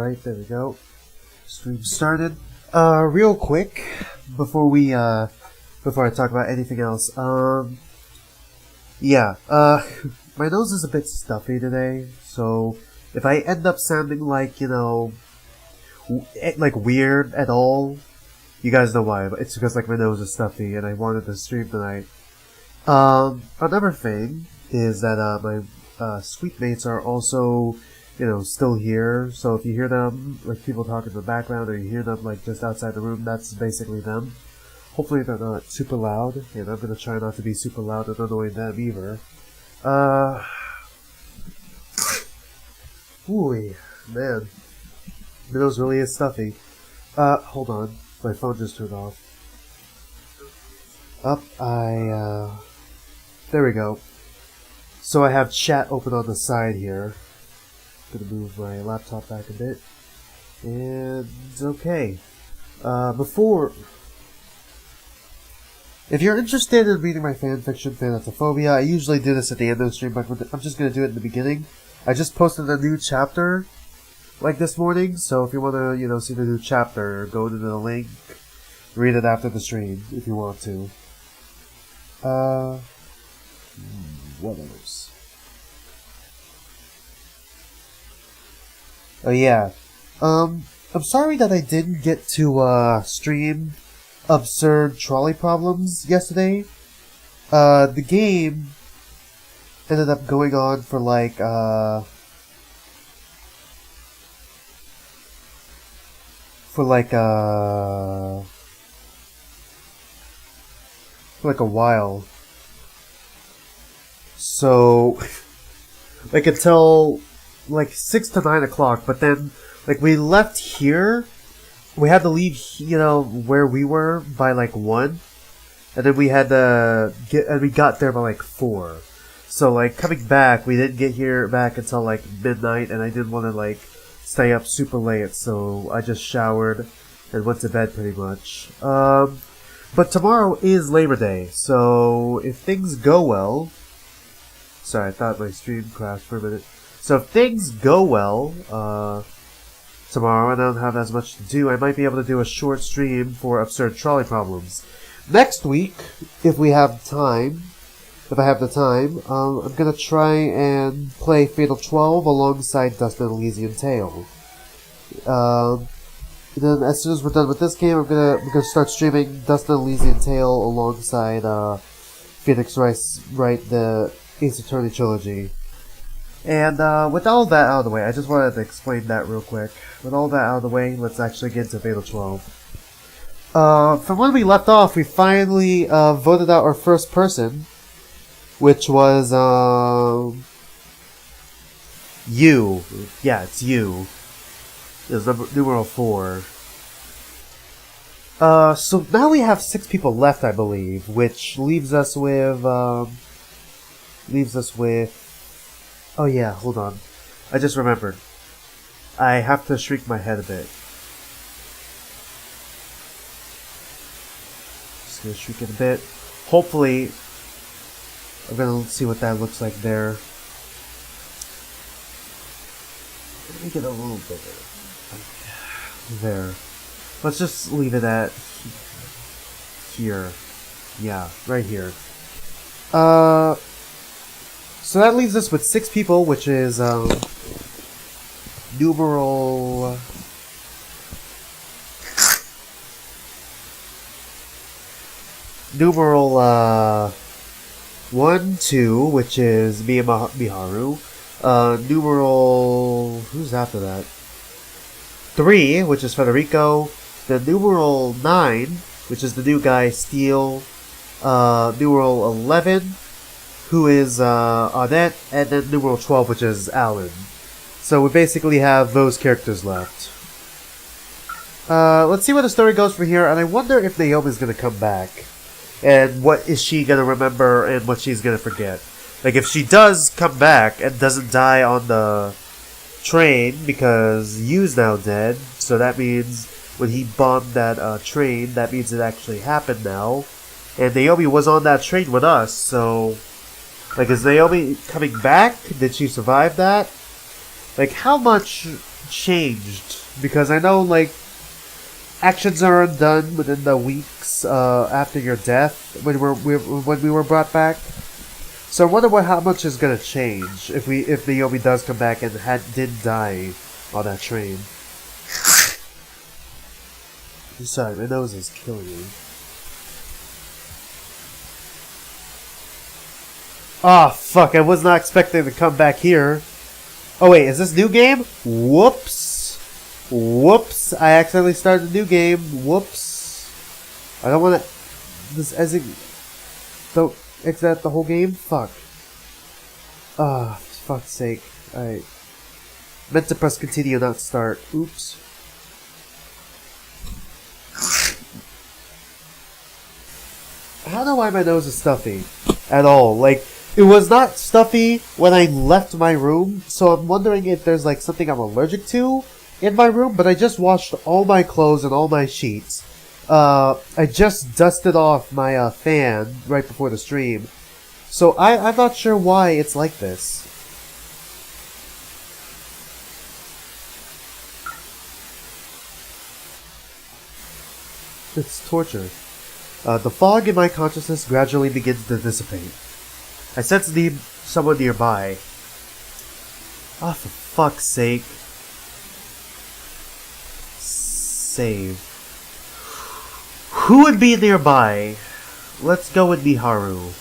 Alright, there we go. Stream started. Real quick, before I talk about anything else, yeah, my nose is a bit stuffy today, so if I end up sounding like, like weird at all, you guys know why. It's because like my nose is stuffy and I wanted to stream tonight. Another thing is that my sweet mates are also, still here. So if you hear them, like people talking in the background, or you hear them like just outside the room, that's basically them. Hopefully they're not super loud, and I'm gonna try not to be super loud and annoy them either. Ooh, man. My nose really is stuffy. Hold on. My phone just turned off. There we go. So I have chat open on the side here. Gonna move my laptop back a bit. And, okay. If you're interested in reading my fanfiction, Thanatophobia, I usually do this at the end of the stream, but I'm just gonna do it in the beginning. I just posted a new chapter, like this morning, so if you wanna, see the new chapter, go into the link, read it after the stream, if you want to. What else? Oh yeah. I'm sorry that I didn't get to, stream Absurd Trolley Problems yesterday. The game ended up going on for like a while. So, like until like 6 to 9 o'clock, but then like we left here. We had to leave, where we were by like 1, and then we had to we got there by like 4. So like coming back, we didn't get here back until like midnight, and I didn't want to like stay up super late, so I just showered and went to bed pretty much. But tomorrow is Labor Day, so if things go well, sorry, I thought my stream crashed for a minute. So if things go well, tomorrow, and I don't have as much to do, I might be able to do a short stream for Absurd Trolley Problems. Next week, if I have the time, I'm gonna try and play Fatal 12 alongside Dust and Elysian Tale. And then as soon as we're done with this game, we're gonna start streaming Dust and Elysian Tale alongside Phoenix Wright, the Ace Attorney trilogy. And with all that out of the way, I just wanted to explain that real quick. With all that out of the way, let's actually get into Fatal 12. From when we left off, we finally voted out our first person, which was you. Yeah, it's you. It's numeral 4. So now we have 6 people left, I believe, which leaves us with oh yeah, hold on. I just remembered. I have to shrink my head a bit. Just gonna shrink it a bit. Hopefully, I'm gonna see what that looks like there. Let me get a little bigger. There. Let's just leave it at here. Yeah, right here. So that leaves us with 6 people, which is, numeral 1, 2, which is me and Miharu. Numeral, who's after that? 3, which is Federico. Then numeral 9, which is the new guy, Steel. Numeral 11, who is Annette, and then numeral 12, which is Alan. So we basically have those characters left. Let's see where the story goes from here, and I wonder if Naomi's gonna come back. And what is she gonna remember and what she's gonna forget. Like, if she does come back and doesn't die on the train, because Yu's now dead, so that means when he bombed that train, that means it actually happened now. And Naomi was on that train with us, so... Like, is Naomi coming back? Did she survive that? Like, how much changed? Because I know, like, actions are undone within the weeks after your death when we were brought back. So I wonder how much is gonna change if Naomi does come back and did die on that train. Sorry, my nose is killing me. Ah, fuck! I was not expecting to come back here. Oh wait, is this new game? Whoops! Whoops! I accidentally started a new game. Whoops! I don't want to. This isn't. Don't exit the whole game. Fuck. Ah, for fuck's sake! I meant to press continue, not start. Oops. I don't know why my nose is stuffy at all. Like, it was not stuffy when I left my room, so I'm wondering if there's like something I'm allergic to in my room, but I just washed all my clothes and all my sheets. I just dusted off my fan right before the stream, so I'm not sure why it's like this. It's torture. The fog in my consciousness gradually begins to dissipate. I sense someone nearby. Ah, for fuck's sake. Save. Who would be nearby? Let's go with Miharu.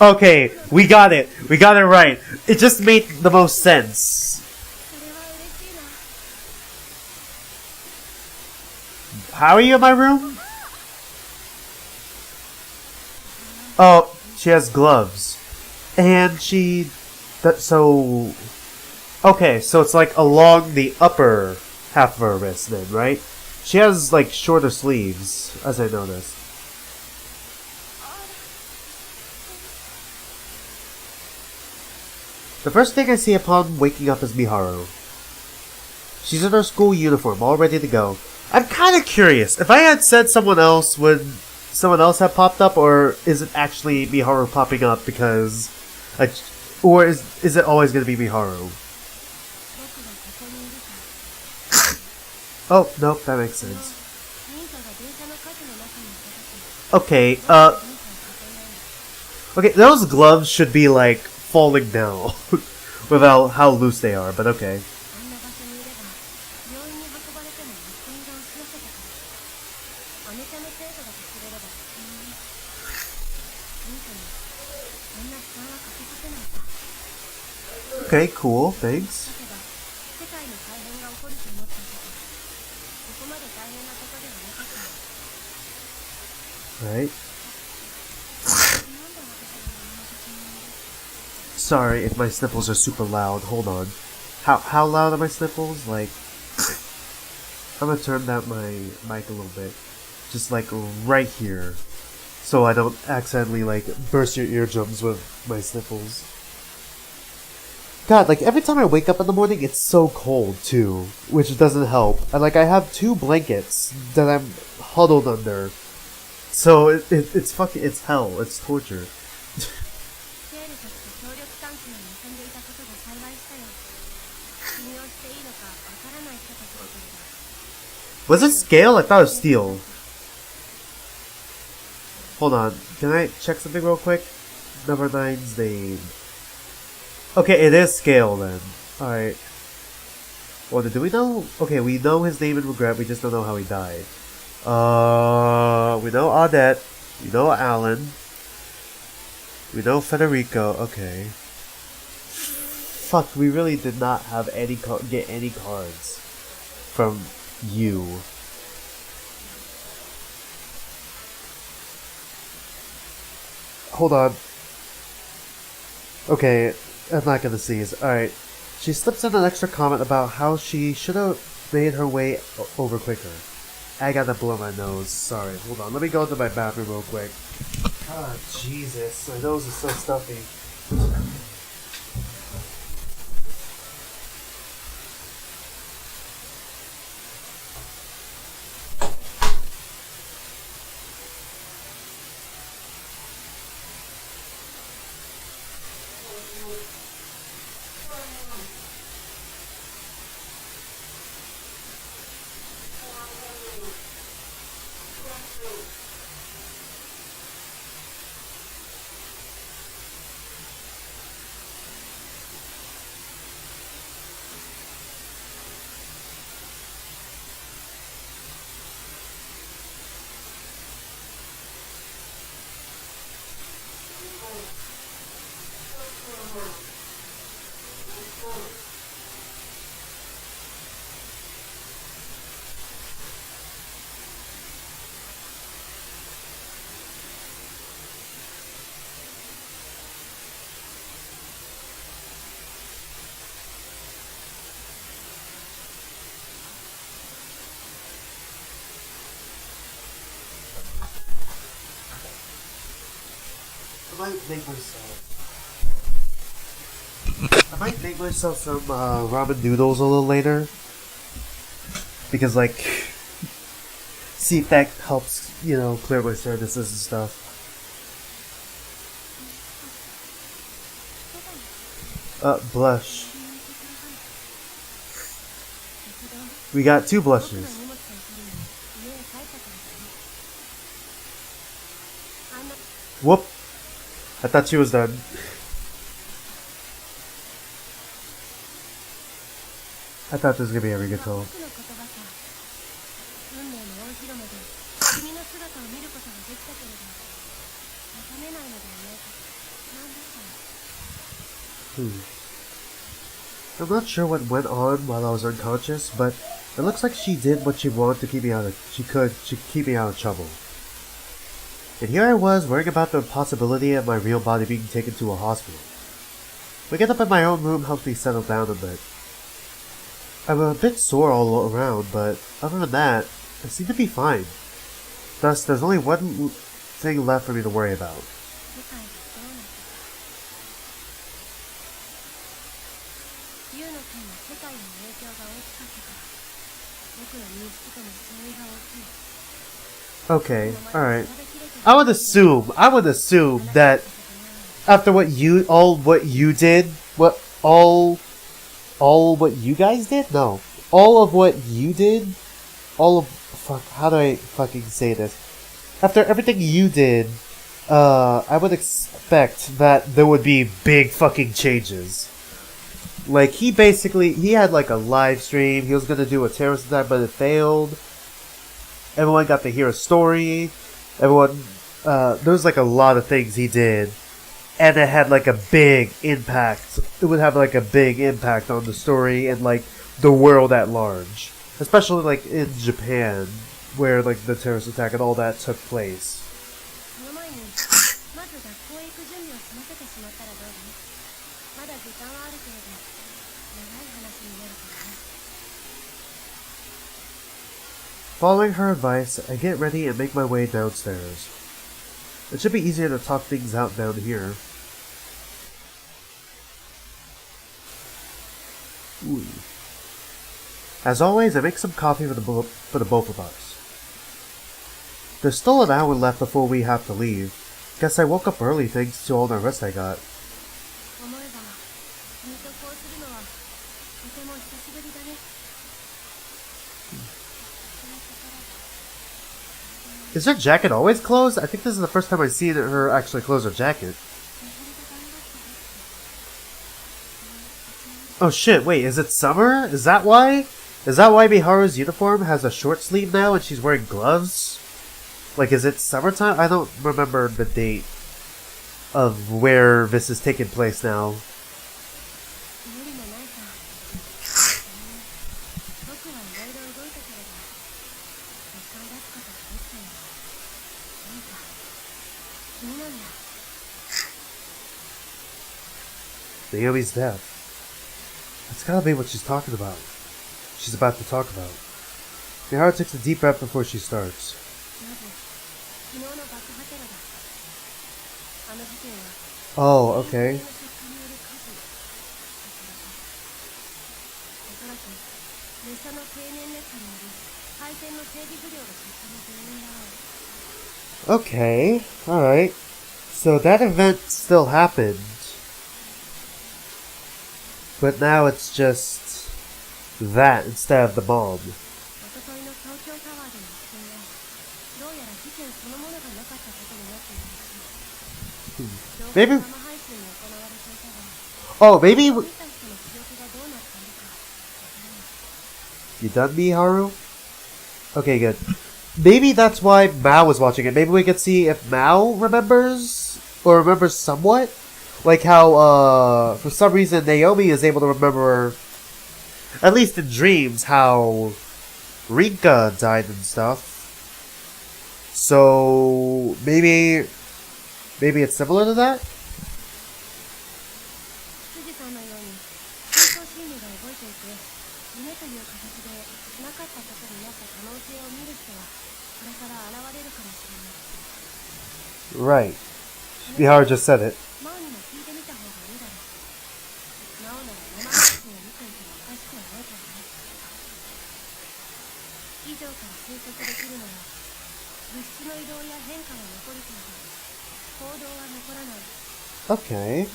Okay, we got it. We got it right. It just made the most sense. How are you in my room? Oh, she has gloves. And so... Okay, so it's like along the upper half of her wrist then, right? She has like shorter sleeves, as I noticed. The first thing I see upon waking up is Miharu. She's in her school uniform, all ready to go. I'm kind of curious. If I had said someone else, would someone else have popped up, or is it actually Miharu popping up because... or is it always going to be Miharu? Oh, nope, that makes sense. Okay, okay, those gloves should be, like, falling down with how loose they are, but okay. Okay, cool, thanks. Right. Sorry if my sniffles are super loud. Hold on. How loud are my sniffles? Like, I'm gonna turn down my mic a little bit. Just like right here. So I don't accidentally like burst your eardrums with my sniffles. God, like every time I wake up in the morning, it's so cold too, which doesn't help. And like I have 2 blankets that I'm huddled under, so it's fucking, it's hell, it's torture. Was it scale? I thought it was steel. Hold on, can I check something real quick? Number 9's name. Okay, it is scale then. Alright. Well, do we know? Okay, we know his name and regret, we just don't know how he died. We know Audette. We know Alan. We know Federico. Okay. Fuck, we really did not have get any cards from you. Hold on. Okay. I'm not gonna seize. Alright. She slips in an extra comment about how she should have made her way over quicker. I gotta blow my nose. Sorry. Hold on. Let me go into my bathroom real quick. Ah, Jesus. My nose is so stuffy. might make myself. I might make myself some ramen noodles a little later. Because, like, see if that helps, clear my sinuses and stuff. Blush. We got 2 blushes. Whoop! I thought she was done. I thought this was gonna be a rigatone. I'm not sure what went on while I was unconscious, but it looks like she did what she wanted to keep me out of. She keep me out of trouble. And here I was worrying about the possibility of my real body being taken to a hospital. Waking up in my own room helped me settle down a bit. I'm a bit sore all around, but other than that, I seem to be fine. Thus, there's only one thing left for me to worry about. Okay, alright. I would assume that after what you did, all what you guys did? No. All of what you did, how do I fucking say this? After everything you did, I would expect that there would be big fucking changes. Like, he had like a live stream, he was gonna do a terrorist attack, but it failed. Everyone got to hear a story. There was like a lot of things he did. And it had like a big impact. It would have like a big impact on the story and like the world at large. Especially like in Japan, where like the terrorist attack and all that took place. Following her advice, I get ready and make my way downstairs. It should be easier to talk things out down here. Ooh. As always, I make some coffee for the both of us. There's still an hour left before we have to leave. Guess I woke up early thanks to all the rest I got. Is her jacket always closed? I think this is the first time I've seen her actually close her jacket. Oh shit, wait, is it summer? Is that why? Is that why Miharu's uniform has a short sleeve now and she's wearing gloves? Like, is it summertime? I don't remember the date of where this is taking place now. Naomi's death. That's gotta be what she's talking about. She's about to talk about. Miharu takes a deep breath before she starts. Oh, okay. Okay, alright. So that event still happened. But now it's just that instead of the bomb. Maybe... Oh, maybe... You done, Miharu? Okay, good. Maybe that's why Mao was watching it. Maybe we could see if Mao remembers, or remembers somewhat. Like how, for some reason, Naomi is able to remember, at least in dreams, how Rinka died and stuff. So, maybe it's similar to that? Right. Mihara just said it. Okay.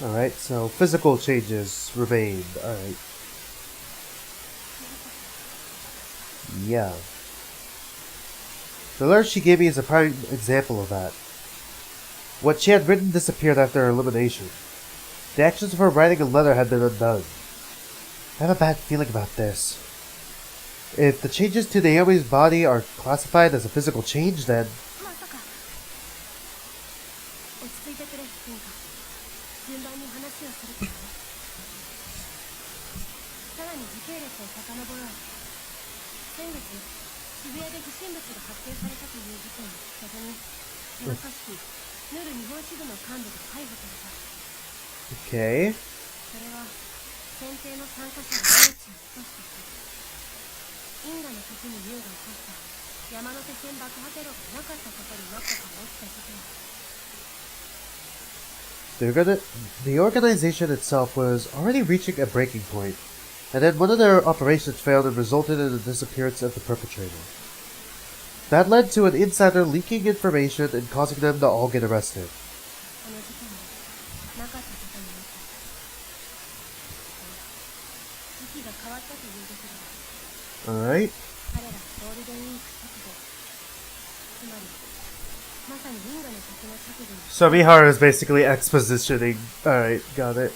Alright, so physical changes remained. Alright. Yeah. The letter she gave me is a prime example of that. What she had written disappeared after her elimination. The actions of her writing a letter had been undone. I have a bad feeling about this. If the changes to Naomi's body are classified as a physical change, then... Okay. The organization itself was already reaching a breaking point, and then one of their operations failed and resulted in the disappearance of the perpetrator. That led to an insider leaking information and causing them to all get arrested. Alright. So Mihara is basically expositioning. Alright, got it.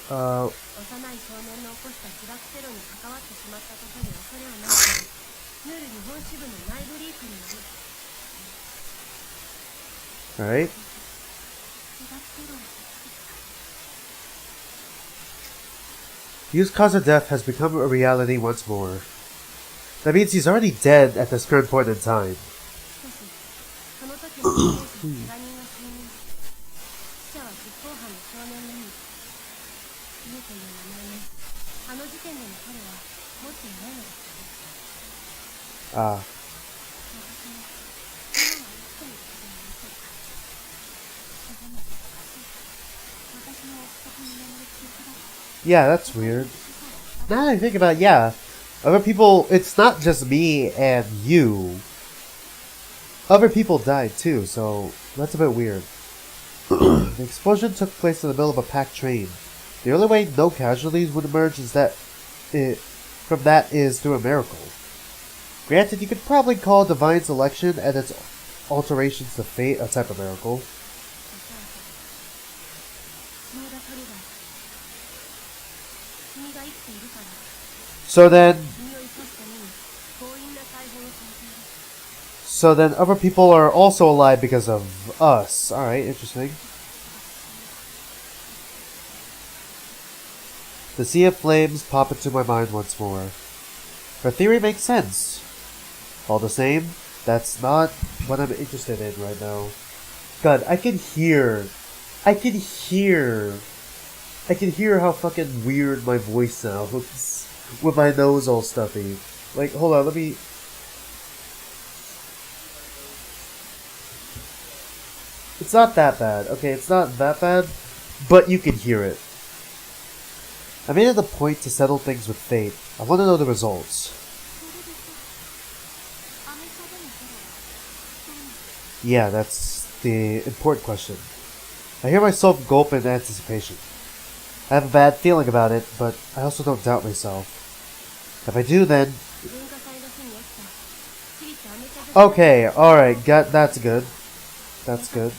Alright. Yu's cause of death has become a reality once more. That means he's already dead at this current point in time. Ah. Yeah, that's weird. Now that I think about it, yeah. Other people, it's not just me and you. Other people died too, so that's a bit weird. The explosion took place in the middle of a packed train. The only way no casualties would emerge is from that is through a miracle. Granted, you could probably call divine selection and its alterations to fate a type of miracle. So then other people are also alive because of us. Alright, interesting. The sea of flames pop into my mind once more. Her theory makes sense. All the same, that's not what I'm interested in right now. God, I can hear how fucking weird my voice sounds with my nose all stuffy. Like, hold on, let me... It's not that bad. Okay, it's not that bad, but you can hear it. I made it a point to settle things with fate. I want to know the results. Yeah, that's the important question. I hear myself gulp in anticipation. I have a bad feeling about it, but I also don't doubt myself. If I do, then... Okay, alright, that's good. That's good.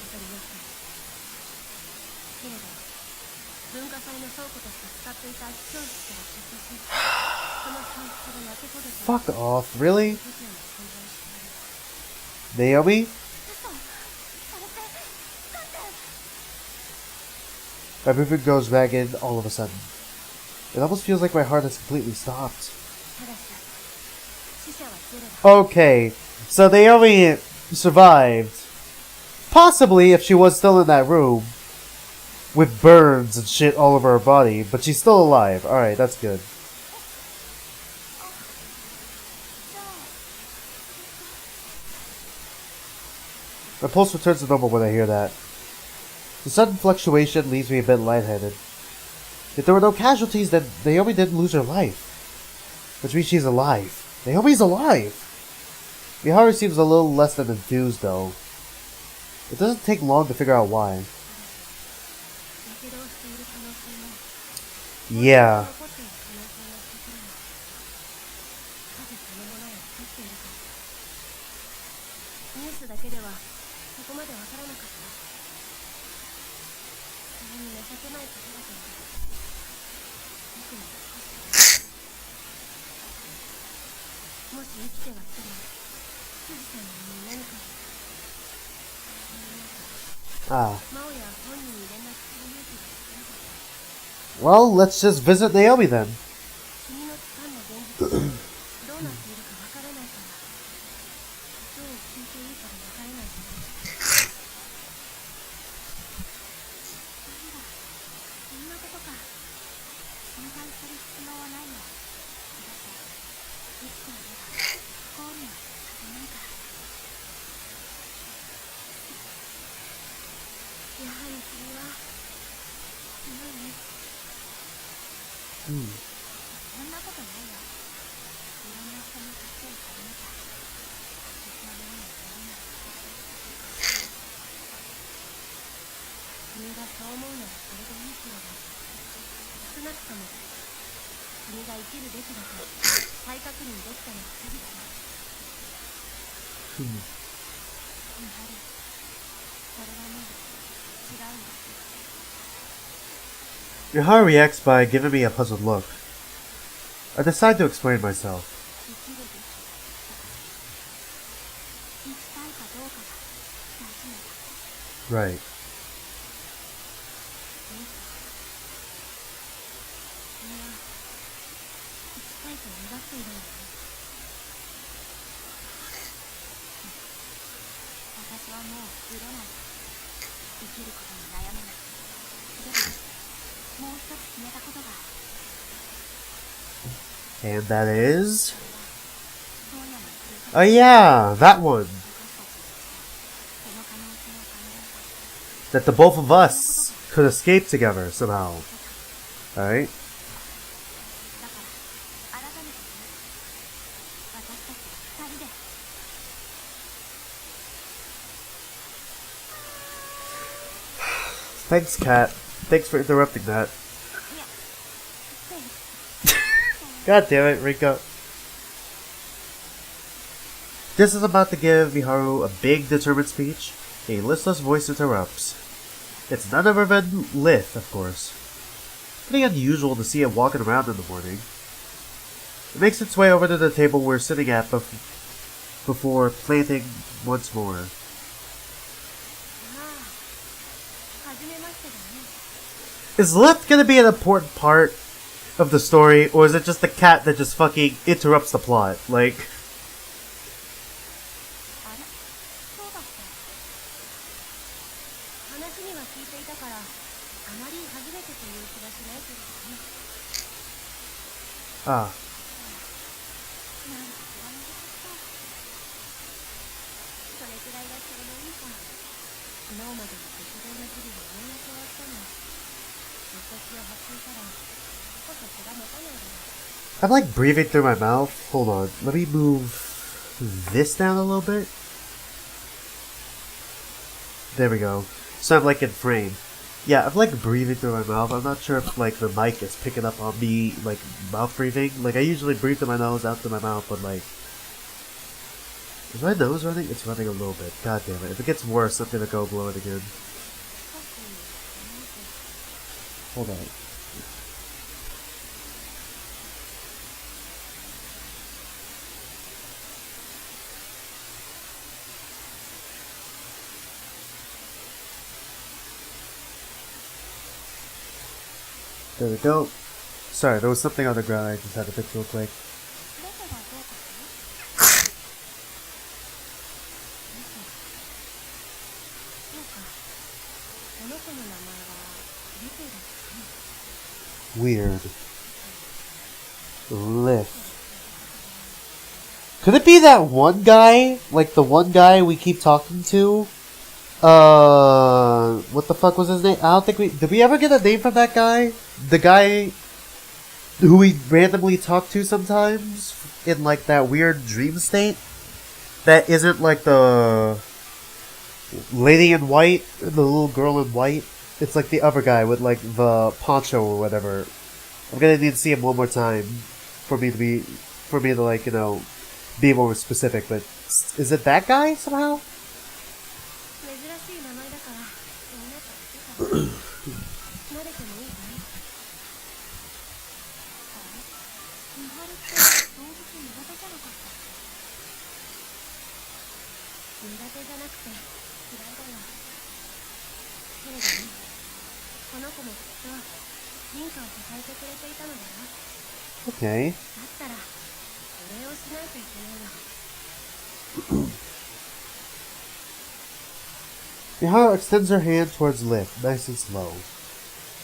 Fuck off, really? Naomi? My movement goes ragged all of a sudden. It almost feels like my heart has completely stopped. Okay, so Naomi survived. Possibly if she was still in that room. With burns and shit all over her body, but she's still alive. Alright, that's good. My pulse returns to normal when I hear that. The sudden fluctuation leaves me a bit lightheaded. If there were no casualties, then Naomi didn't lose her life. Which means she's alive. Naomi's alive! Miharu seems a little less than enthused, though. It doesn't take long to figure out why. Yeah. Ah. Well, let's just visit Naomi then. Miharu reacts by giving me a puzzled look. I decide to explain myself. Right. And that is... Oh yeah, that one. That the both of us could escape together somehow. Alright? Thanks, Kat. Thanks for interrupting that. God damn it, Rinka. Just as I'm about to give Miharu a big, determined speech, a listless voice interrupts. It's none other than Lith, of course. Pretty unusual to see it walking around in the morning. It makes its way over to the table we're sitting at before planting once more. Is Lith gonna be an important part of the story, or is it just the cat that just fucking interrupts the plot? Like... Ah. I'm like breathing through my mouth. Hold on. Let me move this down a little bit. There we go. So I'm like in frame. Yeah, I'm like breathing through my mouth. I'm not sure if like the mic is picking up on me like mouth breathing. Like I usually breathe through my nose, out through my mouth, but like... Is my nose running? It's running a little bit. God damn it. If it gets worse, I'm gonna go blow it again. Hold on. There we go. Sorry, there was something on the ground I just had to fix real quick. Weird. Lith. Could it be that one guy? Like the one guy we keep talking to? What the fuck was his name? I don't think did we ever get a name from that guy? The guy who we randomly talk to sometimes in like that weird dream state that isn't like the lady in white, the little girl in white. It's like the other guy with like the poncho or whatever. I'm gonna need to see him one more time for me to like, you know, be more specific, but is it that guy somehow? Okay. Mihara extends her hand towards Lift, nice and slow.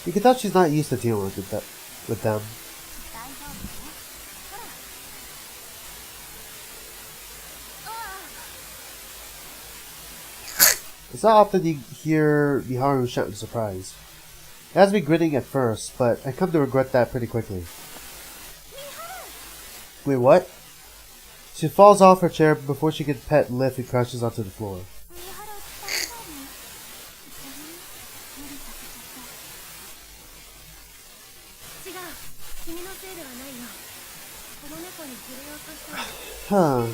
You can tell she's not used to dealing with them. It's not often you hear Miharu shout in surprise. It has me grinning at first, but I come to regret that pretty quickly. Wait, what? She falls off her chair before she can pet Lift and crashes onto the floor. Huh.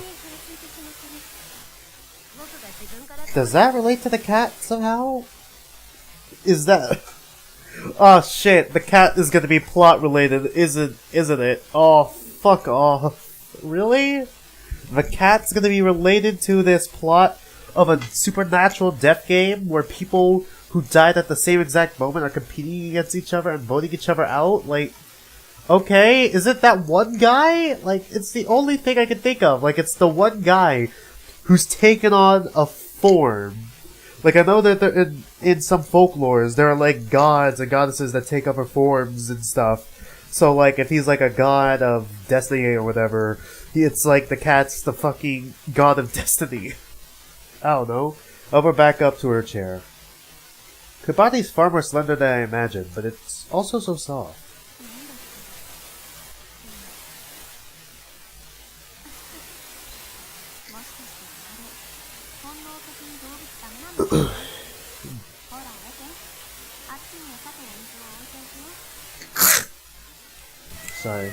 Does that relate to the cat somehow? Is that... Oh shit, the cat is gonna be plot related, isn't it? Oh, fuck off. Really? The cat's gonna be related to this plot of a supernatural death game where people who died at the same exact moment are competing against each other and voting each other out? Like, okay, is it that one guy? Like, it's the only thing I can think of. Like, it's the one guy who's taken on a form. Like, I know that they're in some folklores, there are, like, gods and goddesses that take other forms and stuff. So, like, if he's, like, a god of destiny or whatever, it's like the cat's the fucking god of destiny. I don't know. Over back up to her chair. Kabati's far more slender than I imagined, but it's also so soft. Sorry.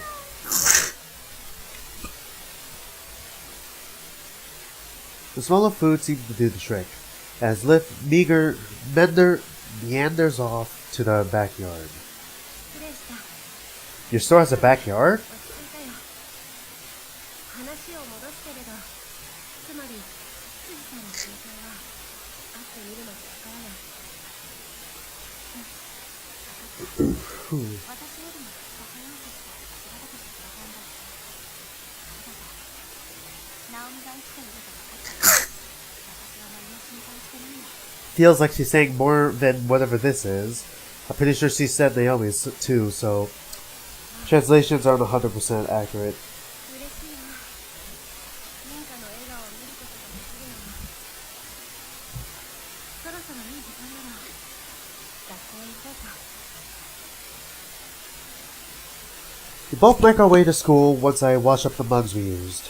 The smell of food seems to do the trick, as Lift meanders off to the backyard. Your store has a backyard? Feels like she's saying more than whatever this is. I'm pretty sure she said Naomi's too, so translations aren't 100% accurate. We both make our way to school once I wash up the mugs we used.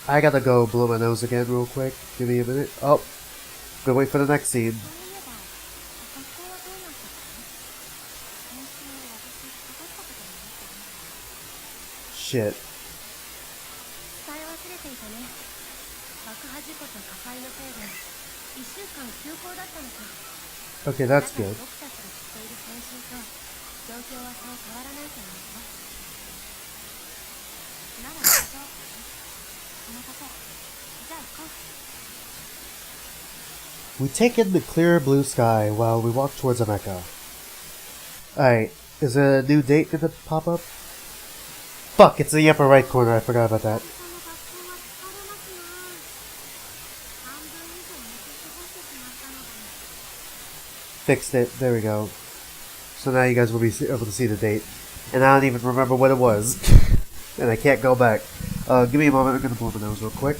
I gotta go blow my nose again real quick. Give me a minute. Oh, gonna wait for the next scene. Shit. Okay, that's good. We take in the clear blue sky while we walk towards a mecca. Alright, is a new date gonna pop up? Fuck, it's in the upper right corner, I forgot about that. Fixed it, there we go. So now you guys will be able to see the date. And I don't even remember what it was. And I can't go back. Give me a moment, I'm gonna blow my nose real quick.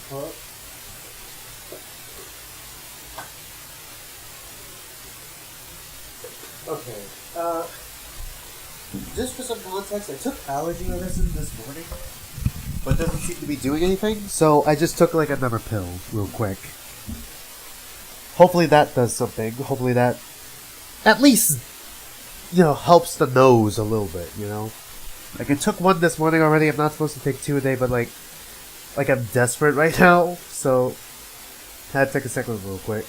Huh? Okay. Just for some context, I took allergy medicine this morning, but it doesn't seem to be doing anything, so I just took like another pill real quick. Hopefully that does something. Hopefully that at least, helps the nose a little bit, Like I took one this morning already. I'm not supposed to take two a day, but like I'm desperate right now, so I had to take a second real quick.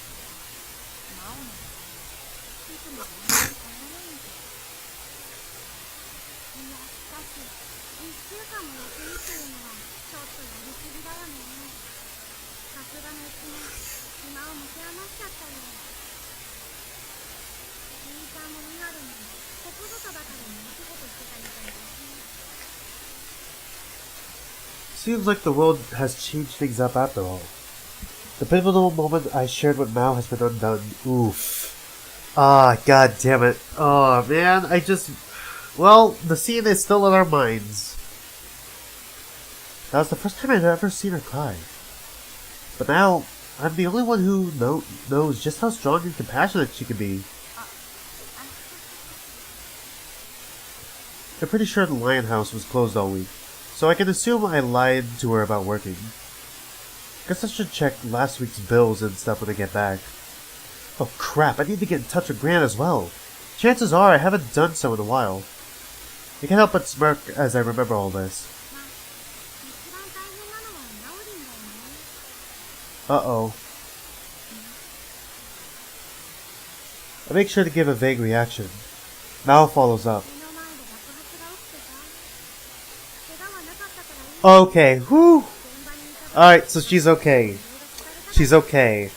Seems like the world has changed things up after all. The pivotal moment I shared with Mao has been undone. Oof. Ah, god damn it. Oh man, well, the scene is still in our minds. That was the first time I'd ever seen her cry. But now, I'm the only one who knows just how strong and compassionate she can be. I'm pretty sure the Lion House was closed all week, so I can assume I lied to her about working. Guess I should check last week's bills and stuff when I get back. Oh crap, I need to get in touch with Gran as well. Chances are I haven't done so in a while. I can't help but smirk as I remember all this. Uh-oh. I make sure to give a vague reaction. Mao follows up. Okay, whew! Alright, so she's okay. She's okay.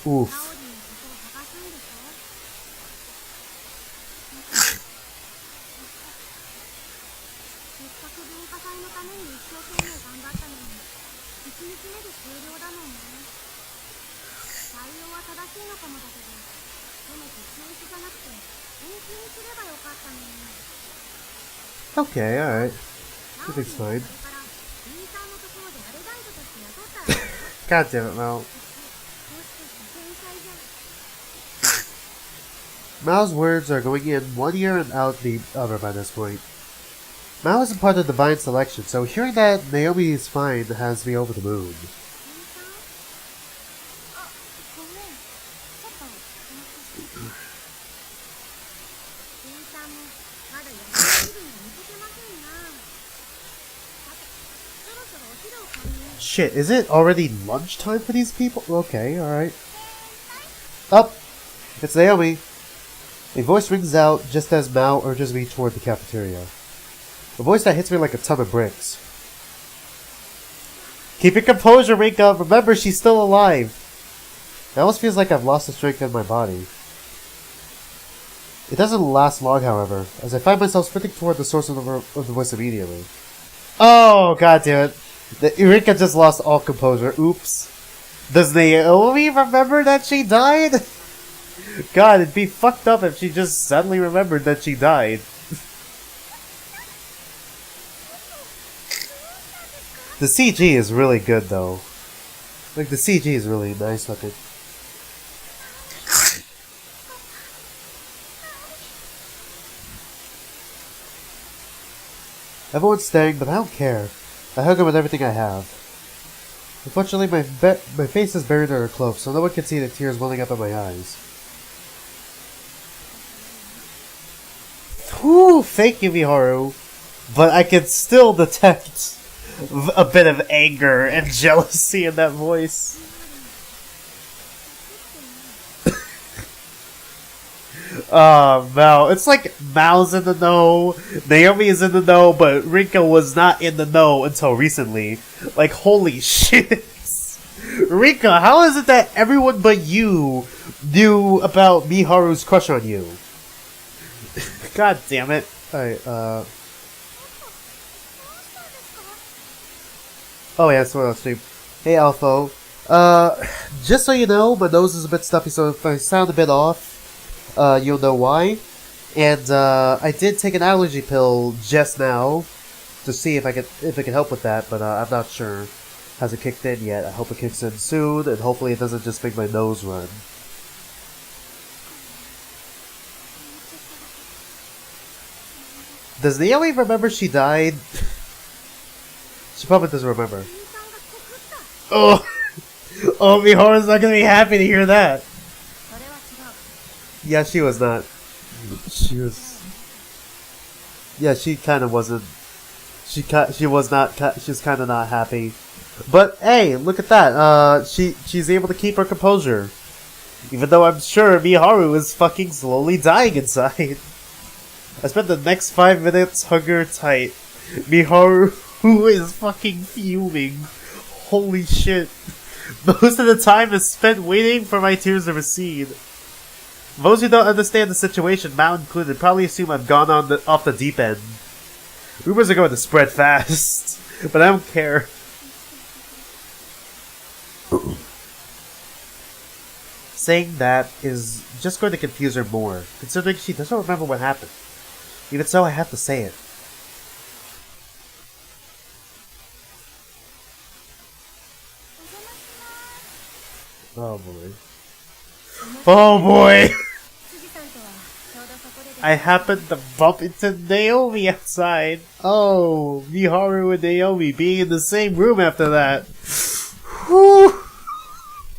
Oof. Okay, alright. Everything's fine. God damn it, Mao. Mao's words are going in one ear and out the other by this point. Mao isn't part of divine selection, so hearing that Naomi is fine has me over the moon. Shit, is it already lunchtime for these people? Okay, alright. Up! It's Naomi. A voice rings out just as Mao urges me toward the cafeteria. A voice that hits me like a ton of bricks. Keep your composure, Rinka. Remember, she's still alive. It almost feels like I've lost the strength in my body. It doesn't last long, however, as I find myself sprinting toward the source of the voice immediately. Oh, god damn it. Rinka just lost all composure. Oops. Does Naomi remember that she died? God, it'd be fucked up if she just suddenly remembered that she died. The CG is really good, though. Like, the CG is really nice looking. Everyone's staring, but I don't care. I hug him with everything I have. Unfortunately, my face is buried under a cloak, so no one can see the tears welling up in my eyes. Whew, thank you, Miharu. But I can still detect a bit of anger and jealousy in that voice. Mao. It's like Mao's in the know, Naomi is in the know, but Rinka was not in the know until recently. Like, holy shit. Rinka, how is it that everyone but you knew about Miharu's crush on you? God damn it. Alright, oh yeah, someone else stream. Hey, Alpha. Just so you know, my nose is a bit stuffy, so if I sound a bit off, you'll know why. And I did take an allergy pill just now to see if it can help with that, but I'm not sure. Hasn't kicked in yet. I hope it kicks in soon, and hopefully it doesn't just make my nose run. Does Naomi remember she died? She probably doesn't remember. Oh! Oh, Mihoru's not gonna be happy to hear that. Yeah, she was not. She was... Yeah, she kind of wasn't... She was not... She was kind of not happy. But, hey, look at that. She's able to keep her composure. Even though I'm sure Miharu is fucking slowly dying inside. I spent the next 5 minutes hunger tight. Miharu, who is fucking fuming. Holy shit. Most of the time is spent waiting for my tears to recede. Those who don't understand the situation, Mao included, probably assume I've gone off the deep end. Rumors are going to spread fast, but I don't care. Saying that is just going to confuse her more, considering she doesn't remember what happened. Even so, I have to say it. Oh boy. Oh boy! I happened to bump into Naomi outside. Oh, Miharu and Naomi being in the same room after that. Whew.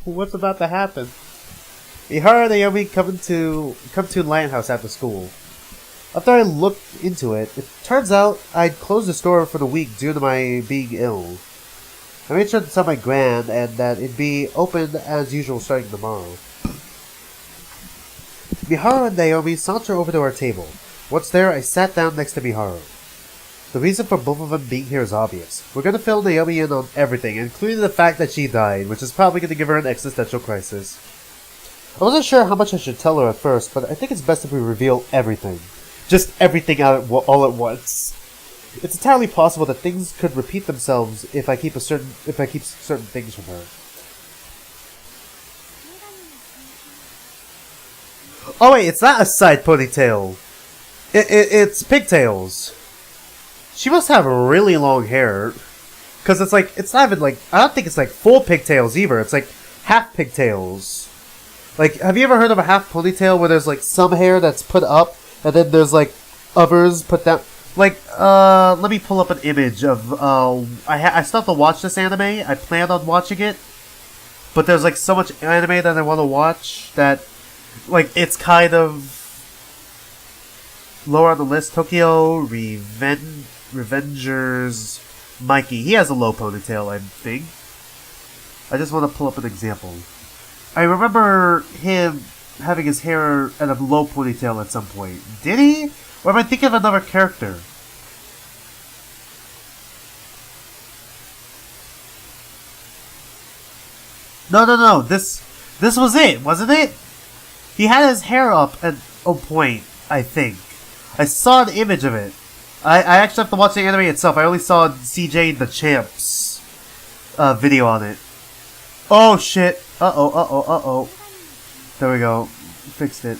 What's about to happen? Miharu and Naomi come to Lighthouse after school. After I looked into it, it turns out I'd closed the store for the week due to my being ill. I made sure to tell my gran and that it'd be open as usual starting tomorrow. Miharu and Naomi saunter over to our table. Once there, I sat down next to Miharu. The reason for both of them being here is obvious. We're going to fill Naomi in on everything, including the fact that she died, which is probably going to give her an existential crisis. I wasn't sure how much I should tell her at first, but I think it's best if we reveal everything. Just everything all at once. It's entirely possible that things could repeat themselves if I keep certain things from her. Oh wait, it's not a side ponytail. It's pigtails. She must have really long hair, cause it's not even like, I don't think it's like full pigtails either. It's like half pigtails. Like, have you ever heard of a half ponytail where there's like some hair that's put up and then there's like others put down? Like, let me pull up an image of, I still have to watch this anime. I plan on watching it. But there's, like, so much anime that I want to watch that, like, it's kind of lower on the list. Tokyo Revengers Mikey. He has a low ponytail, I think. I just want to pull up an example. I remember him having his hair at a low ponytail at some point. Did he? Or am I thinking of another character? No. This was it, wasn't it? He had his hair up at a point, I think. I saw an image of it. I actually have to watch the anime itself. I only saw CJ the Champ's video on it. Oh shit. Uh-oh. There we go. Fixed it.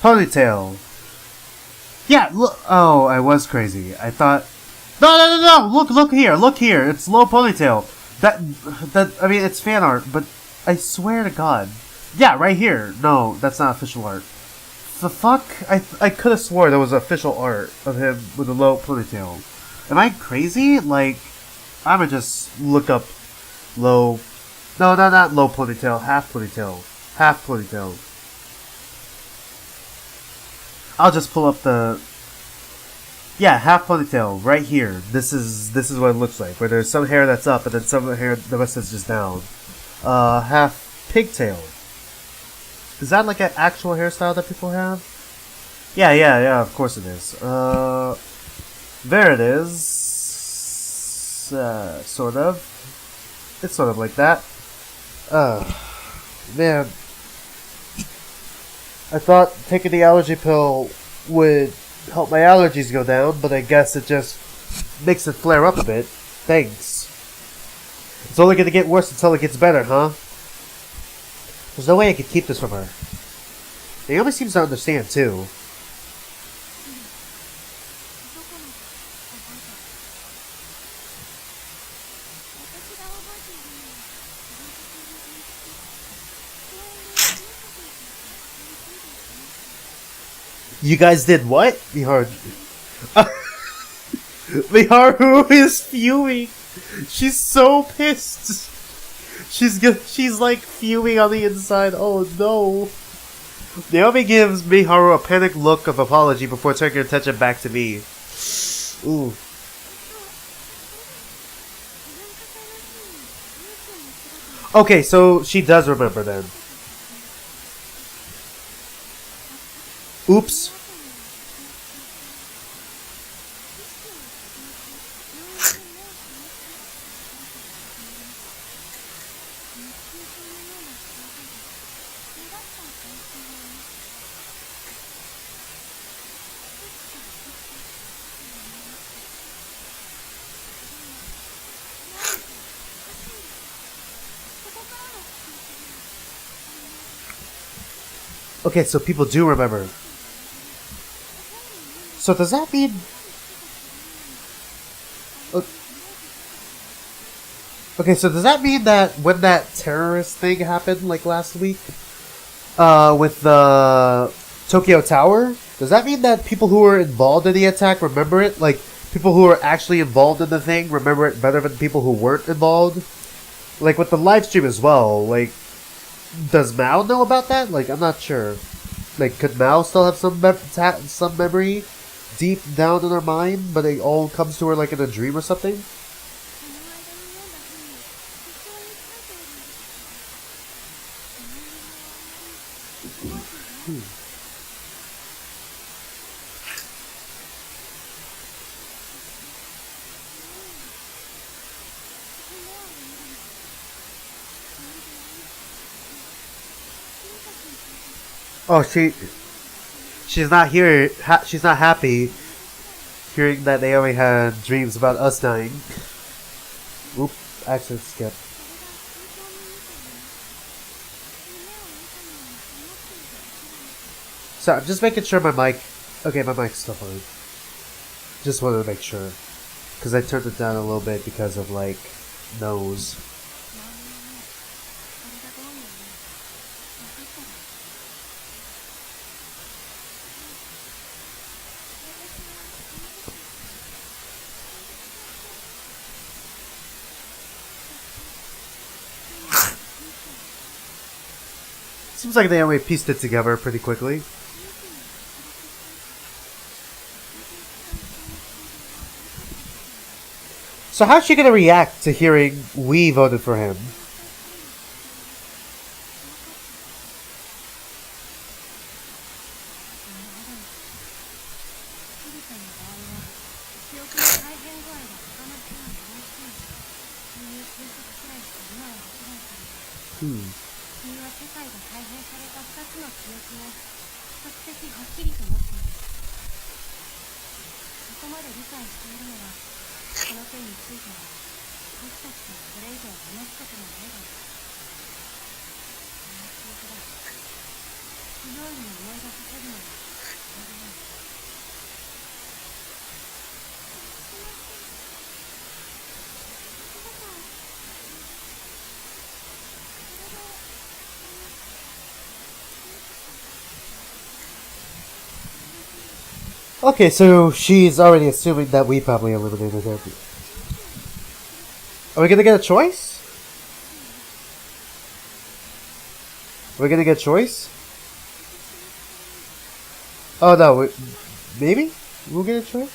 Ponytail. Yeah, look. Oh, I was crazy. I thought. No. Look here. It's low ponytail. I mean, it's fan art, but I swear to God. Yeah, right here. No, that's not official art. The fuck? I could have swore there was official art of him with a low ponytail. Am I crazy? Like, I'ma just look up low. No, not low ponytail. Half ponytail. I'll just pull up the. Yeah, half ponytail right here. This is what it looks like. Where there's some hair that's up and then some hair the rest is just down. Half pigtail. Is that like an actual hairstyle that people have? Yeah. Of course it is. There it is. Sort of. It's sort of like that. Man. I thought taking the allergy pill would help my allergies go down, but I guess it just makes it flare up a bit. Thanks. It's only gonna get worse until it gets better, huh? There's no way I could keep this from her. Naomi seems to understand, too. You guys did what? Miharu. Miharu is fuming. She's so pissed. She's like fuming on the inside. Oh no. Naomi gives Miharu a panicked look of apology before turning her attention back to me. Ooh. Okay, so she does remember then. Oops. Okay, so people do remember. So does that mean... Okay, so does that mean that when that terrorist thing happened, like last week, with the Tokyo Tower, does that mean that people who were involved in the attack remember it? Like, people who were actually involved in the thing remember it better than people who weren't involved? Like, with the live stream as well, like, does Mao know about that? Like, I'm not sure. Like, could Mao still have some memory deep down in her mind, but it all comes to her like in a dream or something? Oh, she's not here. She's not happy hearing that Naomi had dreams about us dying. Oop, accent skip. So I'm just making sure my mic. Okay, my mic's still fine. Just wanted to make sure, because I turned it down a little bit because of like nose. Seems like Naomi pieced it together pretty quickly. So how's she gonna react to hearing we voted for him? Okay, so she's already assuming that we probably eliminated him. Are we gonna get a choice? Are we gonna get a choice? Oh no, maybe? We'll get a choice?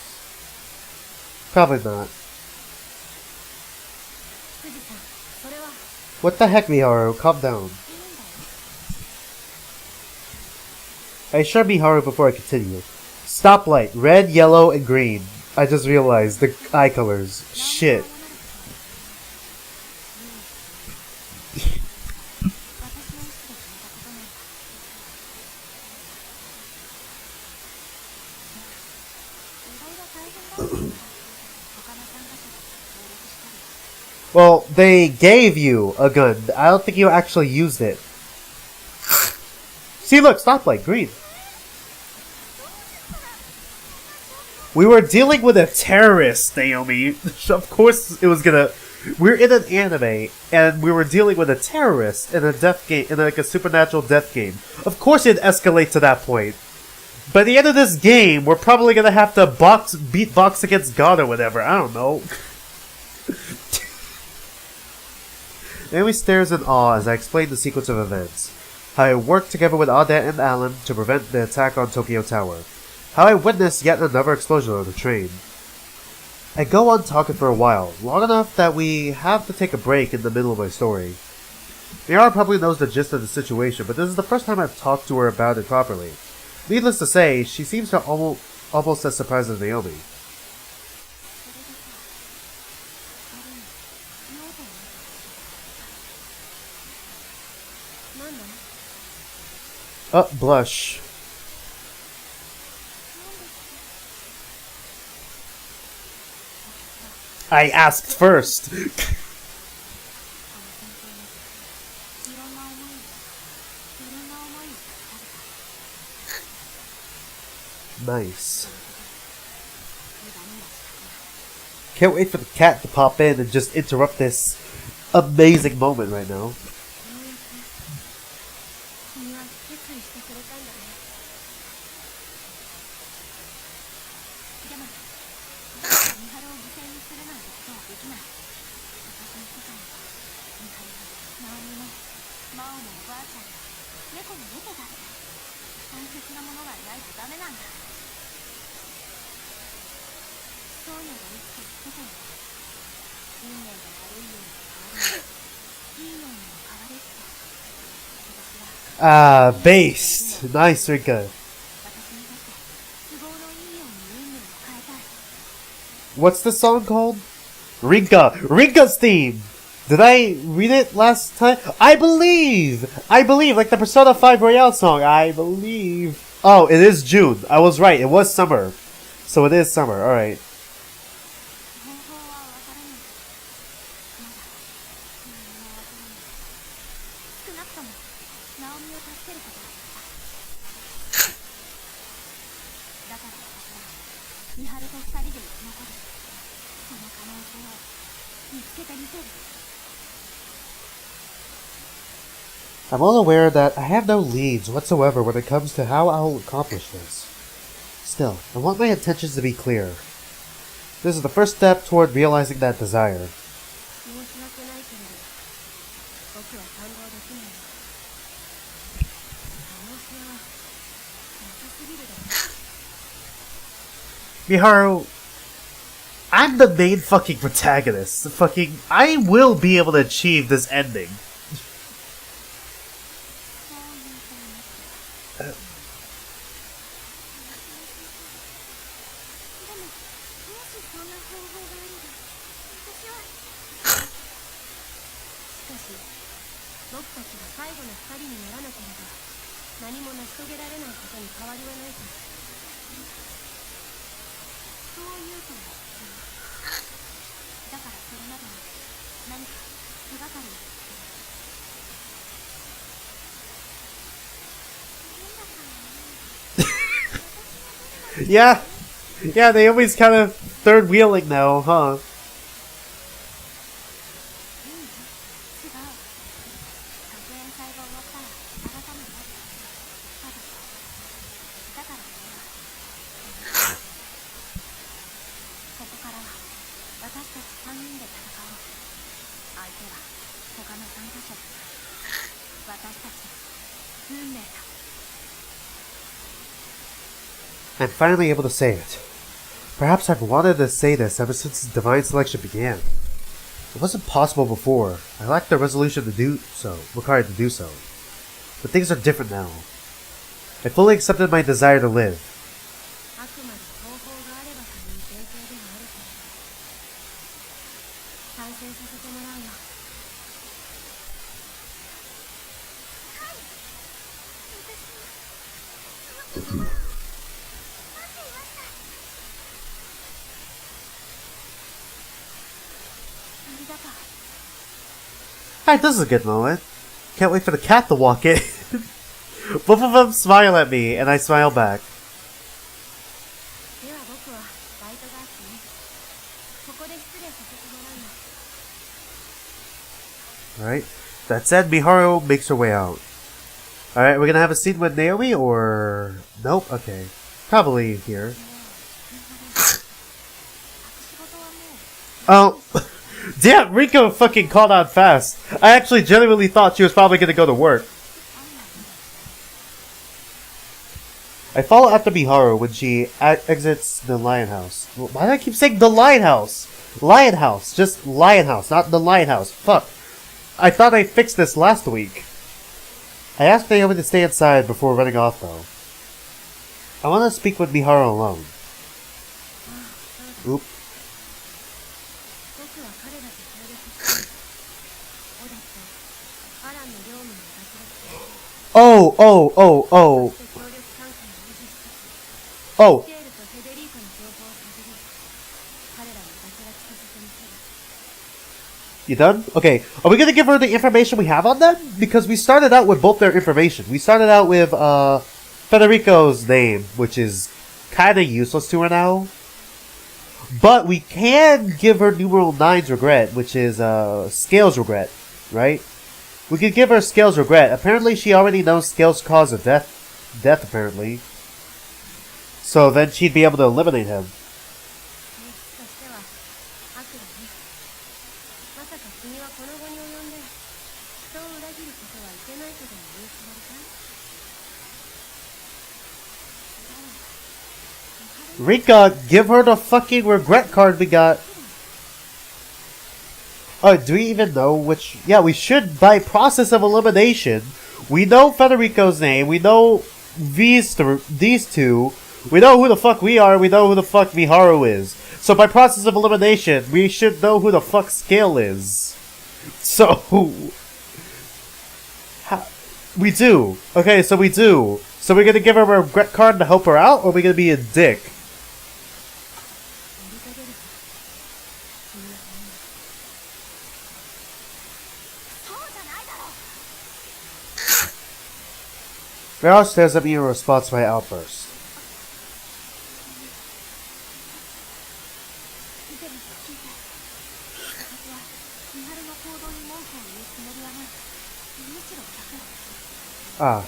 Probably not. What the heck, Miharu? Calm down. I assure Miharu before I continue. Stoplight, red, yellow, and green. I just realized the eye colors. Shit. Well, they gave you a gun. I don't think you actually used it. See, look, stoplight, green. We were dealing with a terrorist, Naomi. Of course it was gonna... We're in an anime, and we were dealing with a terrorist in a death game, in like a supernatural death game. Of course it'd escalate to that point. By the end of this game, we're probably gonna have to beatbox against God or whatever. I don't know. Naomi stares in awe as I explain the sequence of events. How I worked together with Audette and Alan to prevent the attack on Tokyo Tower. How I witnessed yet another explosion on the train. I go on talking for a while, long enough that we have to take a break in the middle of my story. Miara probably knows the gist of the situation, but this is the first time I've talked to her about it properly. Needless to say, she seems to almost as surprised as Naomi. Blush. I asked first. Nice. Can't wait for the cat to pop in and just interrupt this amazing moment right now. Based. Nice, Rinka. What's the song called? Rinka. Rinka's theme. Did I read it last time? I believe, like the Persona 5 Royale song. I believe. Oh, it is June. I was right. It was summer. So it is summer. Alright. I'm well aware that I have no leads whatsoever when it comes to how I'll accomplish this. Still, I want my intentions to be clear. This is the first step toward realizing that desire. Miharu, I'm the main fucking protagonist. I will be able to achieve this ending. Yeah, they always kind of third wheeling now, huh? I'm finally able to say it. Perhaps I've wanted to say this ever since Divine Selection began. It wasn't possible before. I lacked the resolution to do so, required to do so. But things are different now. I fully accepted my desire to live. Alright, this is a good moment. Can't wait for the cat to walk in. Both of them smile at me, and I smile back. Alright. That said, Miharu makes her way out. Alright, we're gonna have a scene with Naomi, or... Nope, okay. Probably here. Oh... Damn, Rinka fucking called out fast. I actually genuinely thought she was probably gonna go to work. I follow after Miharu when she exits the lion house. Why do I keep saying the lion house? Lion house. Just lion house, not the lion house. Fuck. I thought I fixed this last week. I asked Naomi to stay inside before running off, though. I want to speak with Miharu alone. Oop. Oh. Oh. You done? Okay. Are we gonna give her the information we have on them? Because we started out with both their information. We started out with, Federico's name, which is kinda useless to her now. But we can give her numeral 9's regret, which is, Scale's regret, right? We could give her Scale's regret. Apparently she already knows Scale's cause of death, apparently. So then she'd be able to eliminate him. Rinka, give her the fucking regret card we got. Oh, do we even know which... Yeah, we should, by process of elimination. We know Federico's name. We know these two. We know who the fuck we are. We know who the fuck Miharu is. So by process of elimination, we should know who the fuck Scale is. So... we do. Okay, so we do. So we're gonna give her a regret card to help her out, or are we gonna be a dick? Meryl stares at me in response to my outburst. Ah.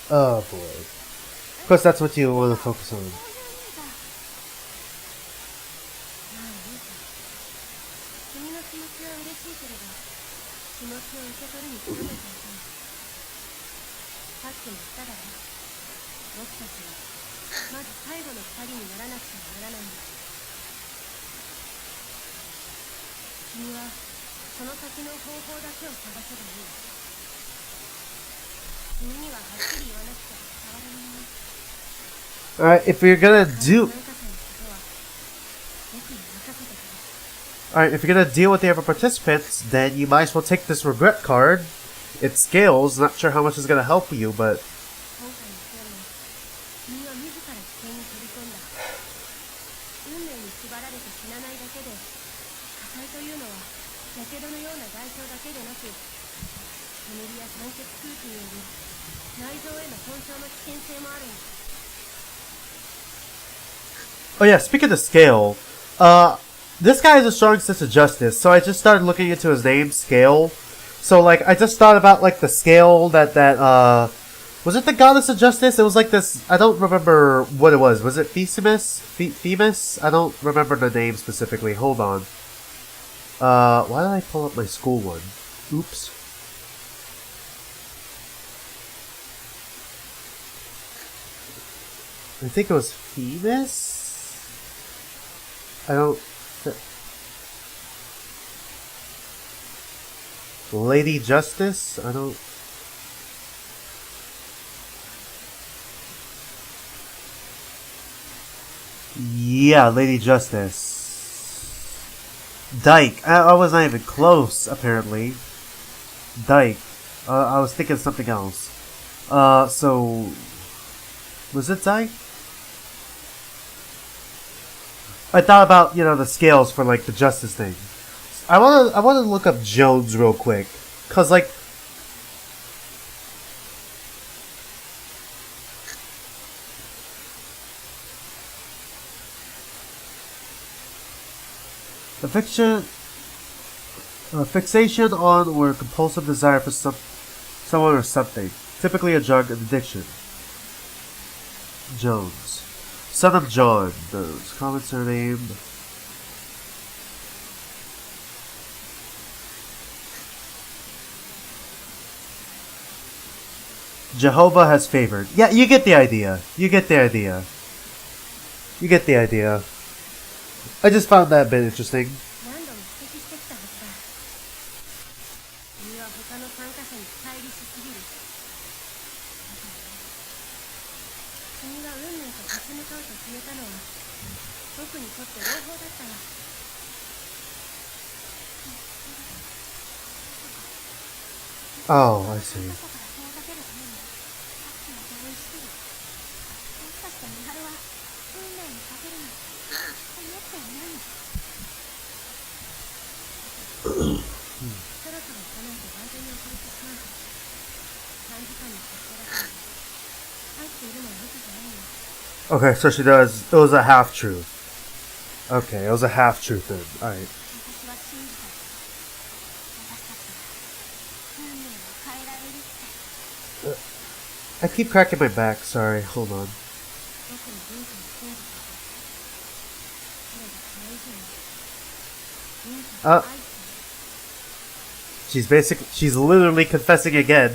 Oh boy. Of course that's what you want to focus on. Alright, if you're gonna deal with the other participants, then you might as well take this regret card. It scales, not sure how much it's gonna help you, but... Oh yeah, speaking of Scale, this guy has a strong sense of justice, so I just started looking into his name, Scale. So, like, I just thought about, like, the scale that, was it the Goddess of Justice? It was like this, I don't remember what it was. Was it Themis? Themis? I don't remember the name specifically. Hold on. Why did I pull up my school one? Oops. I think it was Themis? I don't... Lady Justice? I don't... Yeah, Lady Justice. Dyke. I was not even close, apparently. Dyke. I was thinking something else. So... Was it Dyke? I thought about, the scales for, like, the justice thing. I wanna look up Jones real quick. Cause, like... Fixation on or compulsive desire for someone or something. Typically a drug addiction. Jones. Son of John. Those common surname. Jehovah has favored. Yeah, you get the idea. You get the idea. You get the idea. I just found that a bit interesting. Oh, I see. Okay, so she does. It was a half truth. Okay, it was a half truth then. Alright. I keep cracking my back, sorry, hold on. She's literally confessing again.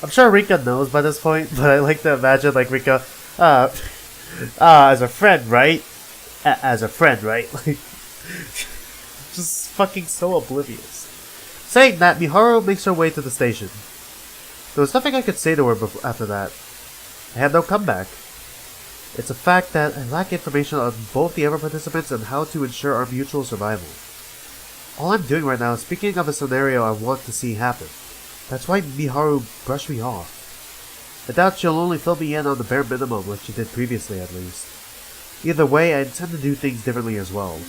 I'm sure Rinka knows by this point, but I like to imagine, like, Rinka, as a friend, right? As a friend, right? Like, just fucking so oblivious. Saying that, Miharu makes her way to the station. There was nothing I could say to her after that. I had no comeback. It's a fact that I lack information on both the other participants and how to ensure our mutual survival. All I'm doing right now is speaking of a scenario I want to see happen. That's why Miharu brushed me off. I doubt she'll only fill me in on the bare minimum like she did previously at least. Either way, I intend to do things differently as well.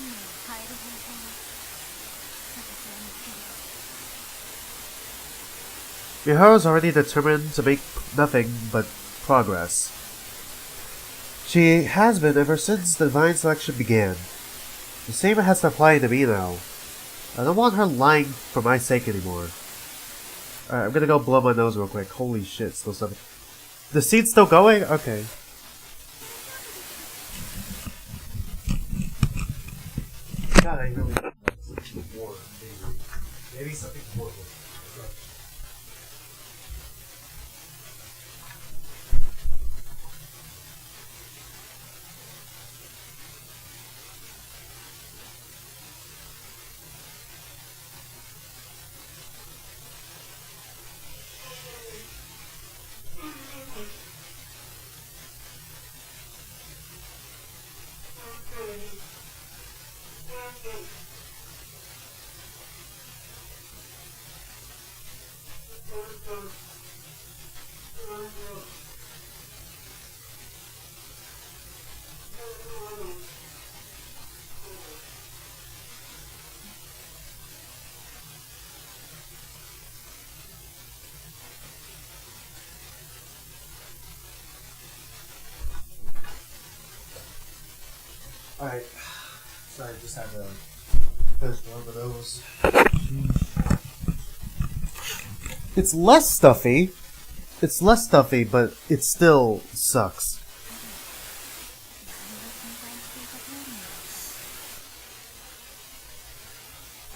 Miharu's already determined to make nothing but progress. She has been ever since the divine selection began. The same has to apply to me now. I don't want her lying for my sake anymore. Alright, I'm gonna go blow my nose real quick. Holy shit, still something. The scene's still going? Okay. God, I really want something warm, maybe something warm. Alright. Sorry, I just had to finish one of those. It's less stuffy. It's less stuffy, but it still sucks.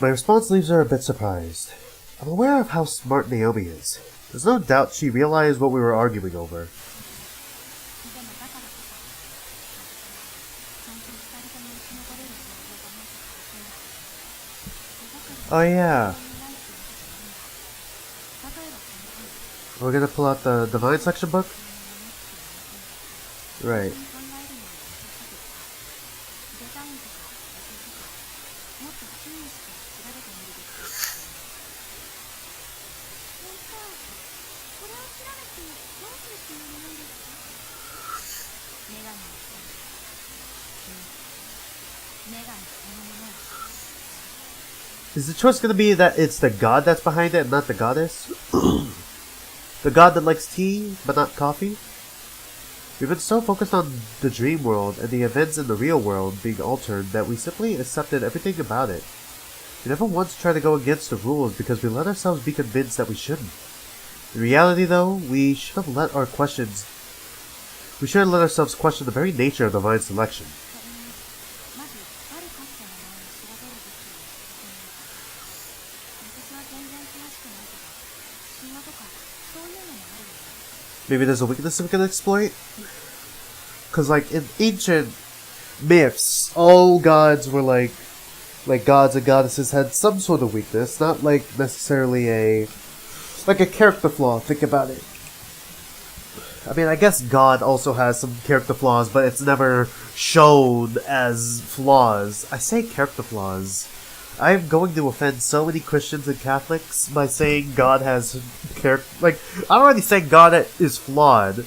My response leaves her a bit surprised. I'm aware of how smart Naomi is. There's no doubt she realized what we were arguing over. Oh yeah. We're gonna pull out the Divine Section book? Right. Is the choice gonna be that it's the god that's behind it and not the goddess? The god that likes tea, but not coffee? We've been so focused on the dream world and the events in the real world being altered that we simply accepted everything about it. We never once tried to go against the rules because we let ourselves be convinced that we shouldn't. In reality, though, we should have let ourselves question the very nature of divine selection. Maybe there's a weakness we can exploit? Because, like, in ancient myths, all gods were like gods and goddesses had some sort of weakness, not like necessarily a character flaw. Think about it. I mean, I guess God also has some character flaws, but it's never shown as flaws. I say character flaws. I'm going to offend so many Christians and Catholics by saying God has character. Like, I'm already saying God is flawed,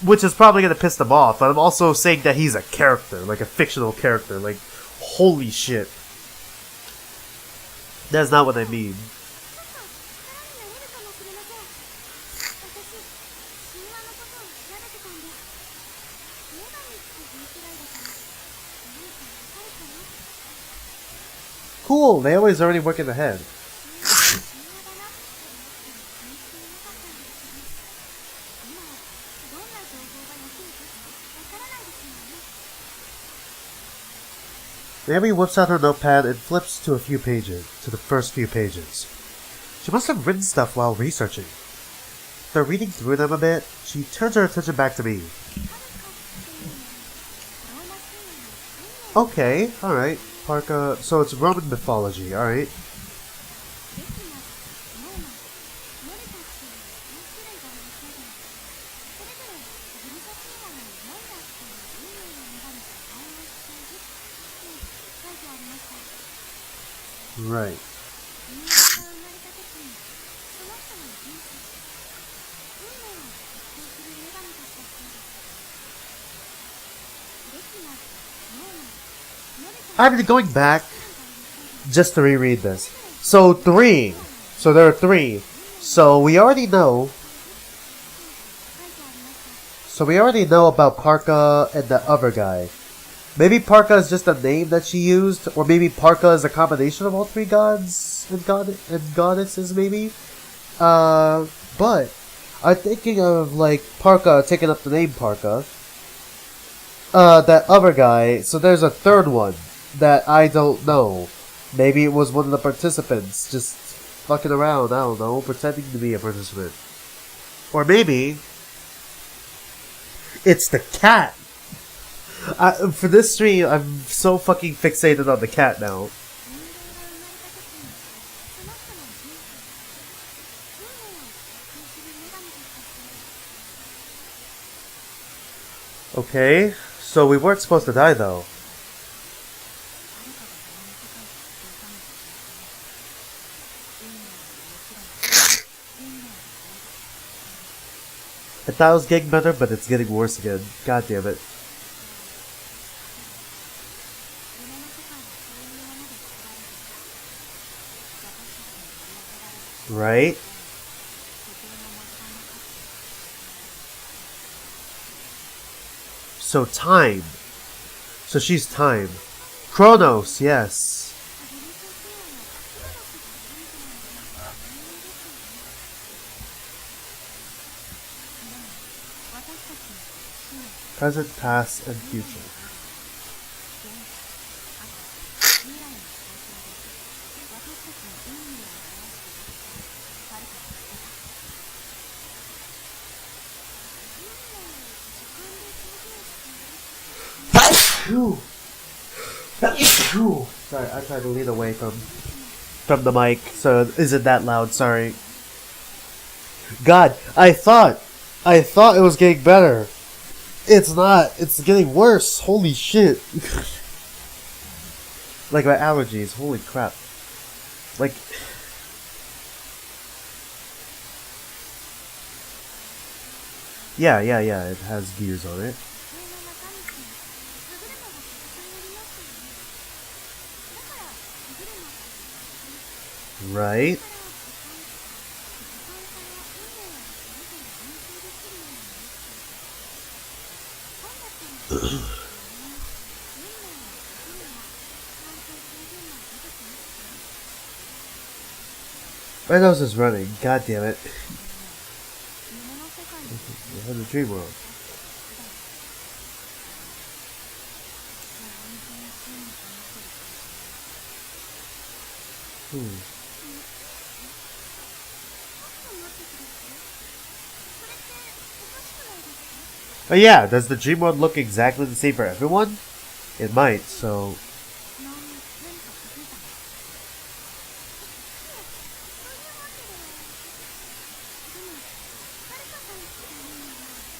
which is probably going to piss them off, but I'm also saying that he's a character, like a fictional character. Like, holy shit. That's not what I mean. Cool, they always already working ahead. Naomi whips out her notepad and flips to the first few pages. She must have written stuff while researching. After reading through them a bit, she turns her attention back to me. Okay, alright. Parka, so it's Roman mythology, alright. Right. I'm going back just to reread this. So there are three. So we already know about Parka and the other guy. Maybe Parka is just a name that she used, or maybe Parka is a combination of all three gods and goddesses, maybe. But I'm thinking of like Parka taking up the name Parka. That other guy. So there's a third one that I don't know. Maybe it was one of the participants just fucking around. I don't know, pretending to be a participant. Or maybe it's the cat. For this stream, I'm so fucking fixated on the cat now. Okay, so we weren't supposed to die though. I thought it was getting better, but it's getting worse again. God damn it. Right? So time. So she's time. Chronos, yes. Present, past, and future. Sorry, I tried to lean away from the mic, so it isn't that loud, sorry. God, I thought it was getting better. It's not, it's getting worse, holy shit. Like my allergies, holy crap. Like, yeah, it has gears on it. Right? My nose is running. God damn it. We're in the dream world. Oh yeah, does the dream world look exactly the same for everyone? It might, so...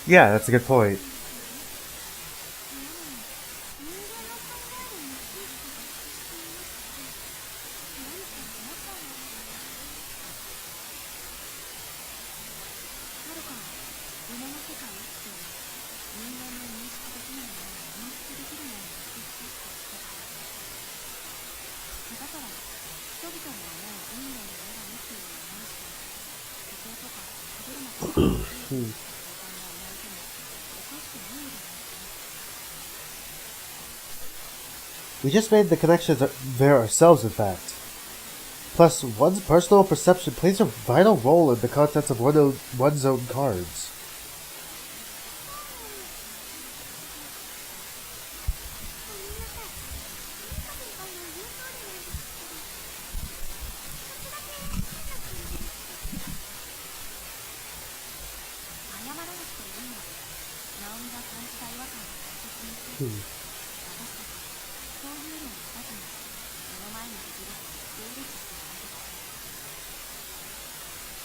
Yeah, that's a good point. We just made the connections there ourselves, in fact. Plus, one's personal perception plays a vital role in the contents of one's own cards.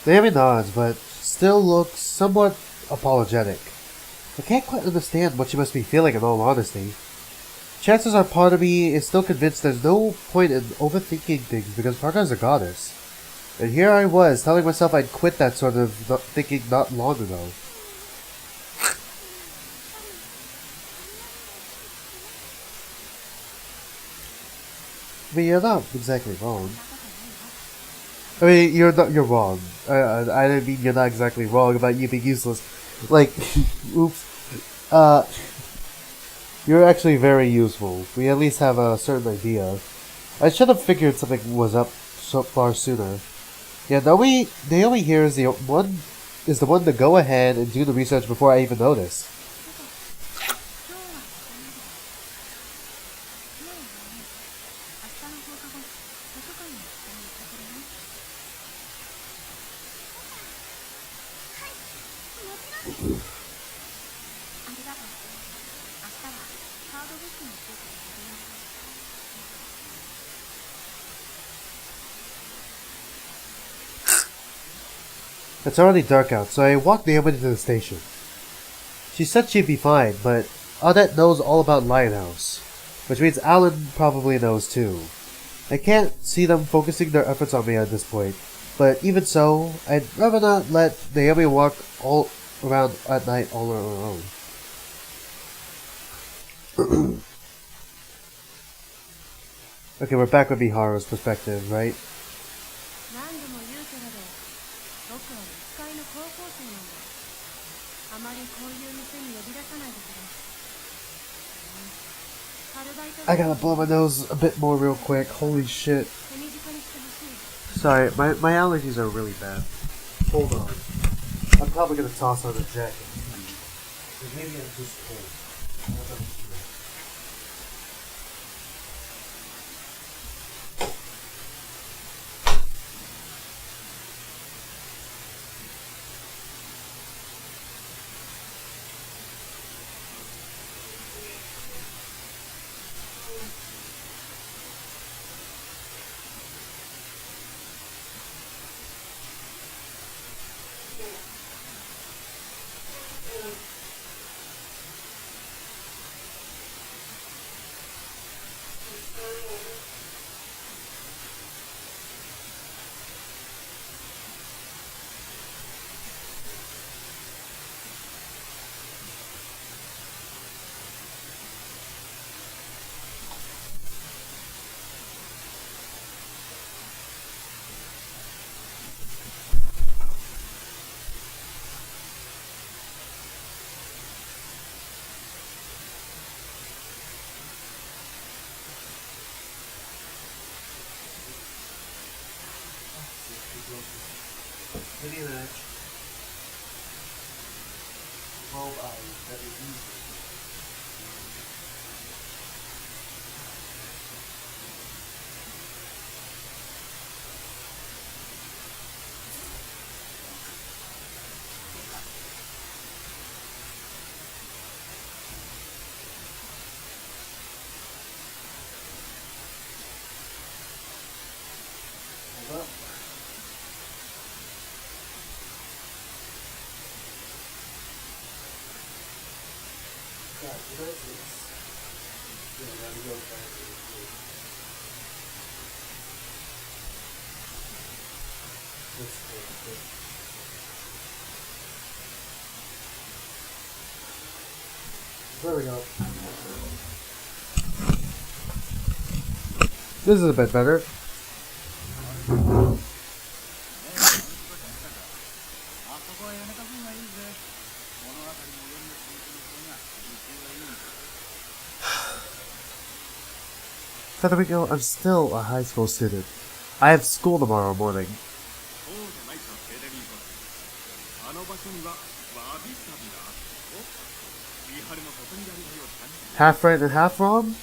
Naomi nods, but still looks somewhat apologetic. I can't quite understand what she must be feeling in all honesty. Chances are part of me is still convinced there's no point in overthinking things because Parka is a goddess. And here I was, telling myself I'd quit that sort of thinking not long ago. I mean, you're not exactly wrong. I mean, you're wrong. I didn't mean you're not exactly wrong about you being useless. Like, oops. You're actually very useful. We at least have a certain idea. I should have figured something was up so far sooner. Yeah, Naomi here is the one to go ahead and do the research before I even notice. It's already dark out, so I walked Naomi to the station. She said she'd be fine, but Odette knows all about Lionhouse, which means Alan probably knows too. I can't see them focusing their efforts on me at this point, but even so, I'd rather not let Naomi walk all around at night all on her own. Okay, we're back with Miharu's perspective, right? I gotta blow my nose a bit more real quick. Holy shit. Sorry, my allergies are really bad. Hold on. I'm probably gonna toss on a jacket. Maybe I'm just cold. There we go. This is a bit better. Federico, I'm still a high school student. I have school tomorrow morning. Half right and half wrong?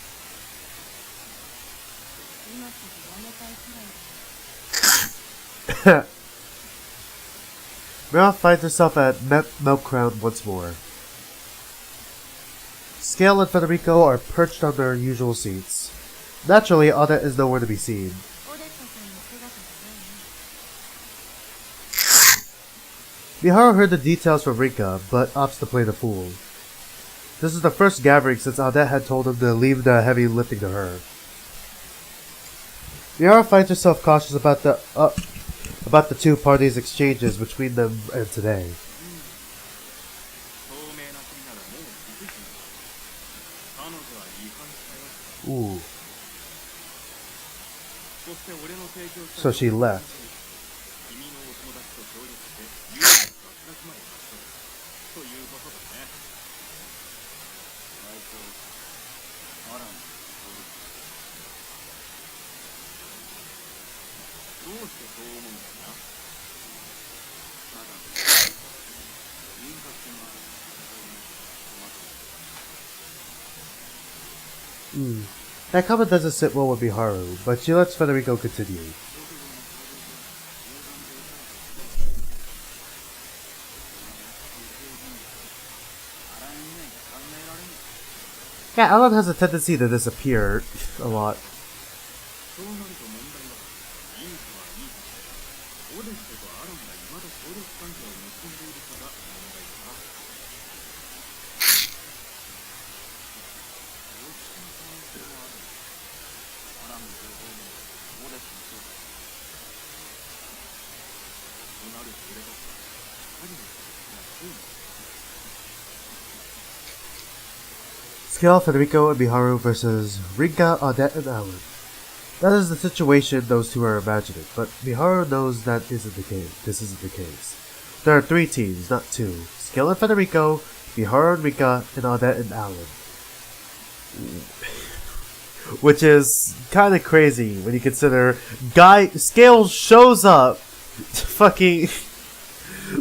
Mira finds herself at Milk Crown once more. Scale and Federico are perched on their usual seats. Naturally, Odette is nowhere to be seen. Miharu heard the details from Rinka, but opts to play the fool. This is the first gathering since Odette had told him to leave the heavy lifting to her. Miharu finds herself cautious about the two parties' exchanges between them and today. Ooh. So she left. That comment doesn't sit well with Miharu, but she lets Federico continue. Yeah, Alan has a tendency to disappear a lot. Scale, Federico, and Miharu versus Rinka, Odette, and Alan. That is the situation those two are imagining, but Miharu knows that isn't the case. This isn't the case. There are 3 teams, not 2. Scale and Federico, Miharu and Rinka, and Odette and Alan. Which is kind of crazy when you consider Scale shows up, fucking,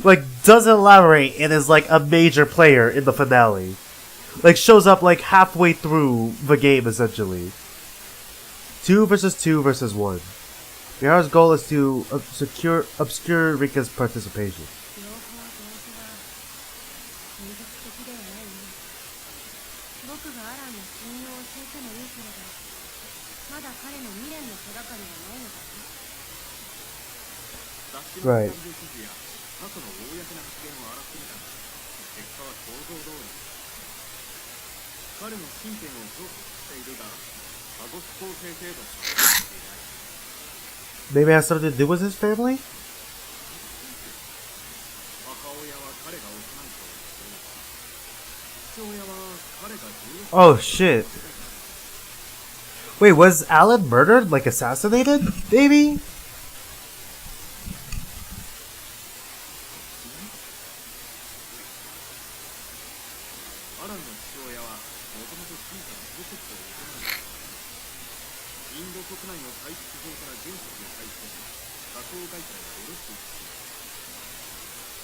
like, doesn't elaborate and is like a major player in the finale. Like, shows up like halfway through the game, essentially. 2 versus 2 versus 1. Miharu's goal is to obscure Rinka's participation. Right. Maybe it has something to do with his family? Oh shit. Wait, was Alan murdered? Like assassinated? Maybe?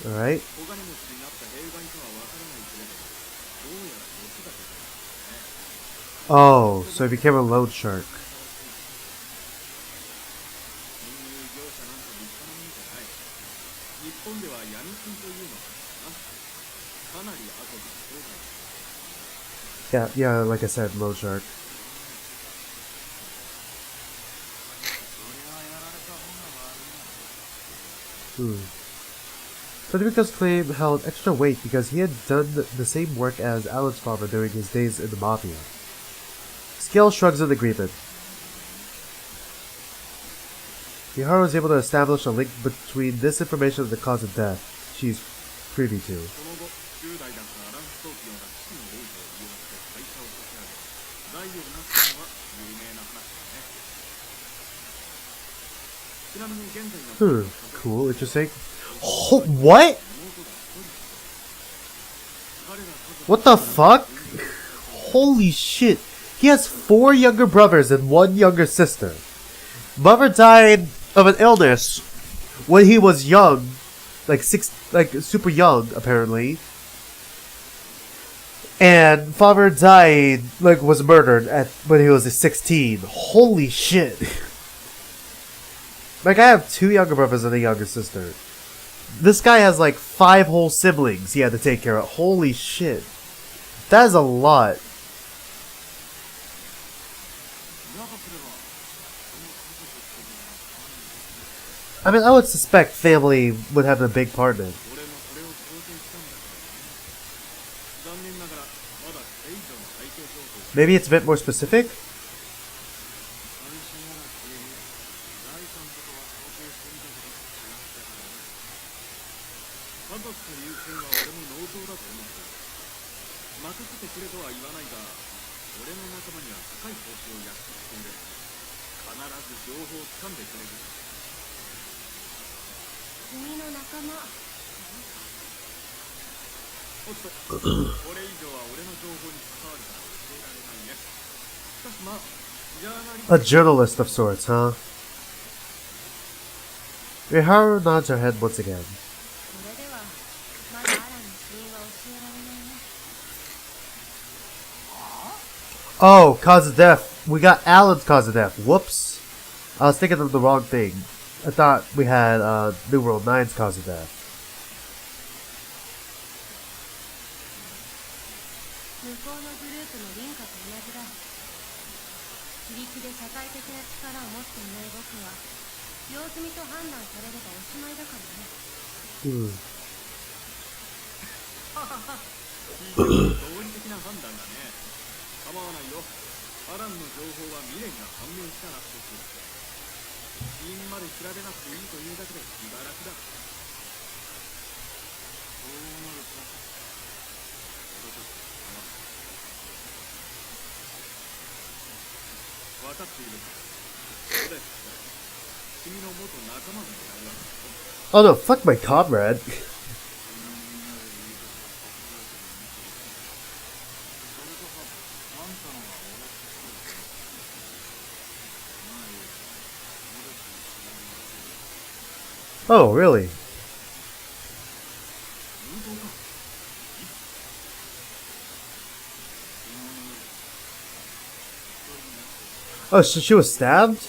Alright. Oh, so he became a loan shark. Yeah, like I said, loan shark. Federico's claim held extra weight because he had done the same work as Alan's father during his days in the Mafia. Scale shrugs in agreement. Miharu was able to establish a link between this information and the cause of death she's privy to. Cool, interesting. Oh, what? What the fuck? Holy shit. He has 4 younger brothers and 1 younger sister. Mother died of an illness when he was young. Like super young, apparently. And father died, was murdered when he was 16. Holy shit. I have 2 younger brothers and a younger sister. This guy has 5 whole siblings he had to take care of. Holy shit. That is a lot. I mean, I would suspect family would have a big part in it. Maybe it's a bit more specific? A journalist of sorts, huh? Miharu nods her head once again. Oh, cause of death. We got Alan's cause of death. Whoops. I was thinking of the wrong thing. I thought we had numeral 9's cause of death. Oh no, fuck my comrade. Oh, really? Oh, so she was stabbed?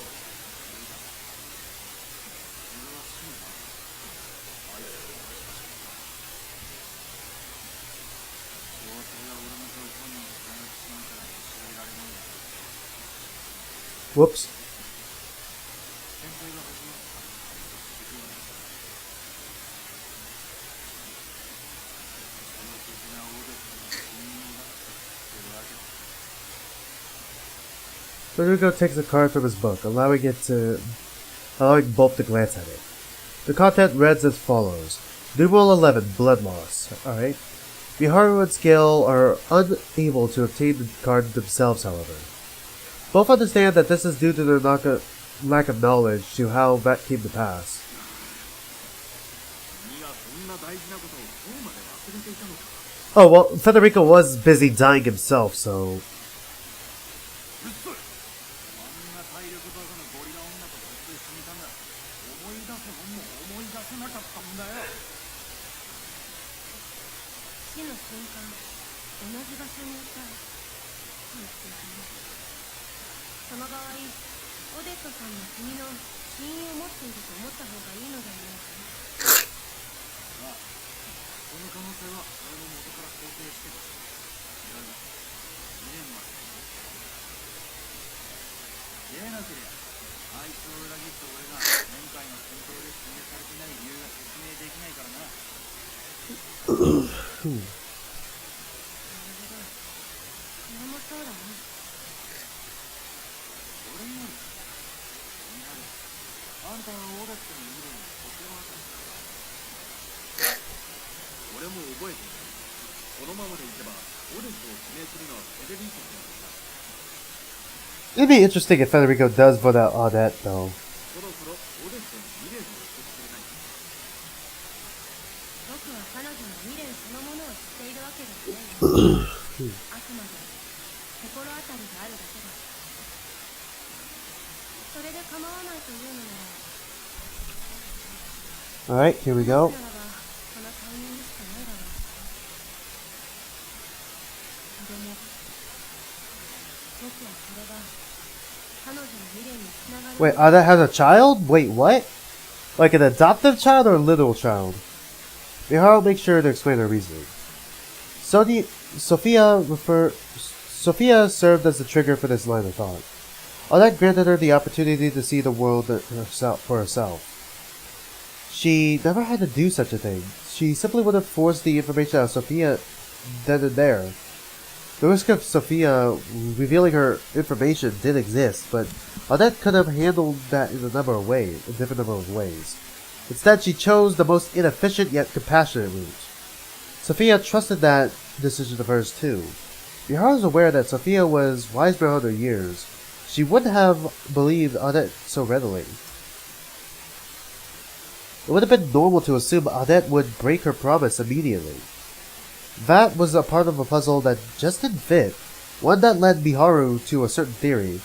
Whoops. Federico takes a card from his book, allowing both to glance at it. The content reads as follows. Numeral 11, blood loss. Alright. Miharu and Scale are unable to obtain the card themselves, however. Both understand that this is due to their lack of knowledge to how that came to pass. Oh, well, Federico was busy dying himself, so... It'd be interesting if Federico does vote out Odette, though. Alright, here we go. Wait, Odette has a child? Wait, what? Like an adoptive child or a literal child? Miharu makes sure to explain her reasoning. Sophia served as the trigger for this line of thought. Odette granted her the opportunity to see the world for herself. She never had to do such a thing. She simply would have forced the information out of Sophia then and there. The risk of Sophia revealing her information did exist, but Odette could have handled that in a different number of ways. Instead, she chose the most inefficient yet compassionate route. Sophia trusted that decision of hers too. Miharu was aware that Sophia was wise beyond her years. She wouldn't have believed Odette so readily. It would have been normal to assume Odette would break her promise immediately. That was a part of a puzzle that just didn't fit, one that led Miharu to a certain theory.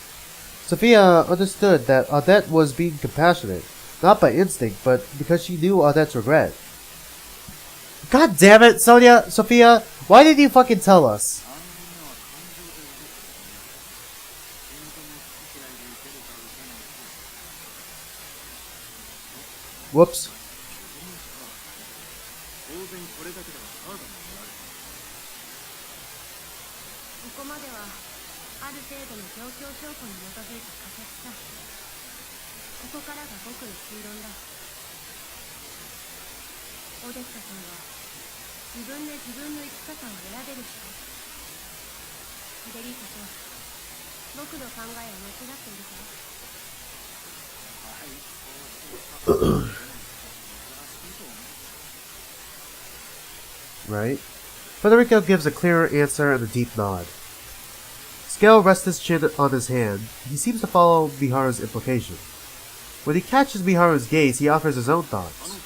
Sophia understood that Odette was being compassionate, not by instinct, but because she knew Odette's regret. God damn it, Sophia, why did you fucking tell us? Whoops. Right? Federico gives a clearer answer and a deep nod. Scale rests his chin on his hand. He seems to follow Miharu's implication. When he catches Miharu's gaze, he offers his own thoughts.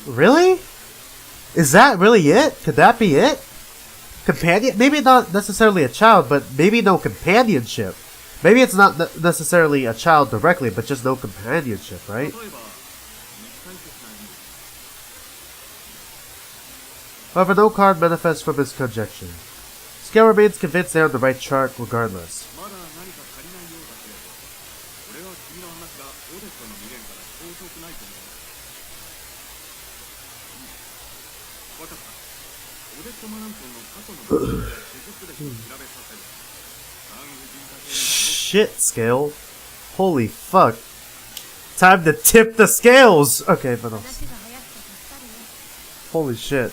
Really? Is that really it? Could that be it? Companion? Maybe not necessarily a child, but maybe no companionship. Maybe it's not necessarily a child directly, but just no companionship, right? However, no card manifests from his conjecture. Scale remains convinced they're on the right chart regardless. Shit, Scale. Holy fuck. Time to tip the scales! Okay, but holy shit.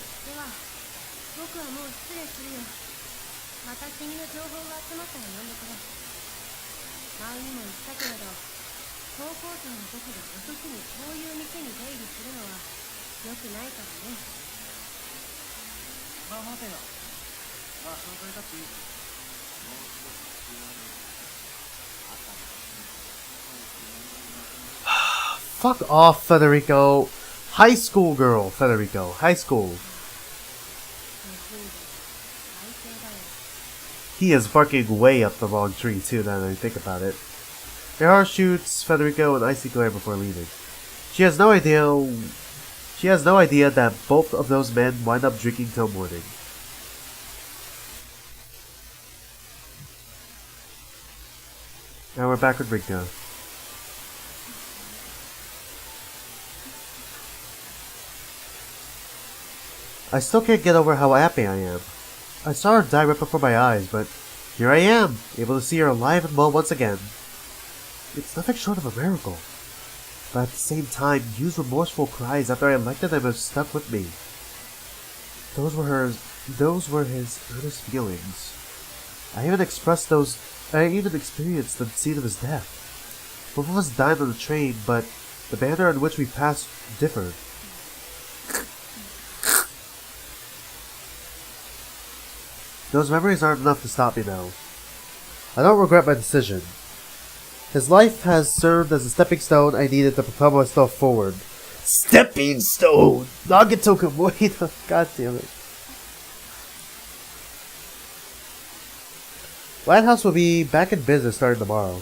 Fuck off, Federico. High school girl, Federico. High school. He is barking way up the wrong tree, too, now that I think about it. Mihara shoots Federico an icy glare before leaving. She has no idea that both of those men wind up drinking till morning. Now we're back with Rinka. I still can't get over how happy I am. I saw her die right before my eyes, but here I am, able to see her alive and well once again. It's nothing short of a miracle. But at the same time, Yu's remorseful cries after I elected him have stuck with me. Those were his earnest feelings. I even experienced the scene of his death. Both of us died on the train, but the manner in which we passed differed. Those memories aren't enough to stop me now. I don't regret my decision. His life has served as a stepping stone I needed to propel myself forward. Stepping stone! Nagato Kamoida! God damn it. Lighthouse will be back in business starting tomorrow.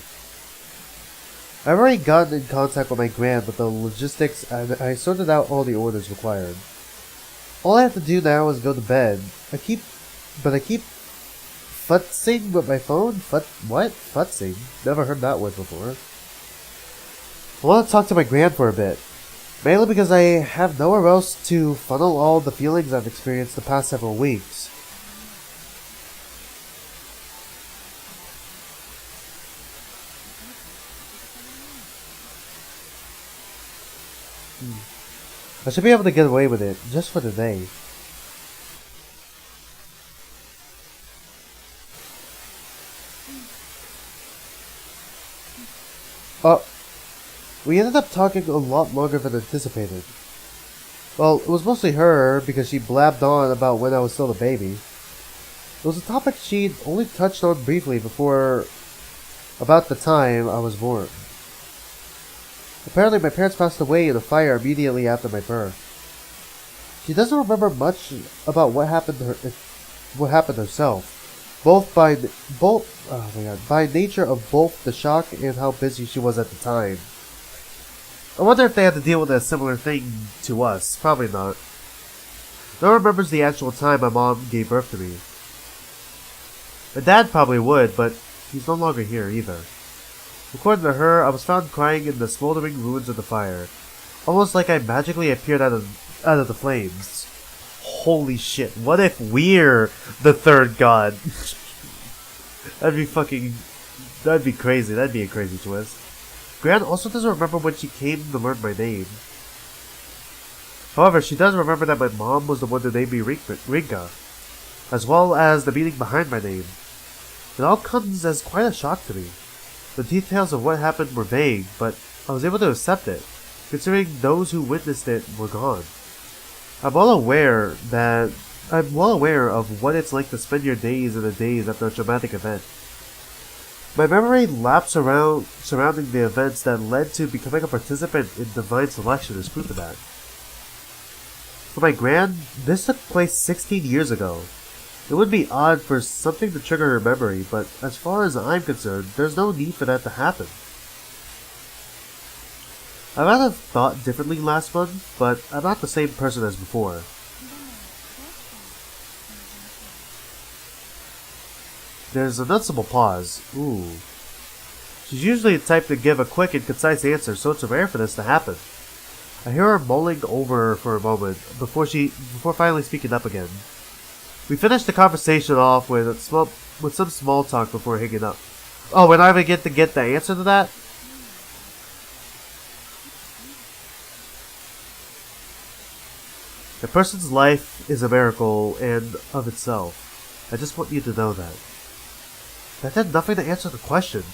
I've already gotten in contact with my grand with the logistics and I sorted out all the orders required. All I have to do now is go to bed. I keep futzing with my phone? What? Futzing? Never heard that word before. I want to talk to my grand for a bit. Mainly because I have nowhere else to funnel all the feelings I've experienced the past several weeks. I should be able to get away with it, just for today. We ended up talking a lot longer than anticipated. Well, it was mostly her, because she blabbed on about when I was still a baby. It was a topic she'd only touched on briefly before about the time I was born. Apparently my parents passed away in a fire immediately after my birth. She doesn't remember much about what happened herself. By nature of both the shock and how busy she was at the time. I wonder if they had to deal with a similar thing to us. Probably not. No one remembers the actual time my mom gave birth to me. My dad probably would, but he's no longer here either. According to her, I was found crying in the smoldering ruins of the fire. Almost like I magically appeared out of the flames. Holy shit, what if we're the third god? That'd be crazy. That'd be a crazy twist. Gran also doesn't remember when she came to learn my name. However, she does remember that my mom was the one to name me Rinka, as well as the meaning behind my name. It all comes as quite a shock to me. The details of what happened were vague, but I was able to accept it, considering those who witnessed it were gone. I'm well aware of what it's like to spend your days and a days after a traumatic event. My memory lapse surrounding the events that led to becoming a participant in Divine Selection is proof of that. For my gran, this took place 16 years ago. It would be odd for something to trigger her memory, but as far as I'm concerned, there's no need for that to happen. I might have thought differently last month, but I'm not the same person as before. There's a noticeable pause. Ooh. She's usually the type to give a quick and concise answer, so it's rare for this to happen. I hear her mulling over for a moment before finally speaking up again. We finished the conversation off with some small talk before hanging up. Oh, and I even get the answer to that? A person's life is a miracle and of itself. I just want you to know that. That did nothing to answer the question.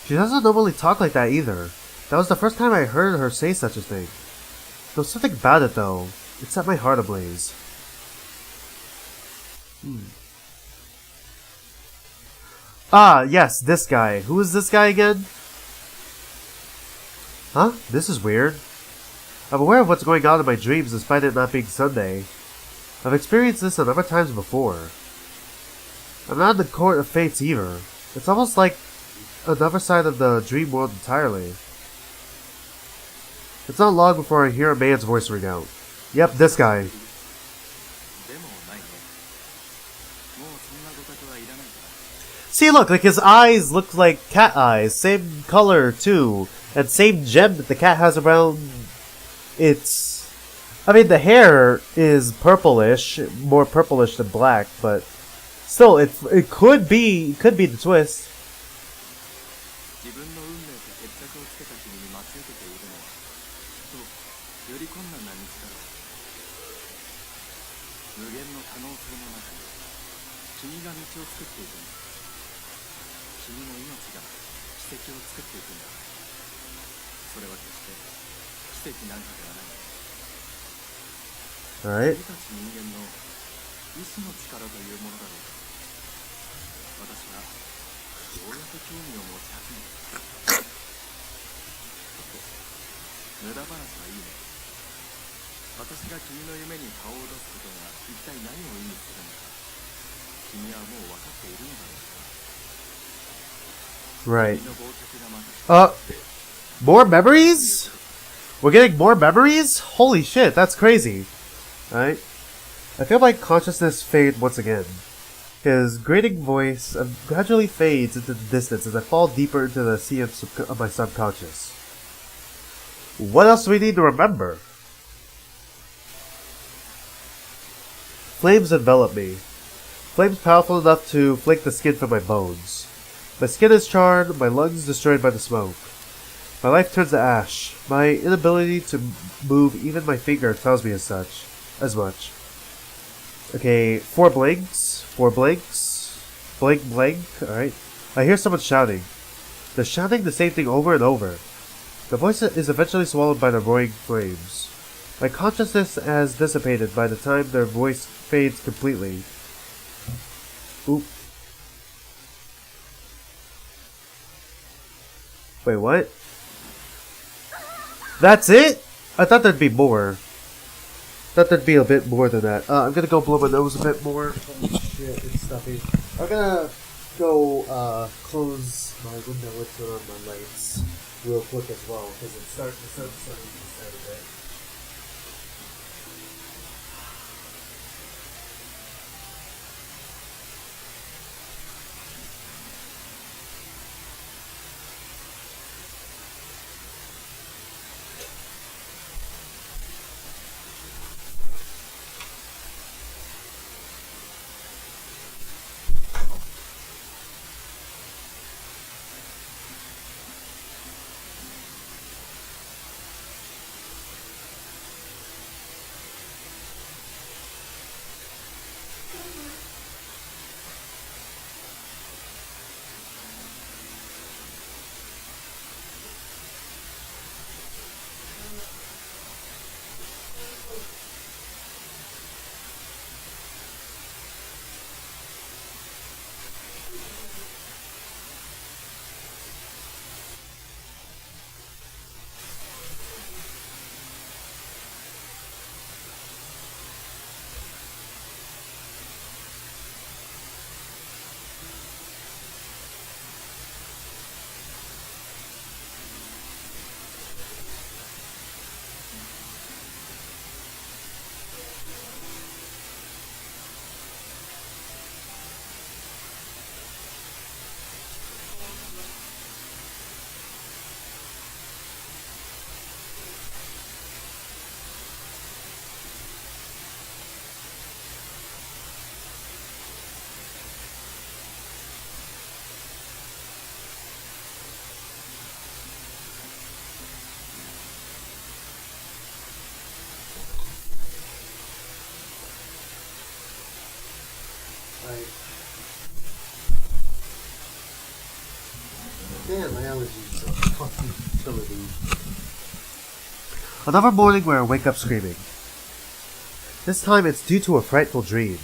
She doesn't normally talk like that either. That was the first time I heard her say such a thing. There was something about it though. It set my heart ablaze. Ah, yes, this guy. Who is this guy again? Huh? This is weird. I'm aware of what's going on in my dreams despite it not being Sunday. I've experienced this a number of times before. I'm not in the court of fates either. It's almost like another side of the dream world entirely. It's not long before I hear a man's voice ring out. Yep, this guy. See, look, like his eyes look like cat eyes. Same color, too. And same gem that the cat has around its... I mean, the hair is purplish. More purplish than black, but... Still, it could be the twist. Alright. Right. More memories? We're getting more memories? Holy shit, that's crazy. Alright. I feel my consciousness fade once again. His grating voice gradually fades into the distance as I fall deeper into the sea of my subconscious. What else do we need to remember? Flames envelop me. Flames powerful enough to flake the skin from my bones. My skin is charred, my lungs destroyed by the smoke. My life turns to ash. My inability to move even my finger tells me as much. Okay, 4 blinks. 4 blinks. Blink, blink. Alright. I hear someone shouting. They're shouting the same thing over and over. The voice is eventually swallowed by the roaring flames. My consciousness has dissipated by the time their voice fades completely. Oop. Wait, what? That's it? I thought there'd be more. Thought there'd be a bit more than that. I'm gonna go blow my nose a bit more. Holy shit, it's stuffy. I'm gonna go close my window and turn on my lights real quick as well, because it's starting to set a bit. Damn, my allergies are fucking killing me. Another morning where I wake up screaming. This time it's due to a frightful dream.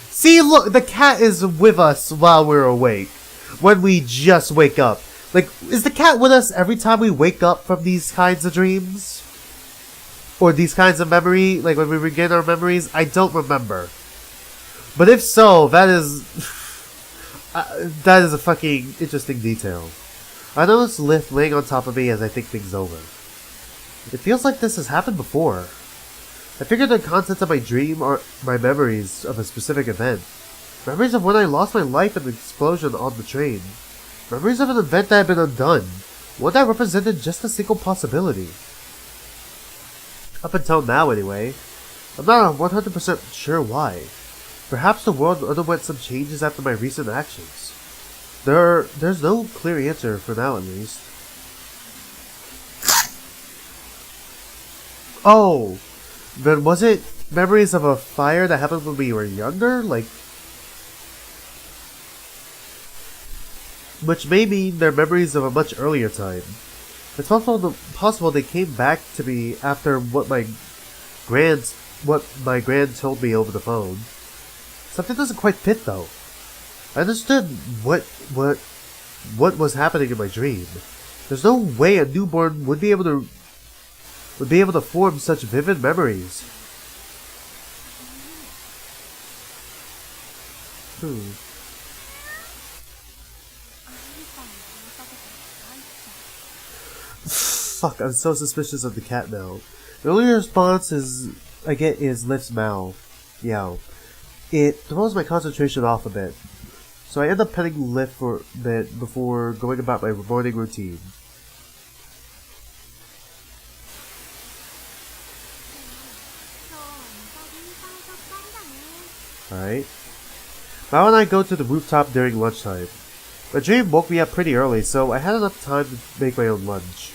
See, look, the cat is with us while we're awake. When we just wake up. Like, is the cat with us every time we wake up from these kinds of dreams? Or these kinds of memory, like when we regain our memories? I don't remember. But if so, that is that is a fucking interesting detail. I notice Lift laying on top of me as I think things over. It feels like this has happened before. I figured the contents of my dream are my memories of a specific event. Memories of when I lost my life in the explosion on the train. Memories of an event that had been undone. One that represented just a single possibility. Up until now, anyway. I'm not 100% sure why. Perhaps the world underwent some changes after my recent actions. There's no clear answer for now, at least. Oh! Then was it memories of a fire that happened when we were younger? Like... Which may mean they're memories of a much earlier time. It's possible they came back to me after what my grand told me over the phone. Something doesn't quite fit though. I understood what was happening in my dream. There's no way a newborn would be able to form such vivid memories. Fuck, I'm so suspicious of the cat now. The only response I get is Lift's meow. It throws my concentration off a bit. So I end up petting Lift for a bit before going about my morning routine. Alright. Mao and I go to the rooftop during lunchtime. My dream woke me up pretty early, so I had enough time to make my own lunch.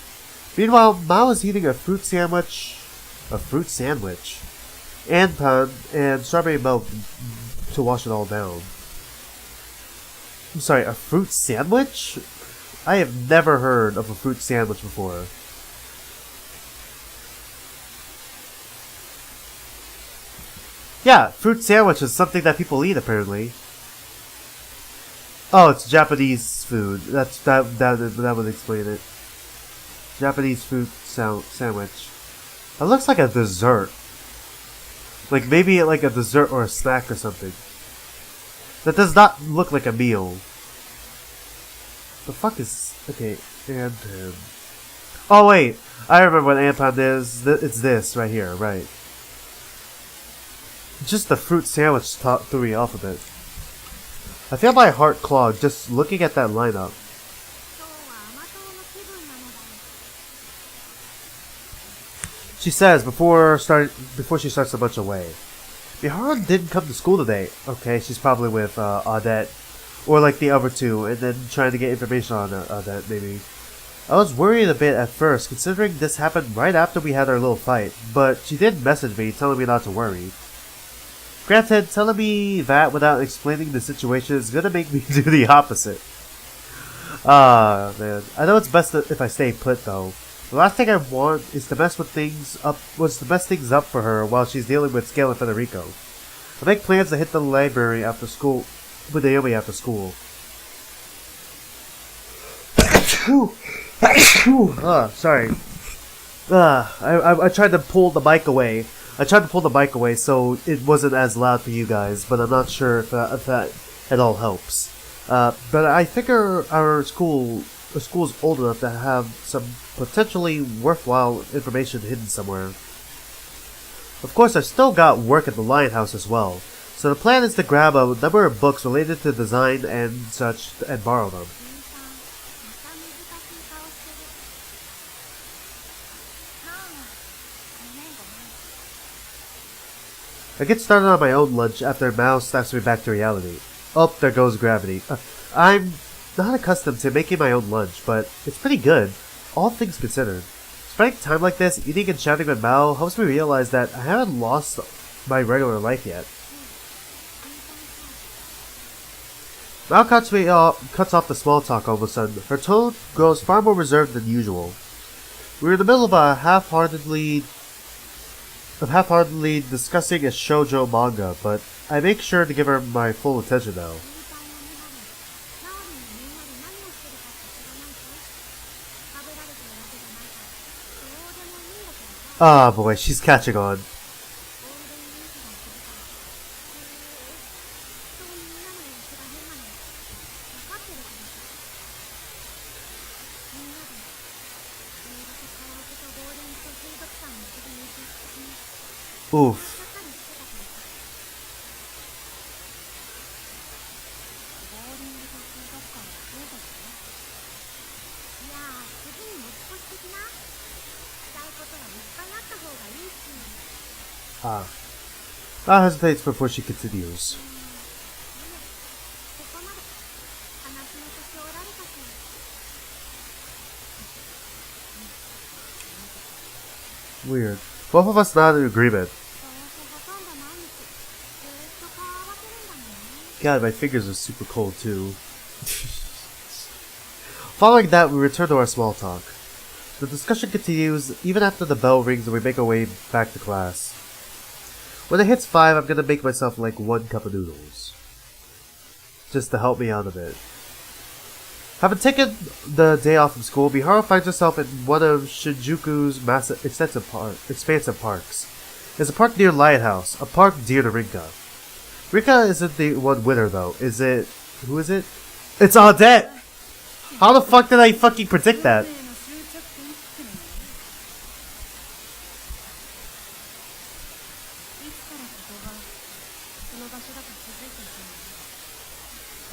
Meanwhile, Mao is eating a fruit sandwich, and pan, and strawberry milk to wash it all down. I'm sorry, a fruit sandwich? I have never heard of a fruit sandwich before. Yeah, fruit sandwich is something that people eat apparently. Oh, it's Japanese food. That would explain it. Japanese fruit sandwich. It looks like a dessert. Like maybe like a dessert or a snack or something. That does not look like a meal. The fuck is... Okay, Anpan. Oh wait, I remember what Anpan is. It's this right here, right. Just the fruit sandwich threw me off a bit. I feel my heart clogged just looking at that lineup. She says before she starts to munch away. Miharu didn't come to school today. Okay, she's probably with Audette. Or like the other two, and then trying to get information on Audette, maybe. I was worried a bit at first, considering this happened right after we had our little fight, but she did message me telling me not to worry. Granted, telling me that without explaining the situation is gonna make me do the opposite. Ah, man. I know it's best if I stay put, though. The last thing I want is to mess things up for her while she's dealing with Scale and Federico. I make plans to hit the library after school, with Naomi after school. Sorry. I tried to pull the mic away. So it wasn't as loud for you guys, but I'm not sure if that at all helps. But I think our school's old enough to have some potentially worthwhile information hidden somewhere. Of course, I've still got work at the Lion House as well, so the plan is to grab a number of books related to design and such and borrow them. I get started on my own lunch after Mao snaps me back to reality. Oh, there goes gravity. I'm not accustomed to making my own lunch, but it's pretty good, all things considered. Spending time like this, eating and chatting with Mao, helps me realize that I haven't lost my regular life yet. Mao cuts off the small talk all of a sudden. Her tone grows far more reserved than usual. We're in the middle of a half-heartedly discussing a shoujo manga, but I make sure to give her my full attention now. Ah boy, she's catching on. Oof. Ah. Not hesitates before she continues. Weird. Both of us not in agreement. God, my fingers are super cold too. Following that, we return to our small talk. The discussion continues even after the bell rings and we make our way back to class. When it hits 5, I'm gonna make myself like 1 cup of noodles. Just to help me out a bit. Having taken the day off from school, Miharu finds herself in one of Shinjuku's massive, expansive parks. There's a park near Lighthouse, a park dear to Rinka. Rinka isn't the one winner though, is it? Who is it? It's Audette! How the fuck did I fucking predict that?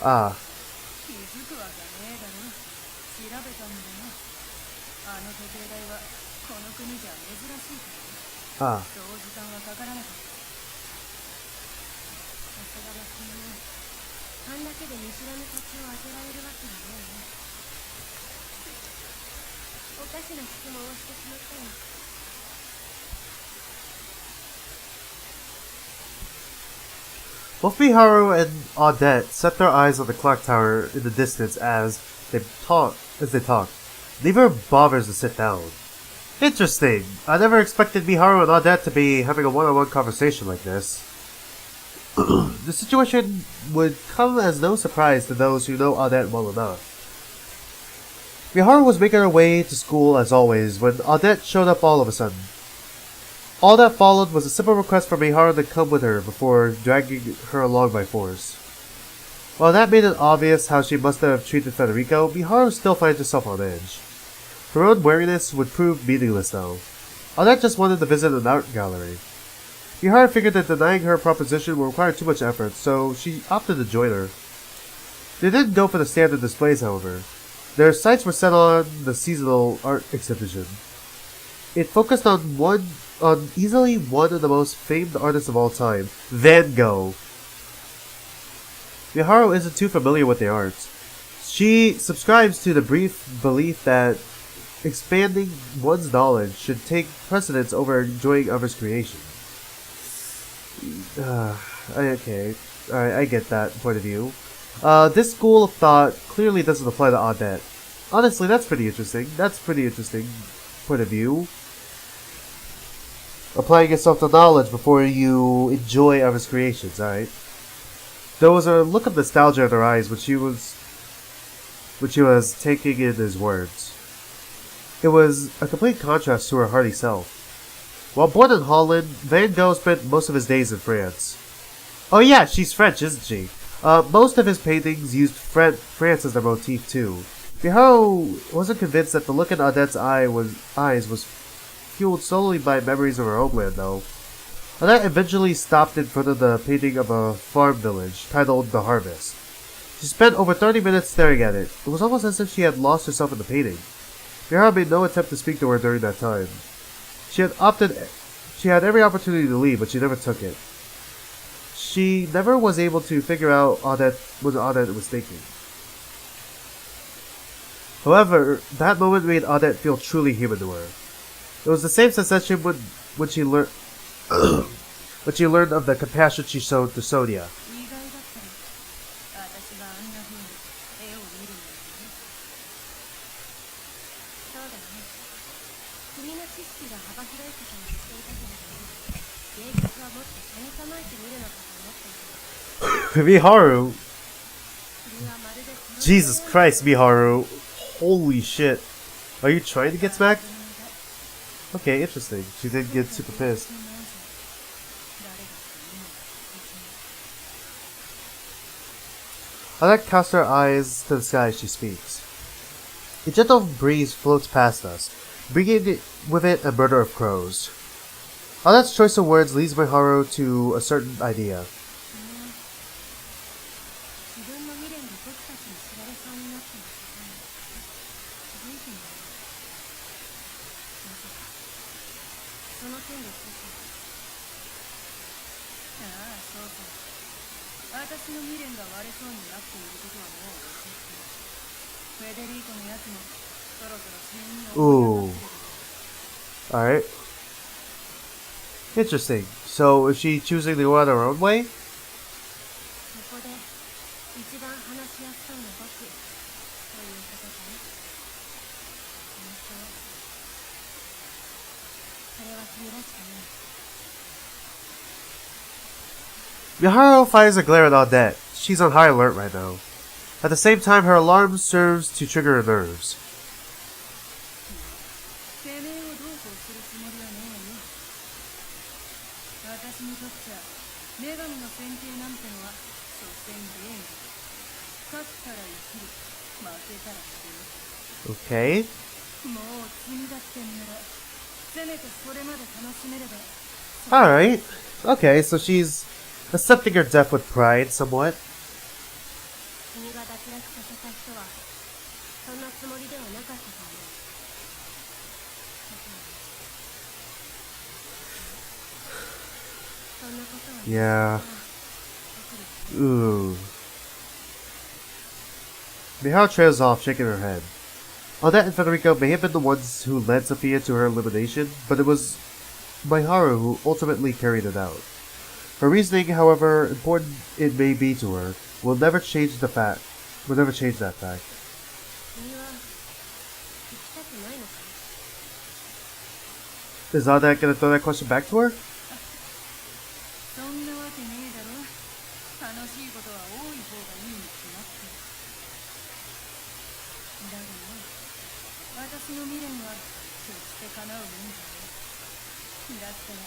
Ah. Ah. Both Miharu and Audette set their eyes on the clock tower in the distance as they talk. Neither bothers to sit down. Interesting. I never expected Miharu and Audette to be having a one-on-one conversation like this. The situation would come as no surprise to those who know Audette well enough. Miharu was making her way to school as always when Audette showed up all of a sudden. All that followed was a simple request for Miharu to come with her before dragging her along by force. While that made it obvious how she must have treated Federico, Miharu still finds herself on edge. Her own wariness would prove meaningless though. Audette just wanted to visit an art gallery. Miharu figured that denying her proposition would require too much effort, so she opted to join her. They didn't go for the standard displays, however. Their sights were set on the seasonal art exhibition. It focused on easily one of the most famed artists of all time, Van Gogh. Miharu isn't too familiar with the arts. She subscribes to the brief belief that expanding one's knowledge should take precedence over enjoying others' creation. Okay. Alright, I get that point of view. This school of thought clearly doesn't apply to Audette. Honestly, that's pretty interesting. Point of view. Applying yourself to knowledge before you enjoy others' creations, alright? There was a look of nostalgia in her eyes when she was taking in his words. It was a complete contrast to her hearty self. While born in Holland, Van Gogh spent most of his days in France. Oh yeah, she's French, isn't she? Most of his paintings used France as their motif too. Miharu wasn't convinced that the look in Audette's eyes was fueled solely by memories of her homeland, though. Audette eventually stopped in front of the painting of a farm village, titled The Harvest. She spent over 30 minutes staring at it. It was almost as if she had lost herself in the painting. Miharu made no attempt to speak to her during that time. She had every opportunity to leave, but she never took it. She never was able to figure out what Audette was thinking. However, that moment made Audette feel truly human to her. It was the same sensation when she learned of the compassion she showed to Sonia. Miharu. Jesus Christ, Miharu. Holy shit. Are you trying to get smacked? Okay, interesting. She did get super pissed. Audette casts her eyes to the sky as she speaks. A gentle breeze floats past us, bringing with it a murder of crows. Odette's choice of words leads Miharu to a certain idea. 自分の未練で僕たちに知られそうになってますよね。気づいてんだよ。まさかその件で僕は。ああ、そうさ。私の未練が割れそうになっていることはもう忘れて。フェデリーコのやつもそろそろ死因が思い出せる。 Alright. Interesting. So, is she choosing to go out her own way? そこで一番話しやすそうな僕ということかね。本当それは君らしくない。 Miharu fires a glare at Odette. She's on high alert right now. At the same time, her alarm serves to trigger her nerves. てめえをどうこうするつもりはねえよ。私にとっちゃ女神の選定なんてのは所詮ゲーム。勝ったら生きる、負けたら死ぬ。 Okay. もう罪だってんならせめてそれまで楽しめれば。 Alright. Okay, so she's accepting her death with pride somewhat. 君が脱落させた人はそんなつもりではなかったと思う。そんなことは Yeah. Ooh. Miharu trails off, shaking her head. Odette and Federico may have been the ones who led Sophia to her elimination, but it was Miharu who ultimately carried it out. Her reasoning, however important it may be to her, will never change that fact. 君は行きたくないのか。 Is Odette gonna throw that question back to her? そんなわけねえだろ。楽しいことは多い方がいいに決まってる。だがな、私の未練は決して叶うもんじゃない。だったら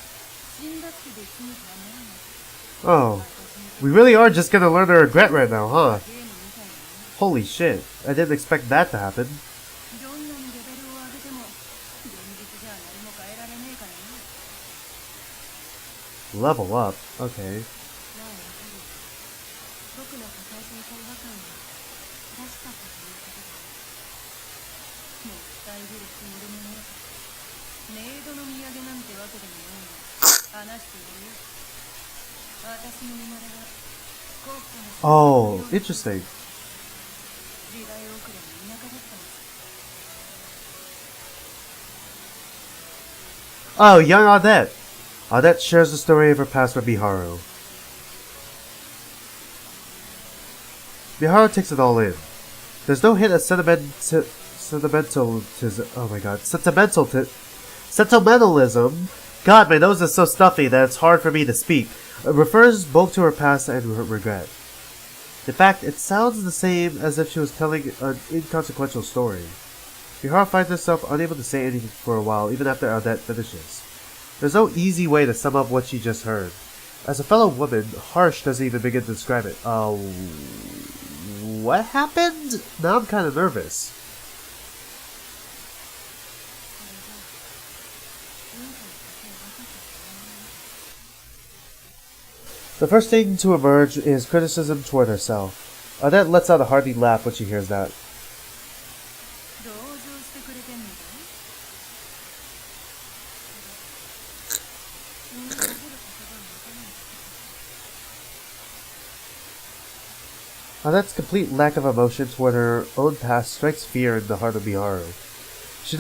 死んだって別に構わない。 Oh. We really are just gonna learn to regret right now, huh? ゲームみたいなね。 Holy shit. I didn't expect that to happen. どんなにレベルを上げても現実じゃ何も変えられねえからな。 Level up. Okay. なあ、やはり僕の抱えていた違和感は正しかったということだ。もう伝えるつもりもねえ。メイドの土産なんてわけでもないが話してやるよ。私の生まれは幸福の Oh, interesting. 時代遅れの田舎だったんです。 Oh, young Odette. Odette shares the story of her past with Miharu. Miharu takes it all in. There's no hint of sentimentalism. God, my nose is so stuffy that it's hard for me to speak. It refers both to her past and her regret. In fact, it sounds the same as if she was telling an inconsequential story. Miharu finds herself unable to say anything for a while, even after Odette finishes. There's no easy way to sum up what she just heard. As a fellow woman, Harsh doesn't even begin to describe it. What happened? Now I'm kind of nervous. The first thing to emerge is criticism toward herself. Odette lets out a hearty laugh when she hears that. 同情してくれてんのかい？君が覚える言葉を持たない。 Odette's complete lack of emotion toward her own past strikes fear in the heart of Miharu. She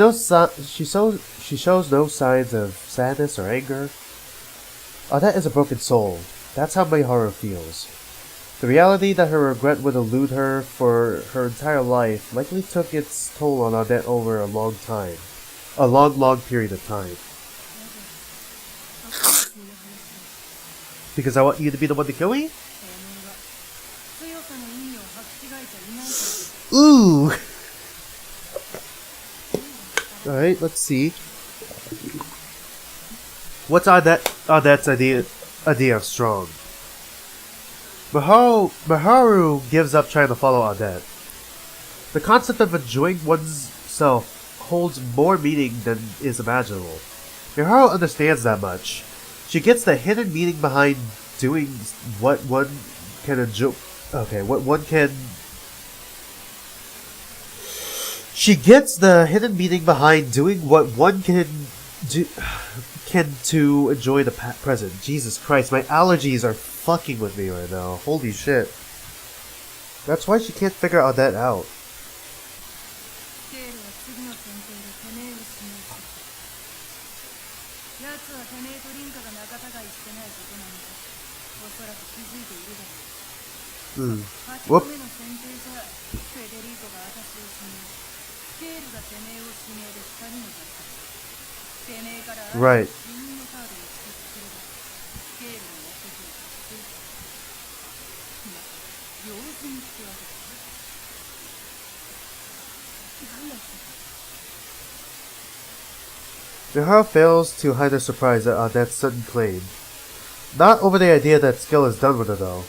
shows no signs of sadness or anger. Odette is a broken soul. That's how Miharu feels. The reality that her regret would elude her for her entire life likely took its toll on Odette over a long time. A long period of time. Because I want you to be the one to kill me? Ooh! Alright, let's see. What's Odette's idea of strong? Miharu gives up trying to follow Odette. The concept of enjoying one's self holds more meaning than is imaginable. Miharu understands that much. She gets the hidden meaning behind doing what one can enjoy. Okay, what one can. She gets the hidden meaning behind doing what one can do. Can to enjoy the present. Jesus Christ, my allergies are fucking with me right now. Holy shit. That's why she can't figure all that out. Whoop. Right. Miharu fails to hide her surprise at that sudden claim. Not over the idea that skill is done with her, though.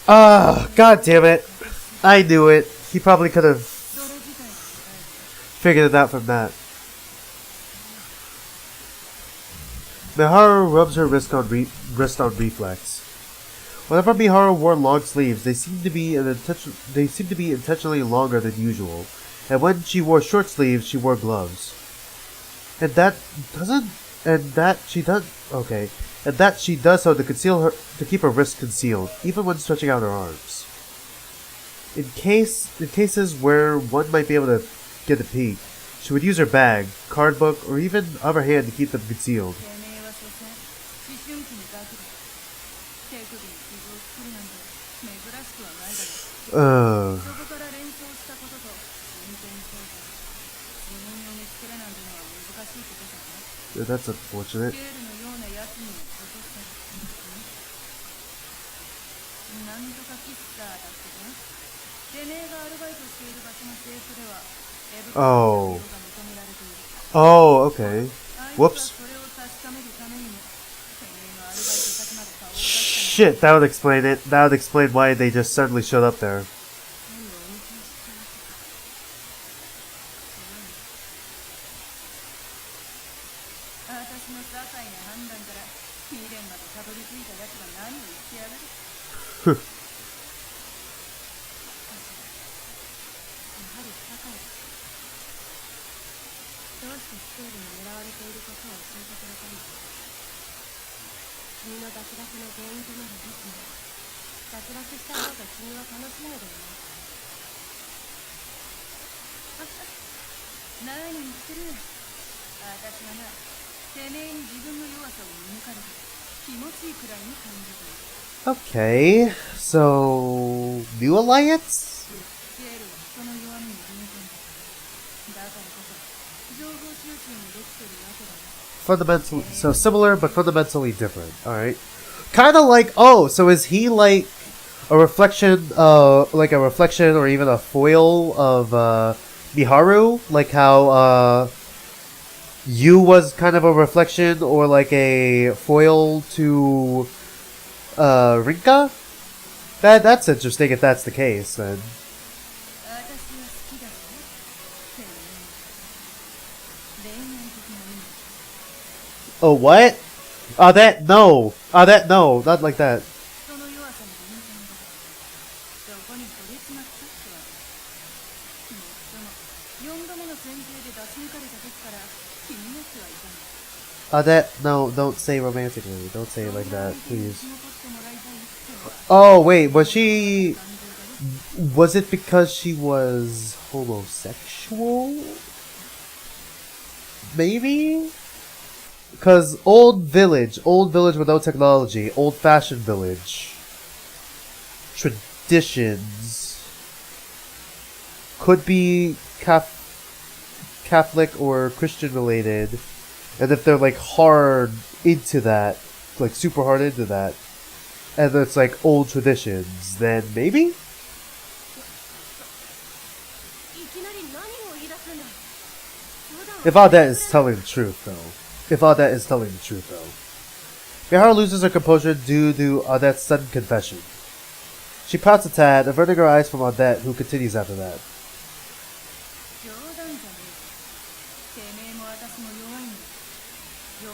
Ah, god damn it. I knew it. He probably could have figured it out from that. Miharu rubs her wrist on reflex. Whenever Miharu wore long sleeves, they seemed to be intentionally longer than usual, and when she wore short sleeves, she wore gloves. And that she does so to keep her wrists concealed, even when stretching out her arms. In cases where one might be able to get a peek, she would use her bag, card book, or even other hand to keep them concealed. That's unfortunate. Oh. Oh, okay. Whoops. Shit, that would explain it. That would explain why they just suddenly showed up there. Okay, so new alliance? Fundamentally, so similar but fundamentally different. All right, kind of like so is he like a reflection, or even a foil of Miharu, like how Yu was kind of a reflection or like a foil to Rinka? That's interesting if that's the case, then. Oh, what? No, not like that. No, don't say romantically. Don't say it like that, please. Oh, wait, was it because she was homosexual? Maybe? Because old village with no technology, old-fashioned village. Traditions. Could be Catholic or Christian related. And if they're like hard into that, like super hard into that, and it's like old traditions, then maybe? If all that is telling the truth, though. If Odette is telling the truth, though. Miharu loses her composure due to Odette's sudden confession. She pouts a tad, averting her eyes from Odette, who continues after that.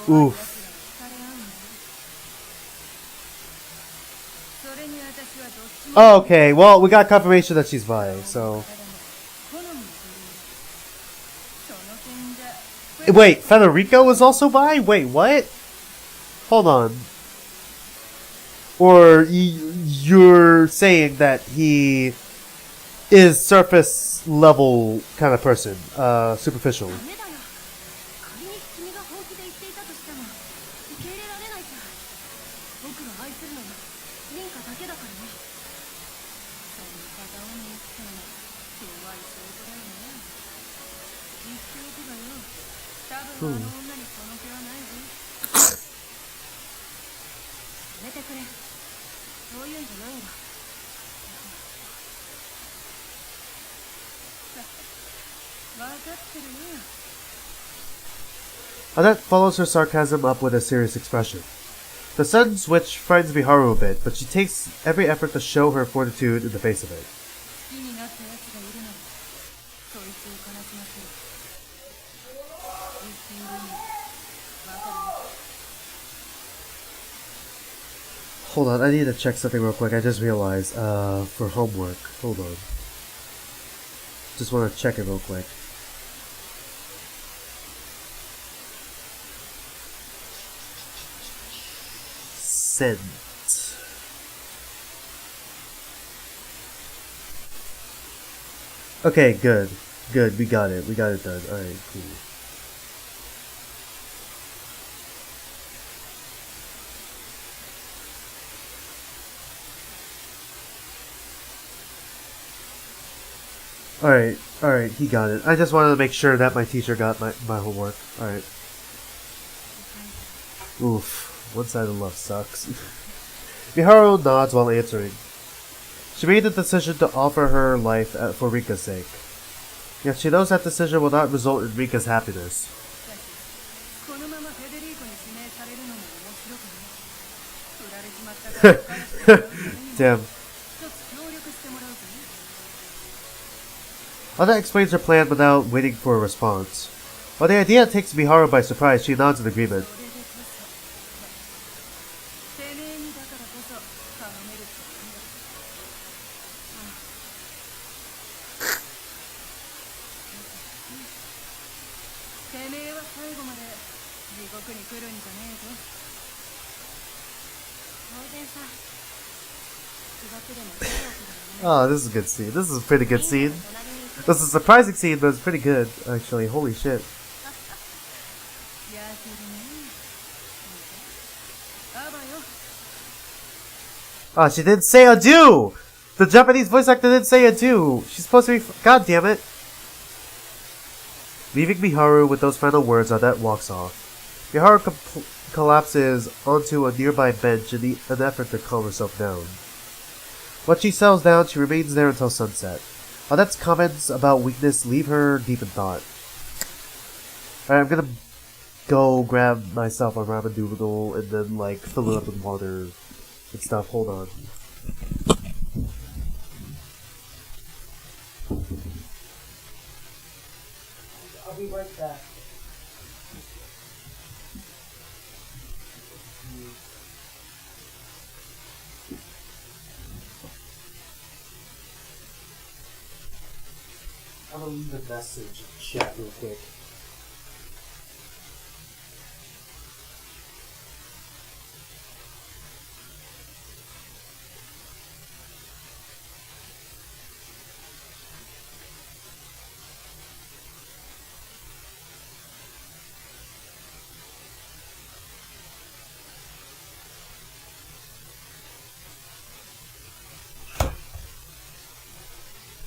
Oof. Oh, okay, well, we got confirmation that she's bi, so... Wait, Federico is also bi? Wait, what? Hold on. Or you're saying that he is surface level kind of person, superficial. Odette follows her sarcasm up with a serious expression. The sudden switch frightens Miharu a bit, but she takes every effort to show her fortitude in the face of it. Hold on, I need to check something real quick. I just realized, for homework. Hold on. Just want to check it real quick. Sent. Okay, good. Good, we got it. We got it done. Alright, cool. Alright, he got it. I just wanted to make sure that my teacher got my homework. Alright. Oof, one side of love sucks. Miharu nods while answering. She made the decision to offer her life for Rinka's sake. Yet she knows that decision will not result in Rinka's happiness. Damn. Odette explains her plan without waiting for a response. While the idea takes Miharu by surprise, she nods in agreement. Oh, this is a good scene. This is a pretty good scene. This is a surprising scene, but it's pretty good, actually. Holy shit. Oh, she didn't say adieu! The Japanese voice actor didn't say adieu! She's supposed to be... God damn it! Leaving Miharu with those final words, Odette walks off. Miharu collapses onto a nearby bench in an effort to calm herself down. Once she settles down, she remains there until sunset. Odette's comments about weakness leave her deep in thought. Alright, I'm gonna go grab myself a ramen noodle and then, like, fill it up with water and stuff. Hold on. I'll be right back. I'm gonna leave a message in chat real quick.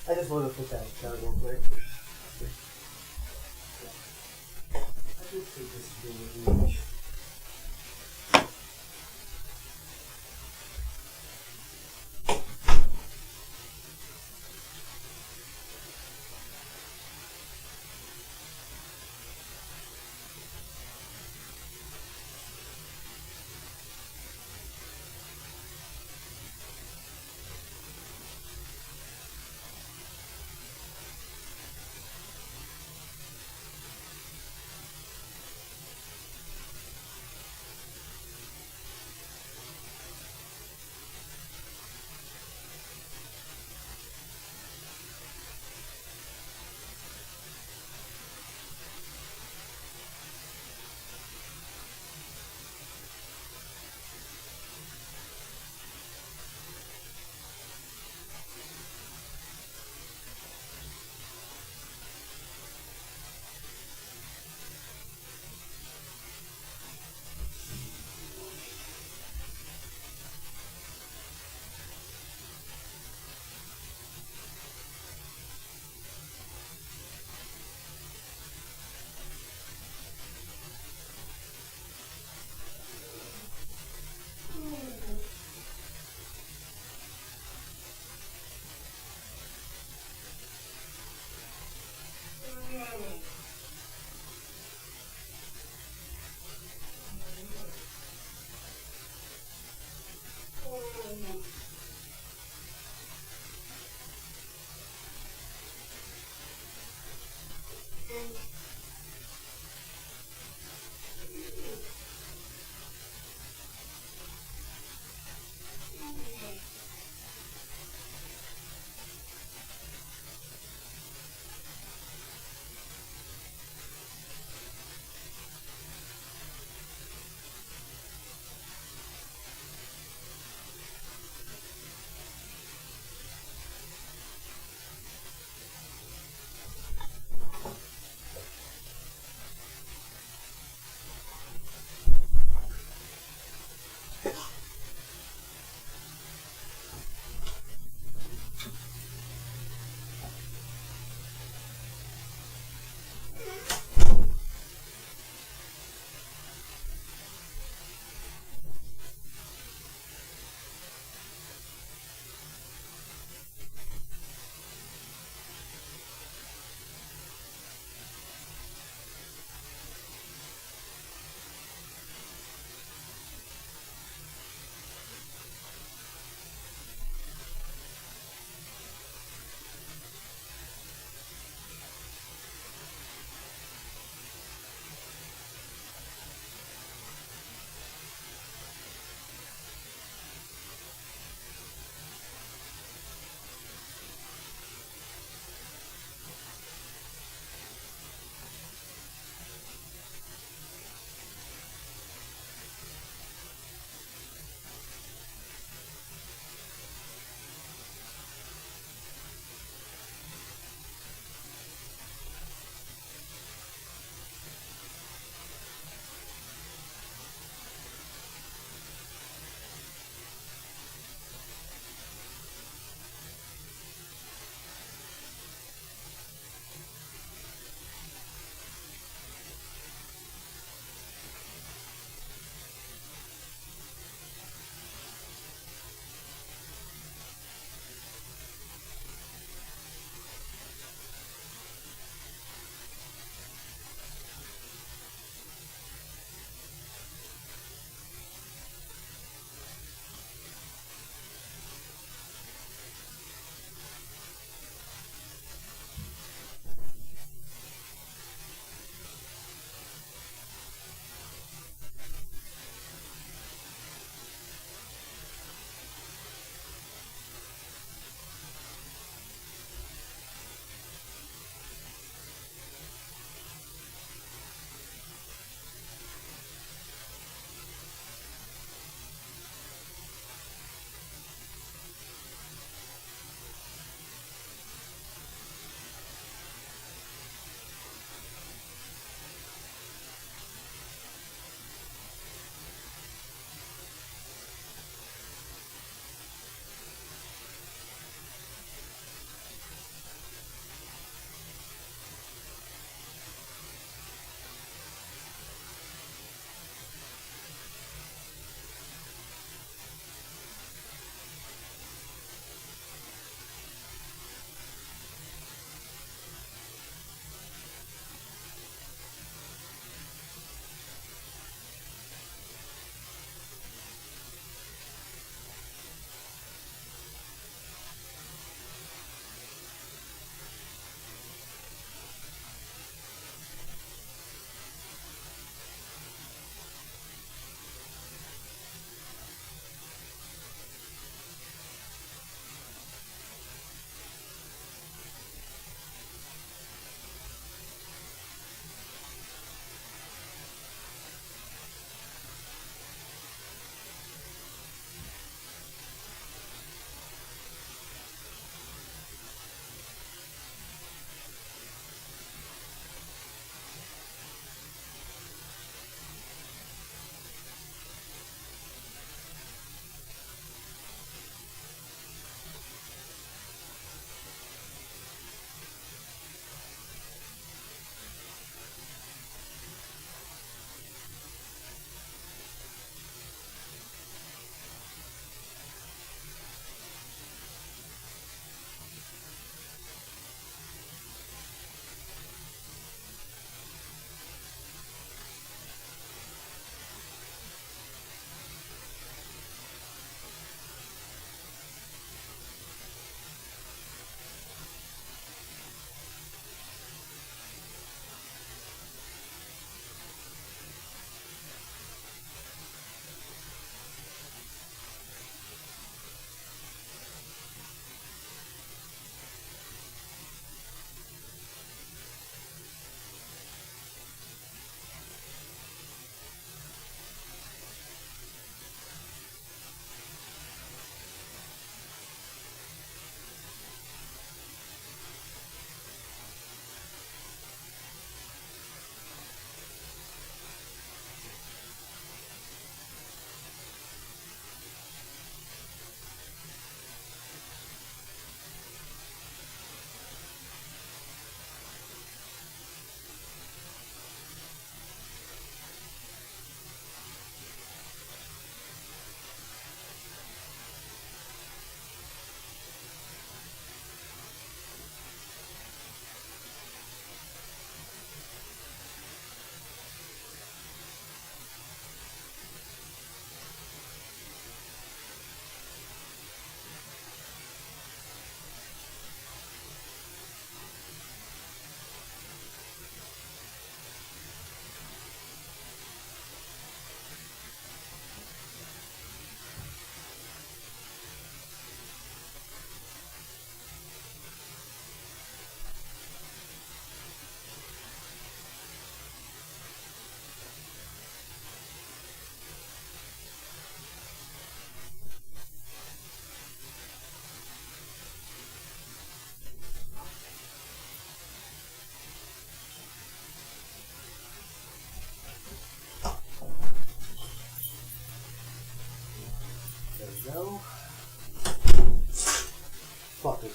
I just wanted to put that in chat real quick. I just think this is really huge.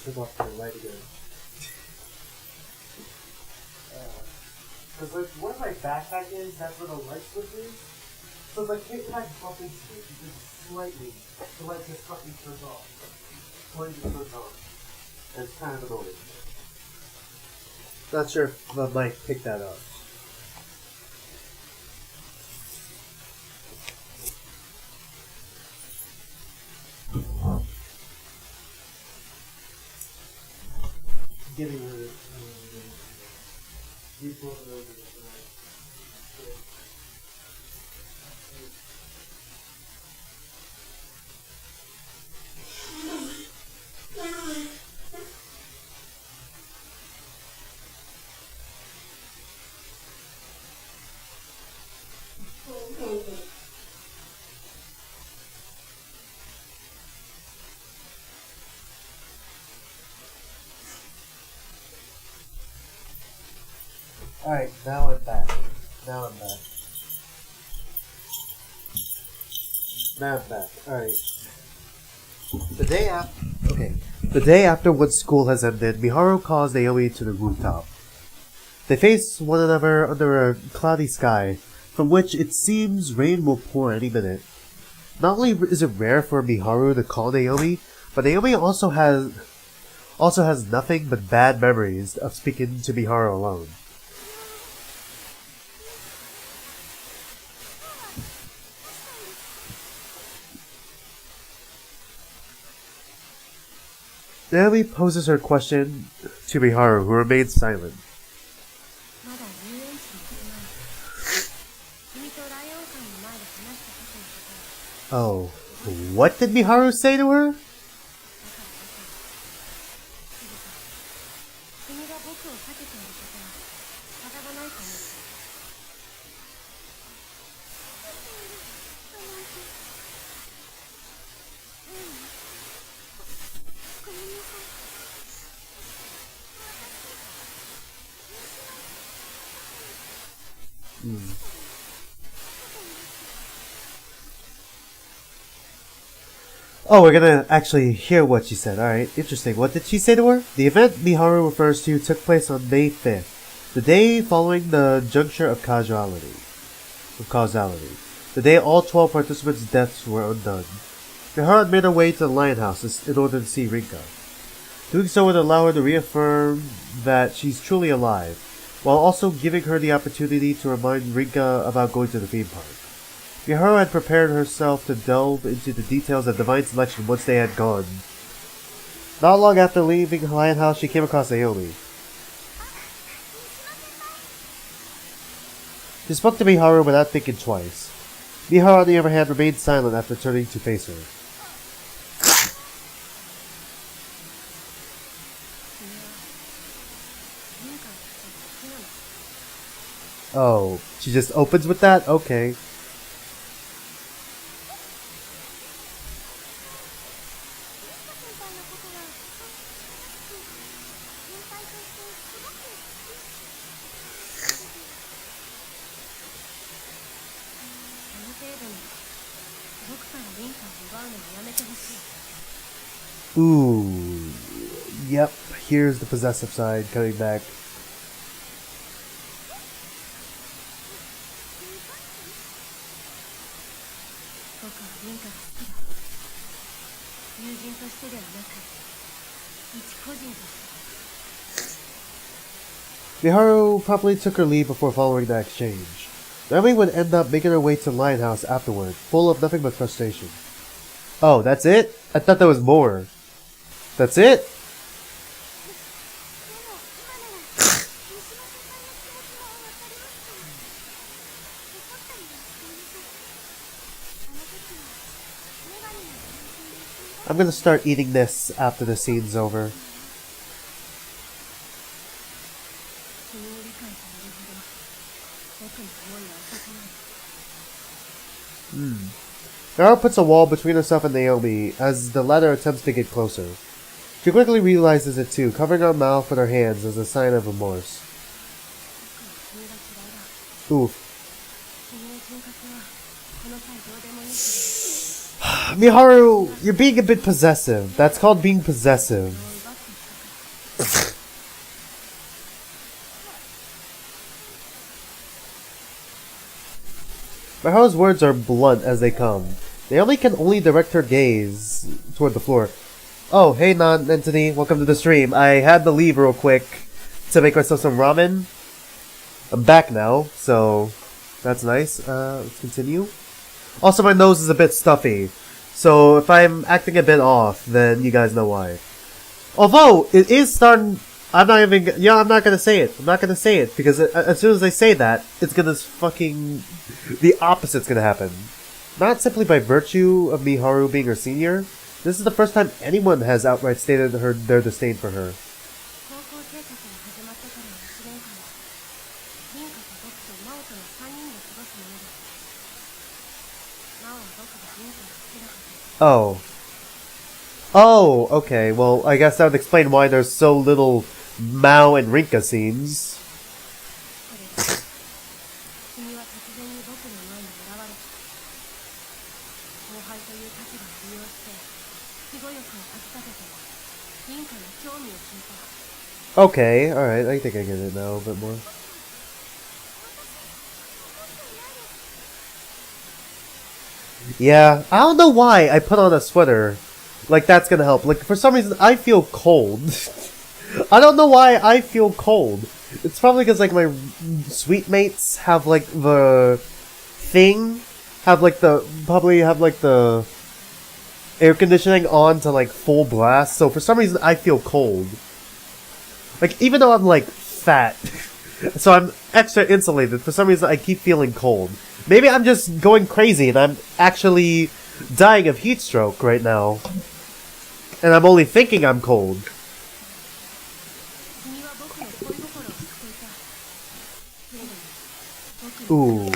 turn off the light again. Because like where my backpack is, that's where the light switch is. So like if I bump into it, just slightly, the light just fucking turns off. Slightly turns on. And it's kind of annoying. Not sure if the mic picked that up. Getting rid of Alright, now I'm back. Now I'm back. Alright. The day after when school has ended, Miharu calls Naomi to the rooftop. They face one another under a cloudy sky, from which it seems rain will pour any minute. Not only is it rare for Miharu to call Naomi, but Naomi also has nothing but bad memories of speaking to Miharu alone. Naomi poses her question to Miharu, who remains silent. Oh, what did Miharu say to her? Oh, we're gonna actually hear what she said. Alright, interesting. What did she say to her? The event Miharu refers to took place on May 5th, the day following the juncture of causality. The day all 12 participants' deaths were undone. Miharu made her way to the lion house in order to see Rinka. Doing so would allow her to reaffirm that she's truly alive, while also giving her the opportunity to remind Rinka about going to the theme park. Miharu had prepared herself to delve into the details of divine selection once they had gone. Not long after leaving the lion house, she came across Naomi. She spoke to Miharu without thinking twice. Miharu, on the other hand, remained silent after turning to face her. Oh, she just opens with that? Okay. Ooh. Yep, here's the possessive side coming back. Miharu promptly took her leave before following that exchange. Naomi would end up making her way to the lion house afterward, full of nothing but frustration. Oh, that's it? I thought there was more. That's it? I'm gonna start eating this after the scene's over. Miharu puts a wall between herself and Naomi as the latter attempts to get closer. She quickly realizes it too, covering her mouth with her hands as a sign of remorse. Oof. Miharu, you're being a bit possessive. That's called being possessive. Miharu's words are blunt as they come. Naomi can only direct her gaze toward the floor. Oh, hey non-entity, welcome to the stream. I had to leave real quick to make myself some ramen. I'm back now, so that's nice. Let's continue. Also, my nose is a bit stuffy, so if I'm acting a bit off, then you guys know why. Although, it is starting... I'm not gonna say it. I'm not gonna say it, because as soon as I say that, it's gonna fucking... The opposite's gonna happen. Not simply by virtue of Miharu being her senior. This is the first time anyone has outright stated their disdain for her. Oh. Oh, okay. Well, I guess that would explain why there's so little Mao and Rinka scenes. Okay, alright, I think I get it now a bit more. Yeah, I don't know why I put on a sweater. Like, that's gonna help. Like, for some reason, I feel cold. I don't know why I feel cold. It's probably because, like, my suite mates have, like, the thing. Probably have, like, the air conditioning on to, like, full blast. So, for some reason, I feel cold. Like, even though I'm, like, fat, so I'm extra insulated, for some reason I keep feeling cold. Maybe I'm just going crazy and I'm actually dying of heat stroke right now. And I'm only thinking I'm cold. Ooh.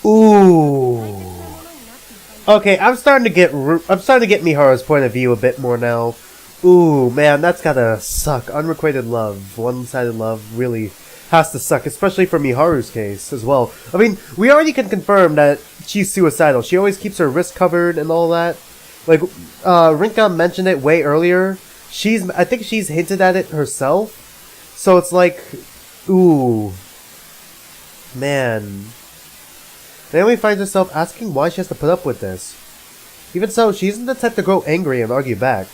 Ooh. Okay, I'm starting to get Miharu's point of view a bit more now. Ooh, man, that's gotta suck. Unrequited love, one-sided love, really has to suck, especially for Miharu's case as well. I mean, we already can confirm that she's suicidal. She always keeps her wrist covered and all that. Like, Rinka mentioned it way earlier. I think she's hinted at it herself. So it's like, ooh. Man. Naomi finds herself asking why she has to put up with this. Even so, she isn't the type to grow angry and argue back.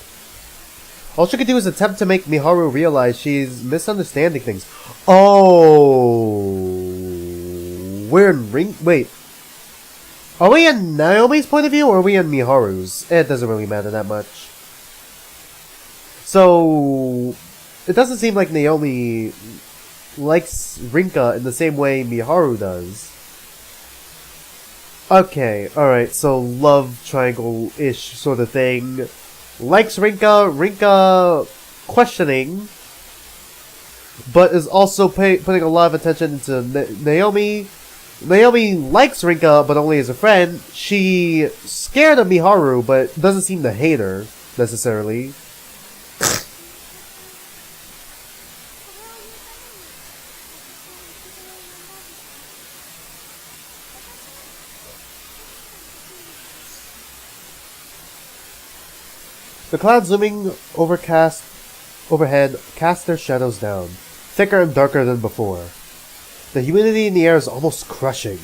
All she could do is attempt to make Miharu realize she's misunderstanding things. Oh. We're in wait. Are we in Naomi's point of view or are we in Miharu's? It doesn't really matter that much. So, it doesn't seem like Naomi likes Rinka in the same way Miharu does. Okay, alright, so love triangle-ish sort of thing. Likes Rinka questioning, but is also putting a lot of attention into Naomi. Naomi likes Rinka, but only as a friend. She's scared of Miharu, but doesn't seem to hate her, necessarily. The clouds looming overhead cast their shadows down, thicker and darker than before. The humidity in the air is almost crushing.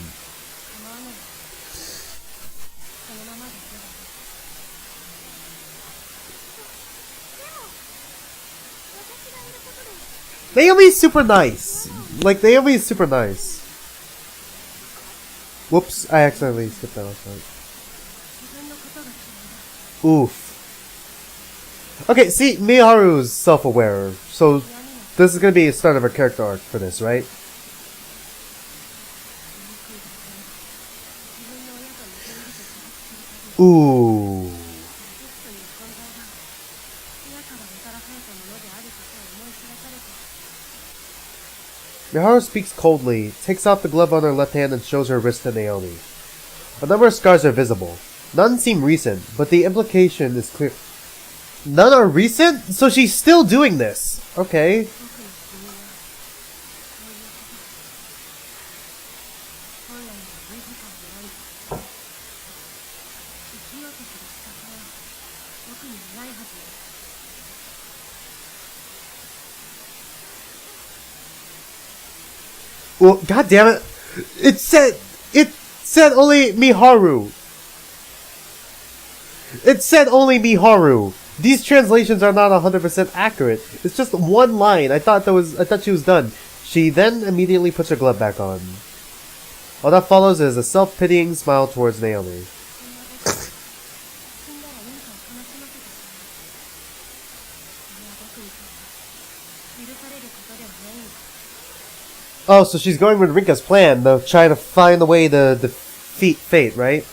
Naomi's super nice. Like, Naomi's super nice. Whoops, I accidentally skipped that last part. Oof. Okay, see, Miharu's self-aware, so this is gonna be a start of a character arc for this, right? Ooh. Miharu speaks coldly, takes off the glove on her left hand and shows her wrist to Naomi. A number of scars are visible. None seem recent, but the implication is clear. None are recent? So she's still doing this. Okay. 僕の理由はそういうことだ。本来の無時間であり生きようとする資格は僕にないはずよ。Well, god damn it. It said only Miharu. It said only Miharu. These translations are not 100% accurate. It's just one line. I thought she was done. She then immediately puts her glove back on. All that follows is a self-pitying smile towards Naomi. 死んだらリンカを悲しませてしまう。それは僕にとって許されることではないんだ。 Oh, so she's going with Rinka's plan, though, trying to find a way to defeat fate, right?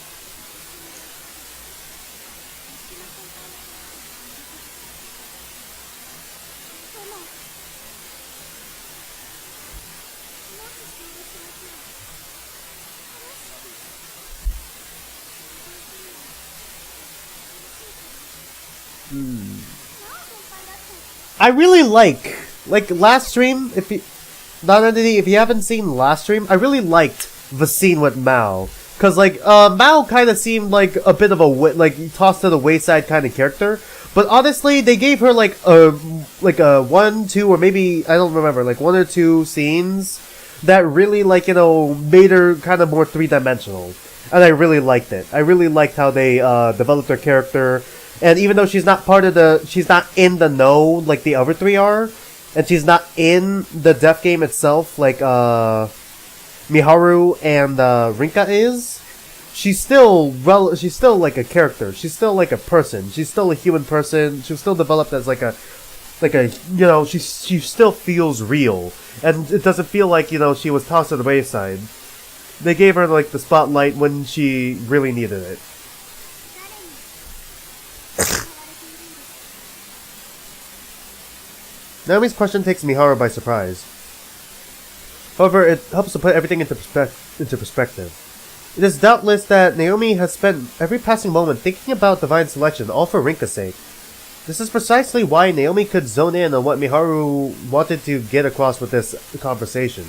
I really like last stream, if you haven't seen last stream, I really liked the scene with Mao. Cause Mao kind of seemed like a bit of a tossed to the wayside kind of character. But honestly, they gave her a 1, 2, or maybe, I don't remember, 1 or 2 scenes that really made her kind of more 3-dimensional. And I really liked it. I really liked how they developed her character. And even though she's not in the know like the other 3 are, and she's not in the death game itself like Miharu and Rinka is, she's still like a character. She's still like a person. She's still a human person. She's still developed as she still feels real, and it doesn't feel like she was tossed to the wayside. They gave her the spotlight when she really needed it. Naomi's question takes Miharu by surprise. However, it helps to put everything into perspective. It is doubtless that Naomi has spent every passing moment thinking about divine selection, all for Rinka's sake. This is precisely why Naomi could zone in on what Miharu wanted to get across with this conversation.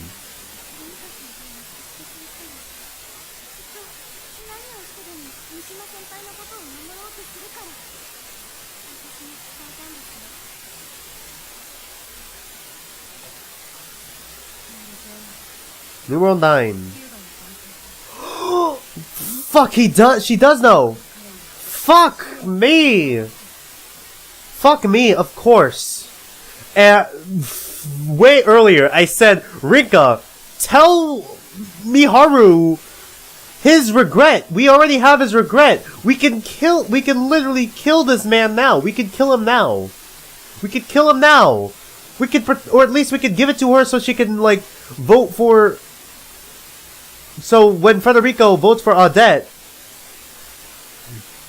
Numeral 9. Fuck, she does know! Fuck me! Fuck me, of course. Way earlier, I said, Rinka, tell Miharu his regret. We already have his regret. We can literally kill this man now. We can kill him now. Or at least we could give it to her so she can, vote for... So when Federico votes for Odette,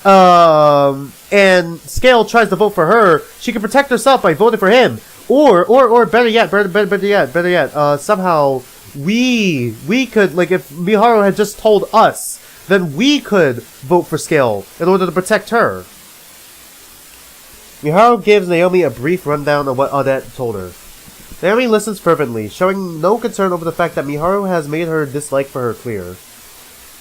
and Scale tries to vote for her, she can protect herself by voting for him. Or better yet, somehow we could, if Miharu had just told us, then we could vote for Scale in order to protect her. Miharu gives Naomi a brief rundown of what Odette told her. Naomi listens fervently, showing no concern over the fact that Miharu has made her dislike for her clear.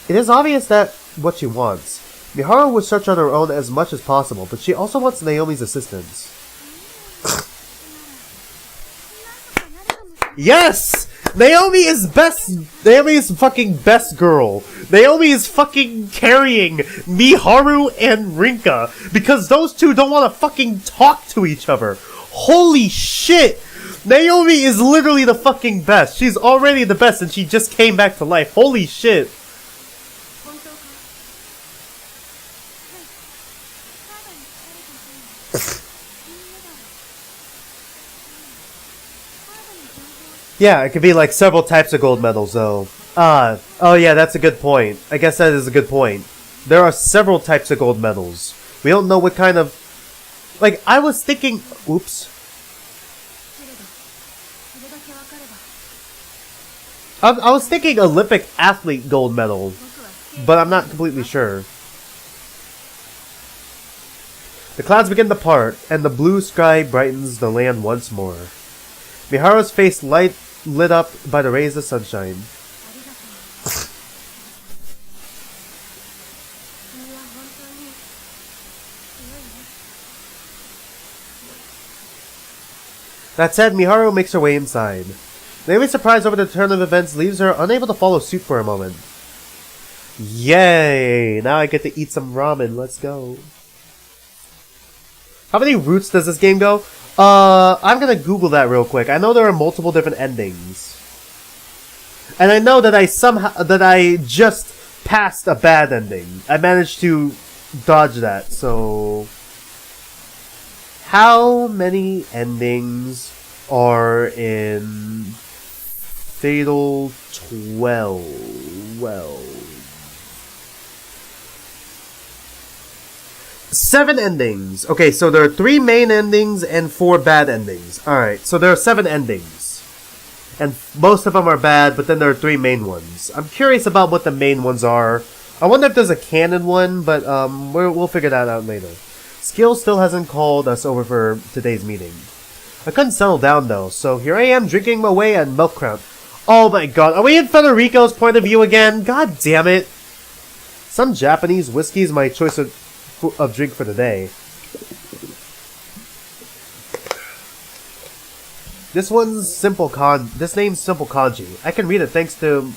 It is obvious that what she wants. Miharu would search on her own as much as possible, but she also wants Naomi's assistance. Yes! Naomi is fucking best girl. Naomi is fucking carrying Miharu and Rinka, because those two don't want to fucking talk to each other. Holy shit! Naomi is literally the fucking best. She's already the best and she just came back to life. Holy shit. Yeah, it could be several types of gold medals though. Oh yeah, that's a good point. I guess that is a good point. There are several types of gold medals. We don't know what kind of... I was thinking... Oops. I was thinking Olympic athlete gold medal, but I'm not completely sure. The clouds begin to part, and the blue sky brightens the land once more. Miharu's face lit up by the rays of sunshine. That said, Miharu makes her way inside. Naomi's surprise over the turn of events leaves her unable to follow suit for a moment. Yay! Now I get to eat some ramen. Let's go. How many routes does this game go? I'm gonna Google that real quick. I know there are multiple different endings. And I know that I just passed a bad ending. I managed to dodge that, so... How many endings are in Fatal 12? Well... 7 endings. Okay, so there are 3 main endings and 4 bad endings. Alright, so there are 7 endings. And most of them are bad, but then there are 3 main ones. I'm curious about what the main ones are. I wonder if there's a canon one, but we'll figure that out later. Skill still hasn't called us over for today's meeting. I couldn't settle down though, so here I am drinking my way at Milk Crown. Oh my god, are we in Federico's point of view again? God damn it. Some Japanese whiskey is my choice of drink for the day. This name's simple kanji. I can read it thanks to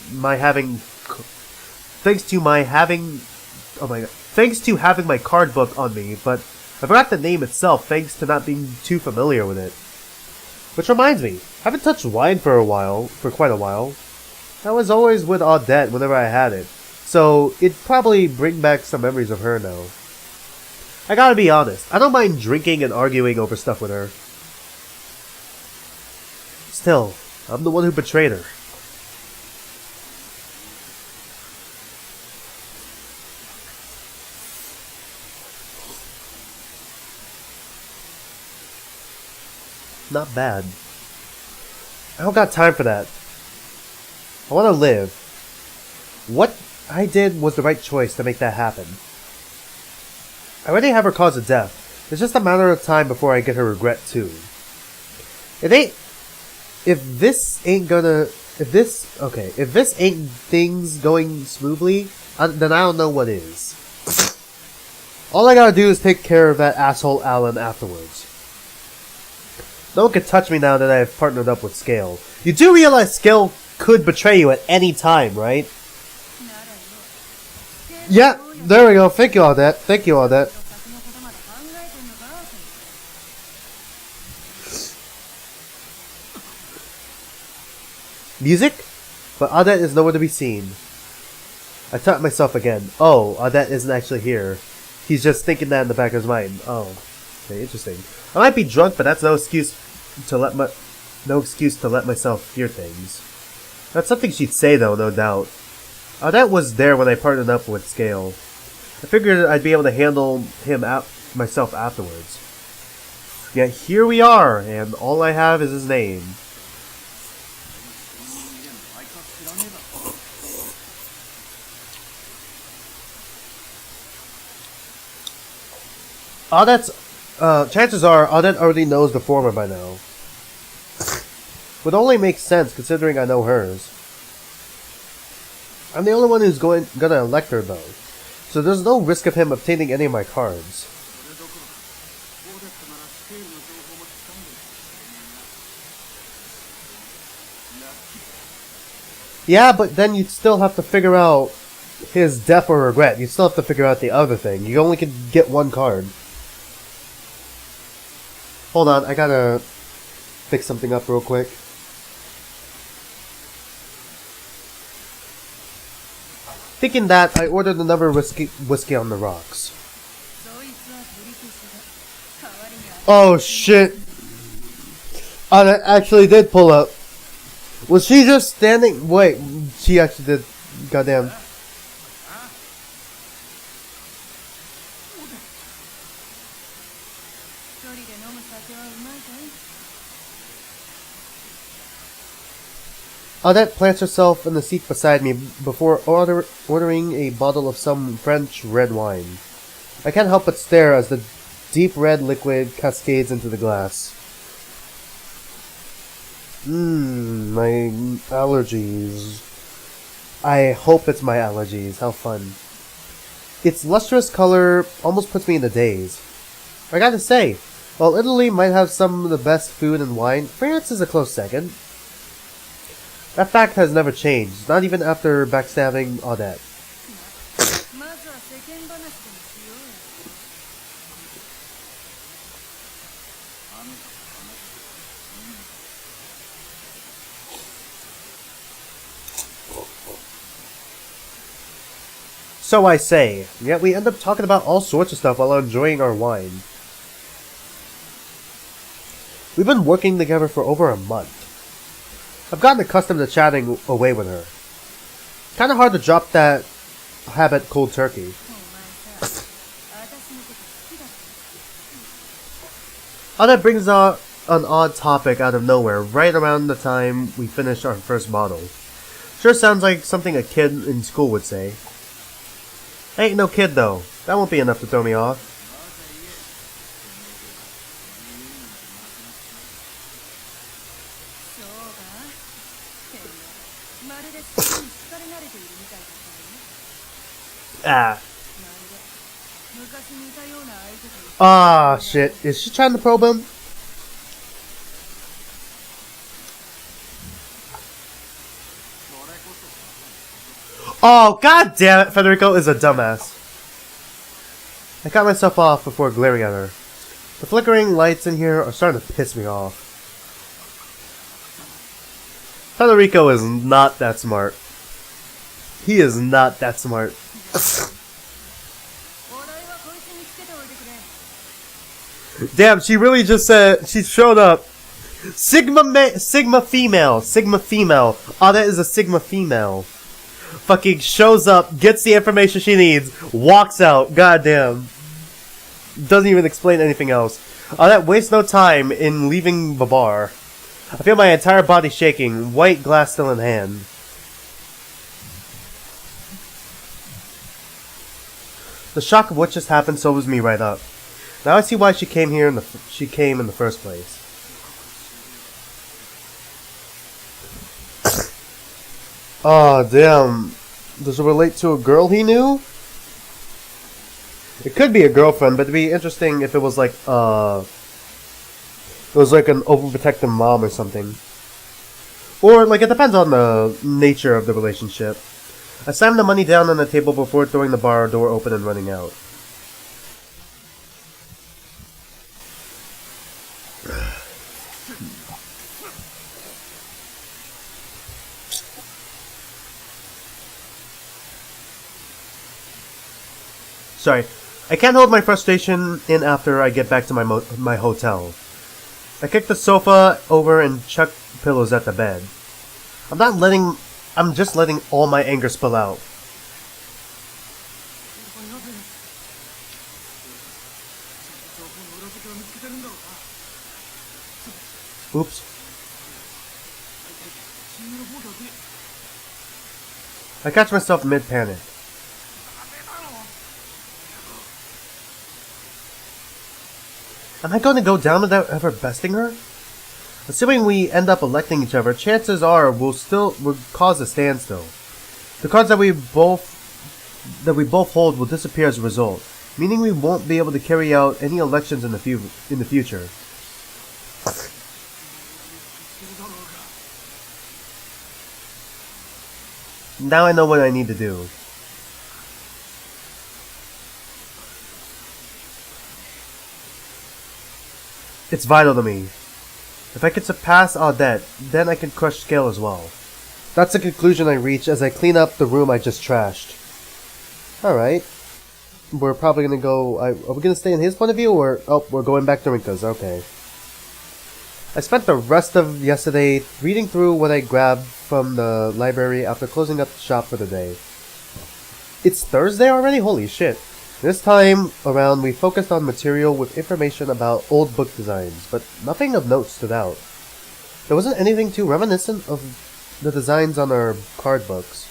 having my card book on me, but I forgot the name itself thanks to not being too familiar with it. Which reminds me, I haven't touched wine for quite a while. I was always with Audette whenever I had it, so it'd probably bring back some memories of her now. I gotta be honest, I don't mind drinking and arguing over stuff with her. Still, I'm the one who betrayed her. Not bad. I don't got time for that. I want to live. What I did was the right choice to make that happen. I already have her cause of death. It's just a matter of time before I get her regret too. If this ain't things going smoothly, then I don't know what is. All I gotta do is take care of that asshole Alan afterwards. No one can touch me now that I have partnered up with Scale. You do realize Scale could betray you at any time, right? Yeah, there we go. Thank you, Audette. Thank you, Audette. Music? But Audette is nowhere to be seen. I taught myself again. Oh, Audette isn't actually here. He's just thinking that in the back of his mind. Oh, okay, interesting. I might be drunk, but that's no excuse to let myself fear things. That's something she'd say, though, no doubt. Audette was there when I partnered up with Scale. I figured I'd be able to handle him myself afterwards. Yet here we are, and all I have is his name. Chances are Audette already knows the former by now. Would only make sense considering I know hers. I'm the only one who's gonna elect her though, so there's no risk of him obtaining any of my cards. Yeah, but then you'd still have to figure out his death or regret. You'd still have to figure out the other thing. You only can get one card. Hold on, I gotta fix something up real quick. Thinking that, I ordered another whiskey on the rocks. Oh shit! Oh, that actually did pull up. Was she just standing? Wait, she actually did. Goddamn. Audette plants herself in the seat beside me before ordering a bottle of some French red wine. I can't help but stare as the Deep red liquid cascades into the glass. My allergies. I hope it's my allergies. How fun. Its lustrous color almost puts me in a daze. I gotta say, while Italy might have some of the best food and wine, France is a close second. That fact has never changed, not even after backstabbing Odette. So I say, yet we end up talking about all sorts of stuff while enjoying our wine. We've been working together for over a month. I've gotten accustomed to chatting away with her. Kinda hard to drop that habit cold turkey. How that brings out an odd topic out of nowhere right around the time we finish our first bottle. Sure sounds like something a kid in school would say. I ain't no kid though. That won't be enough to throw me off. Ah, shit. Is she trying to probe him? Oh, god damn it, Federico is a dumbass. I cut myself off before glaring at her. The flickering lights in here are starting to piss me off. Federico is not that smart. He is not that smart. Damn, she really just said, she showed up. Sigma female. Oh, that is a Sigma female. Fucking shows up, gets the information she needs, walks out. Goddamn. Doesn't even explain anything else. Oh, that wastes no time in leaving the bar. I feel my entire body shaking, white glass still in hand. The shock of what just happened sobers me right up. Now I see why she came here in the first place. Oh, damn. Does it relate to a girl he knew? It could be a girlfriend, but it'd be interesting if it was like, it was like an overprotective mom or something. Or, like, it depends on the nature of the relationship. I slammed the money down on the table before throwing the bar door open and running out. Sorry, I can't hold my frustration in after I get back to my hotel. I kick the sofa over and chuck pillows at the bed. I'm just letting all my anger spill out. Oops. I catch myself mid-panic. Am I going to go down without ever besting her? Assuming we end up electing each other, chances are we'll cause a standstill. The cards that we both hold will disappear as a result, meaning we won't be able to carry out any elections in the future. Now I know what I need to do. It's vital to me. If I could surpass Odette, then I can crush Scale as well. That's the conclusion I reach as I clean up the room I just trashed. Alright. We're probably gonna go... Are we gonna stay in his point of view, or... Oh, we're going back to Rinka's. Okay. I spent the rest of yesterday reading through what I grabbed from the library after closing up the shop for the day. It's Thursday already? Holy shit. This time around, we focused on material with information about old book designs, but nothing of note stood out. There wasn't anything too reminiscent of the designs on our card books.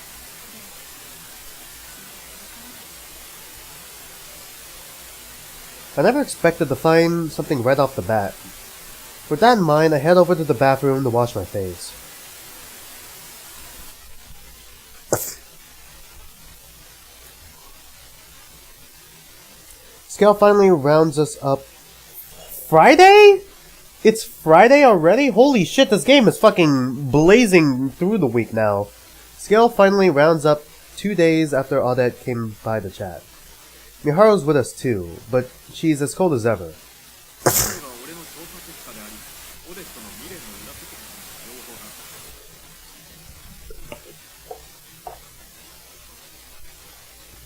I never expected to find something right off the bat. With that in mind, I head over to the bathroom to wash my face. Scale finally rounds us up. Friday? It's Friday already? Holy shit, this game is fucking blazing through the week now. Scale finally rounds up 2 days after Odette came by to chat. Miharu's with us too, but she's as cold as ever.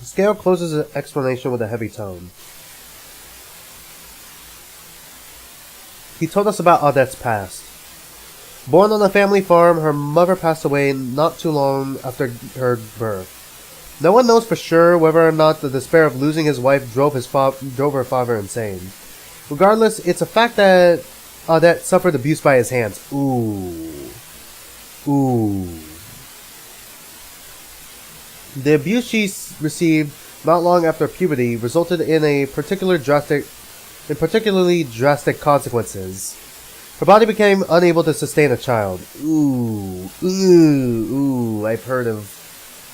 Scale closes an explanation with a heavy tone. He told us about Odette's past. Born on a family farm, her mother passed away not too long after her birth. No one knows for sure whether or not the despair of losing his wife drove her father insane. Regardless, it's a fact that Odette suffered abuse by his hands. Ooh. The abuse she received not long after puberty resulted in particularly drastic consequences. Her body became unable to sustain a child. Ooh.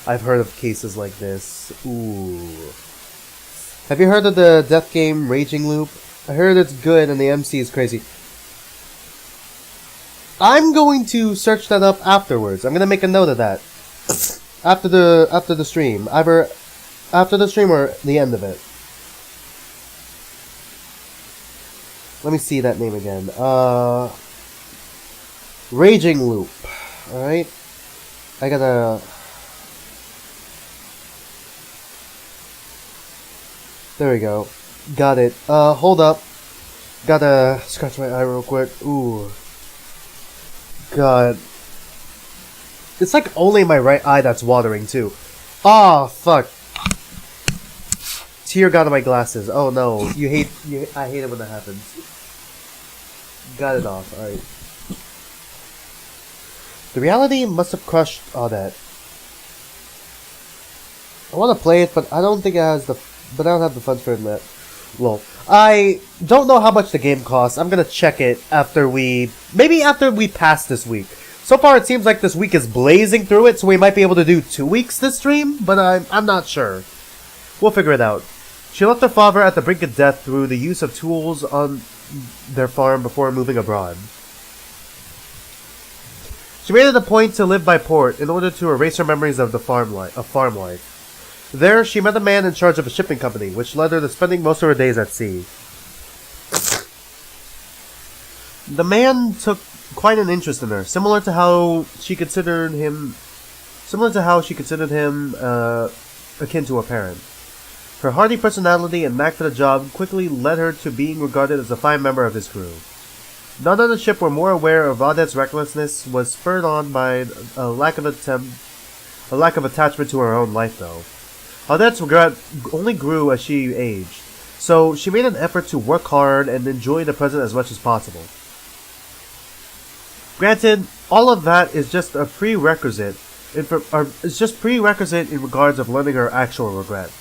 I've heard of cases like this. Ooh. Have you heard of the death game Raging Loop? I heard it's good and the MC is crazy. I'm going to search that up afterwards. I'm gonna make a note of that. After the stream. Either after the stream or the end of it. Let me see that name again. Raging Loop. Alright. I gotta... There we go. Got it. Hold up. Gotta scratch my eye real quick. Ooh. God. It's like only my right eye that's watering too. Ah, fuck. Tear got in my glasses. Oh no. I hate it when that happens. Got it off. Alright. The reality must have crushed Odette. I want to play it, but I don't think it has but I don't have the funds for it yet. Well, I don't know how much the game costs. I'm gonna check it after we pass this week. So far, it seems like this week is blazing through it, so we might be able to do 2 weeks this stream, but I'm not sure. We'll figure it out. She left her father at the brink of death through the use of tools on their farm before moving abroad. She made it a point to live by port in order to erase her memories of farm life. There, she met a man in charge of a shipping company, which led her to spending most of her days at sea. The man took quite an interest in her, similar to how she considered him akin to a parent. Her hearty personality and knack for the job quickly led her to being regarded as a fine member of his crew. None on the ship were more aware of Odette's recklessness was spurred on by a lack of attachment to her own life, though. Odette's regret only grew as she aged, so she made an effort to work hard and enjoy the present as much as possible. Granted, all of that is just a prerequisite. It's just prerequisite in regards of learning her actual regret.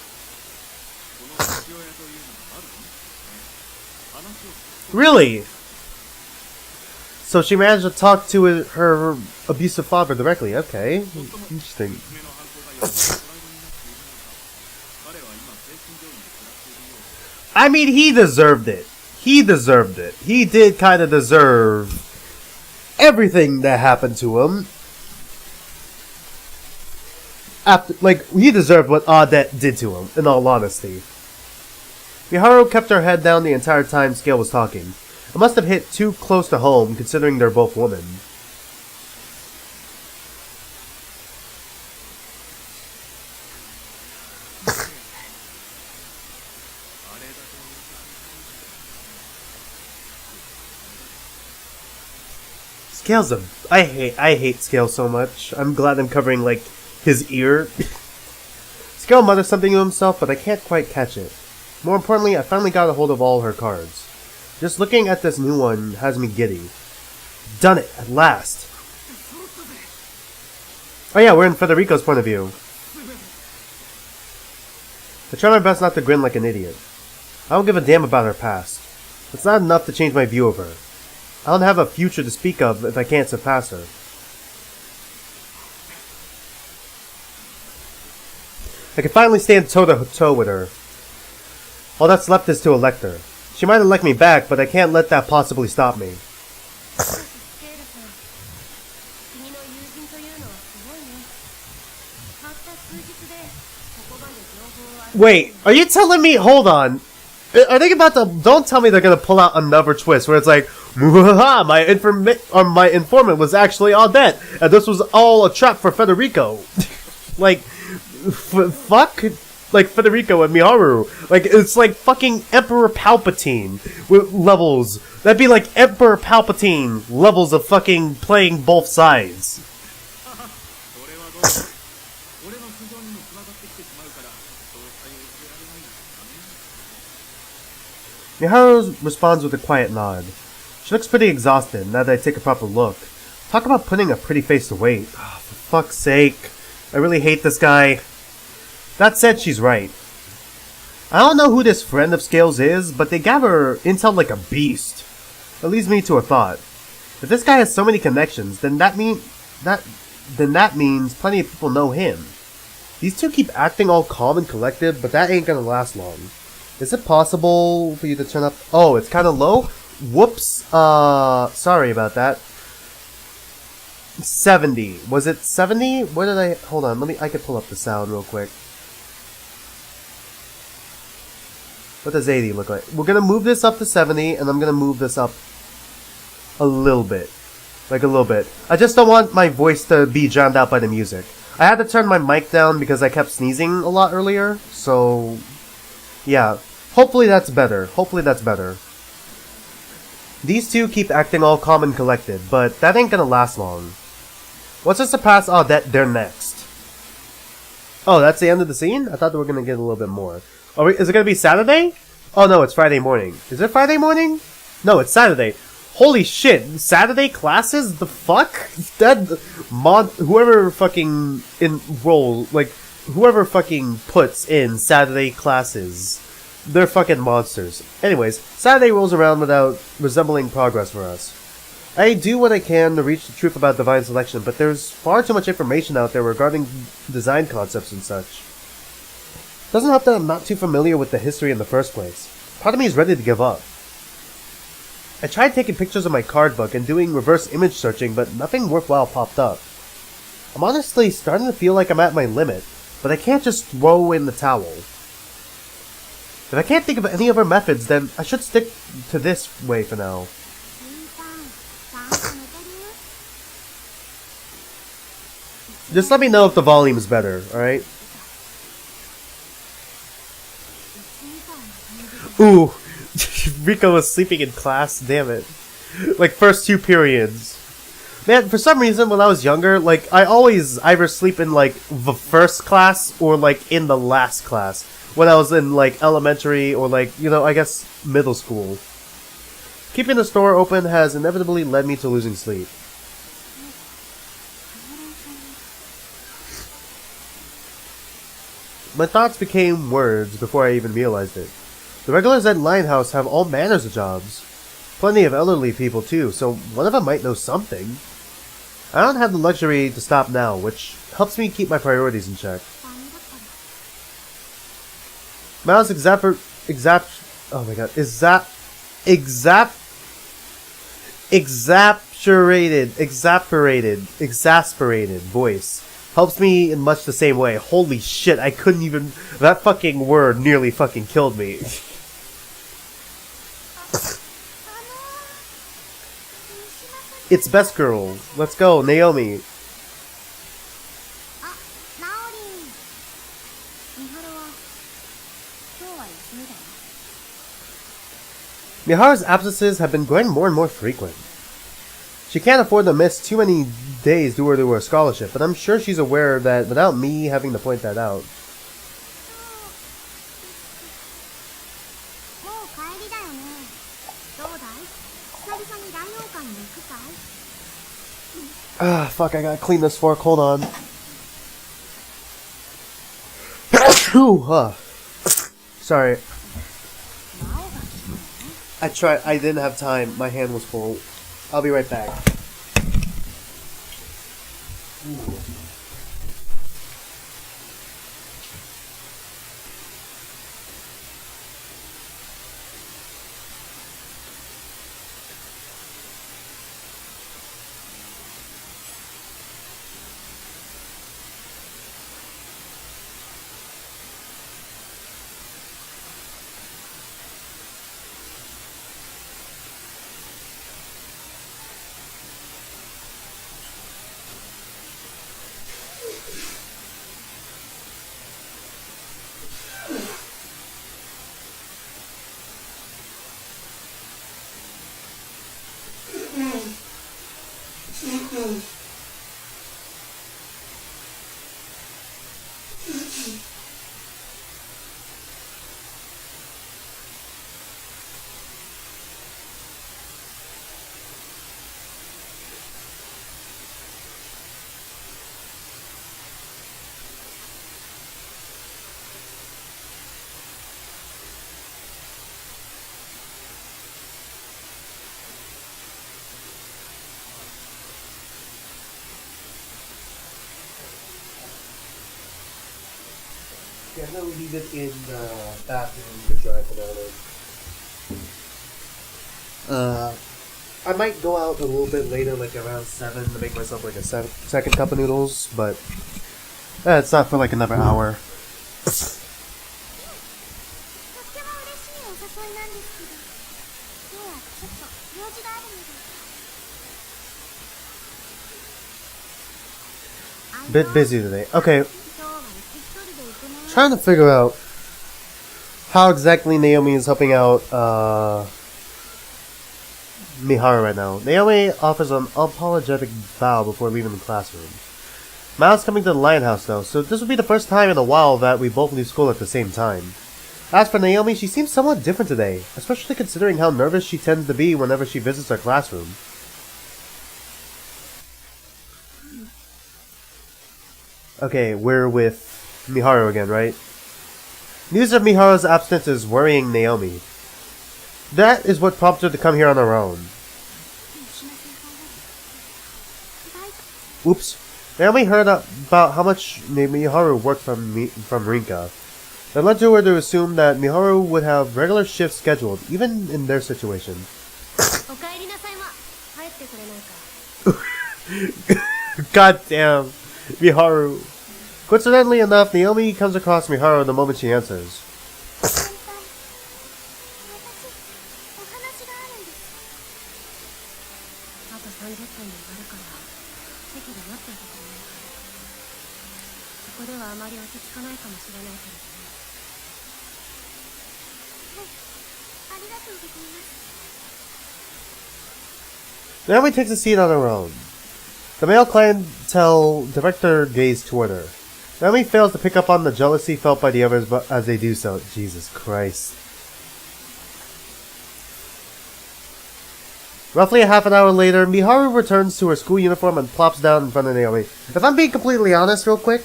Really? So she managed to talk to her abusive father directly. Okay, interesting. I mean, he deserved it. He did kind of deserve everything that happened to him. He deserved what Odette did to him, in all honesty. Miharu kept her head down the entire time Scale was talking. It must have hit too close to home, considering they're both women. Scale's I hate Scale so much. I'm glad I'm covering, his ear. Scale mutters something to himself, but I can't quite catch it. More importantly, I finally got a hold of all her cards. Just looking at this new one has me giddy. Done it, at last. Oh yeah, we're in Federico's point of view. I try my best not to grin like an idiot. I don't give a damn about her past. It's not enough to change my view of her. I don't have a future to speak of if I can't surpass her. I can finally stand toe-to-toe with her. All that's left is to elect her. She might elect me back, but I can't let that possibly stop me. Wait, are you telling me? Hold on. Are they about to? Don't tell me they're gonna pull out another twist where it's like, my informant was actually Audette, and this was all a trap for Federico. Like, fuck, like Federico and Miharu. Like, it's like fucking Emperor Palpatine with levels. That'd be like Emperor Palpatine levels of fucking playing both sides. Miharu responds with a quiet nod. She looks pretty exhausted now that I take a proper look. Talk about putting a pretty face to weight. Oh, for fuck's sake. I really hate this guy. That said, she's right. I don't know who this friend of Scales is, but they gather intel like a beast. That leads me to a thought. If this guy has so many connections, then that means plenty of people know him. These two keep acting all calm and collected, but that ain't gonna last long. Is it possible for you to turn up? Oh, it's kind of low? Whoops. Sorry about that. 70. Was it 70? Where did I... Hold on, I could pull up the sound real quick. What does 80 look like? We're gonna move this up to 70, and I'm gonna move this up a little bit. Like a little bit. I just don't want my voice to be drowned out by the music. I had to turn my mic down because I kept sneezing a lot earlier, so... yeah. Hopefully that's better. Hopefully that's better. These two keep acting all calm and collected, but that ain't gonna last long. Once I surpass Audette, they're next. Oh, that's the end of the scene? I thought they were gonna get a little bit more. Is it gonna be Saturday? Oh no, it's Friday morning. Is it Friday morning? No, it's Saturday. Holy shit, Saturday classes? The fuck? Whoever fucking whoever fucking puts in Saturday classes, they're fucking monsters. Anyways, Saturday rolls around without resembling progress for us. I do what I can to reach the truth about divine selection, but there's far too much information out there regarding design concepts and such. Doesn't help that I'm not too familiar with the history in the first place. Part of me is ready to give up. I tried taking pictures of my card book and doing reverse image searching, but nothing worthwhile popped up. I'm honestly starting to feel like I'm at my limit, but I can't just throw in the towel. If I can't think of any other methods, then I should stick to this way for now. Just let me know if the volume is better, alright? Ooh, Rico was sleeping in class, damn it. Like, first 2 periods. Man, for some reason, when I was younger, like, I always either sleep in, like, the first class or, like, in the last class. When I was in, like, elementary or, like, you know, I guess middle school. Keeping the store open has inevitably led me to losing sleep. My thoughts became words before I even realized it. The regulars at Linehouse have all manners of jobs. Plenty of elderly people too, so one of them might know something. I don't have the luxury to stop now, which helps me keep my priorities in check. Mao's exasperated voice helps me in much the same way. Holy shit, I couldn't even... That fucking word nearly fucking killed me. It's Best Girl. Let's go, Naomi. Miharu's absences have been growing more and more frequent. She can't afford to miss too many days due to her scholarship, but I'm sure she's aware that without me having to point that out. Ah, fuck, I gotta clean this fork, hold on. Sorry. I tried. I didn't have time. My hand was full. I'll be right back. Ooh. Yeah, I'm gonna leave it in the bathroom to dry it out. I might go out a little bit later, like around 7, to make myself like a second cup of noodles, but it's not for like another hour. Bit busy today. Okay. Trying to figure out how exactly Naomi is helping out Miharu right now. Naomi offers an apologetic bow before leaving the classroom. Miles coming to the Lionhouse though, so this will be the first time in a while that we both leave school at the same time. As for Naomi, she seems somewhat different today, especially considering how nervous she tends to be whenever she visits our classroom. Okay, we're with Miharu again, right? News of Miharu's absence is worrying Naomi. That is what prompted her to come here on her own. Oops. Naomi heard about how much Miharu worked from Rinka. That led to her to assume that Miharu would have regular shifts scheduled, even in their situation. God damn, Miharu. Coincidentally enough, Naomi comes across Miharu the moment she answers. Naomi takes a seat on her own. The male clientele director gazed toward her. Naomi fails to pick up on the jealousy felt by the others but as they do so. Jesus Christ. Roughly a half an hour later, Miharu returns to her school uniform and plops down in front of Naomi. If I'm being completely honest real quick,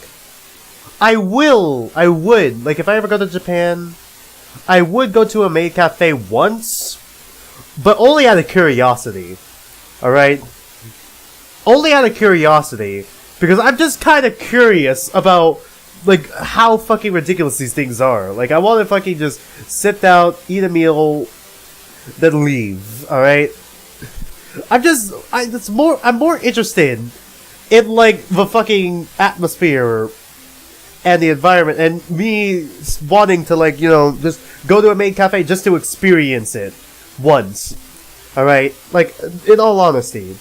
I would, like if I ever go to Japan, I would go to a maid cafe once, but only out of curiosity. Alright? Only out of curiosity. Because I'm just kind of curious about, like, how fucking ridiculous these things are. Like, I want to fucking just sit down, eat a meal, then leave. Alright? I'm more interested in, like, the fucking atmosphere and the environment, and me wanting to, like, you know, just go to a maid cafe just to experience it once. Alright? Like, in all honesty,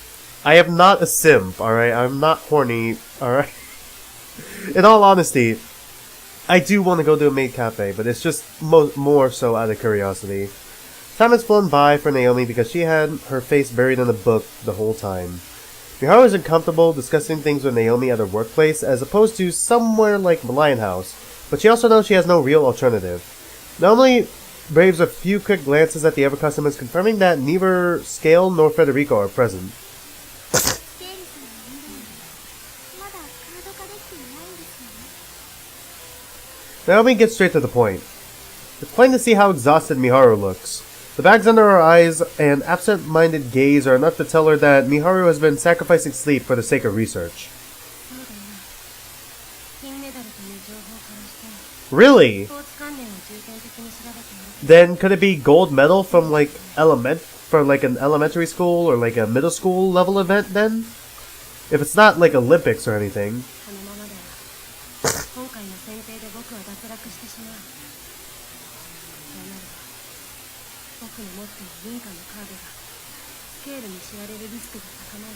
I am not a simp, alright? I'm not horny, alright? In all honesty, I do want to go to a maid cafe, but it's just more so out of curiosity. Time has flown by for Naomi because she had her face buried in a book the whole time. Miharu is uncomfortable discussing things with Naomi at her workplace as opposed to somewhere like the Lionhouse, but she also knows she has no real alternative. Naomi braves a few quick glances at the other customers, confirming that neither Scale nor Federico are present. Naomi gets straight to the point. It's plain to see how exhausted Miharu looks. The bags under her eyes and absent-minded gaze are enough to tell her that Miharu has been sacrificing sleep for the sake of research. そうだな。金メダルという情報からして、 Really? スポーツ関連を重点的に調べている。 Then could it be gold medal from like an elementary school or like a middle school level event then? If it's not like Olympics or anything. このままでは今回の選定で僕は脱落してしまう。そうなれば僕の持っているリンカのカードがスケールに知られるリスクが高まる。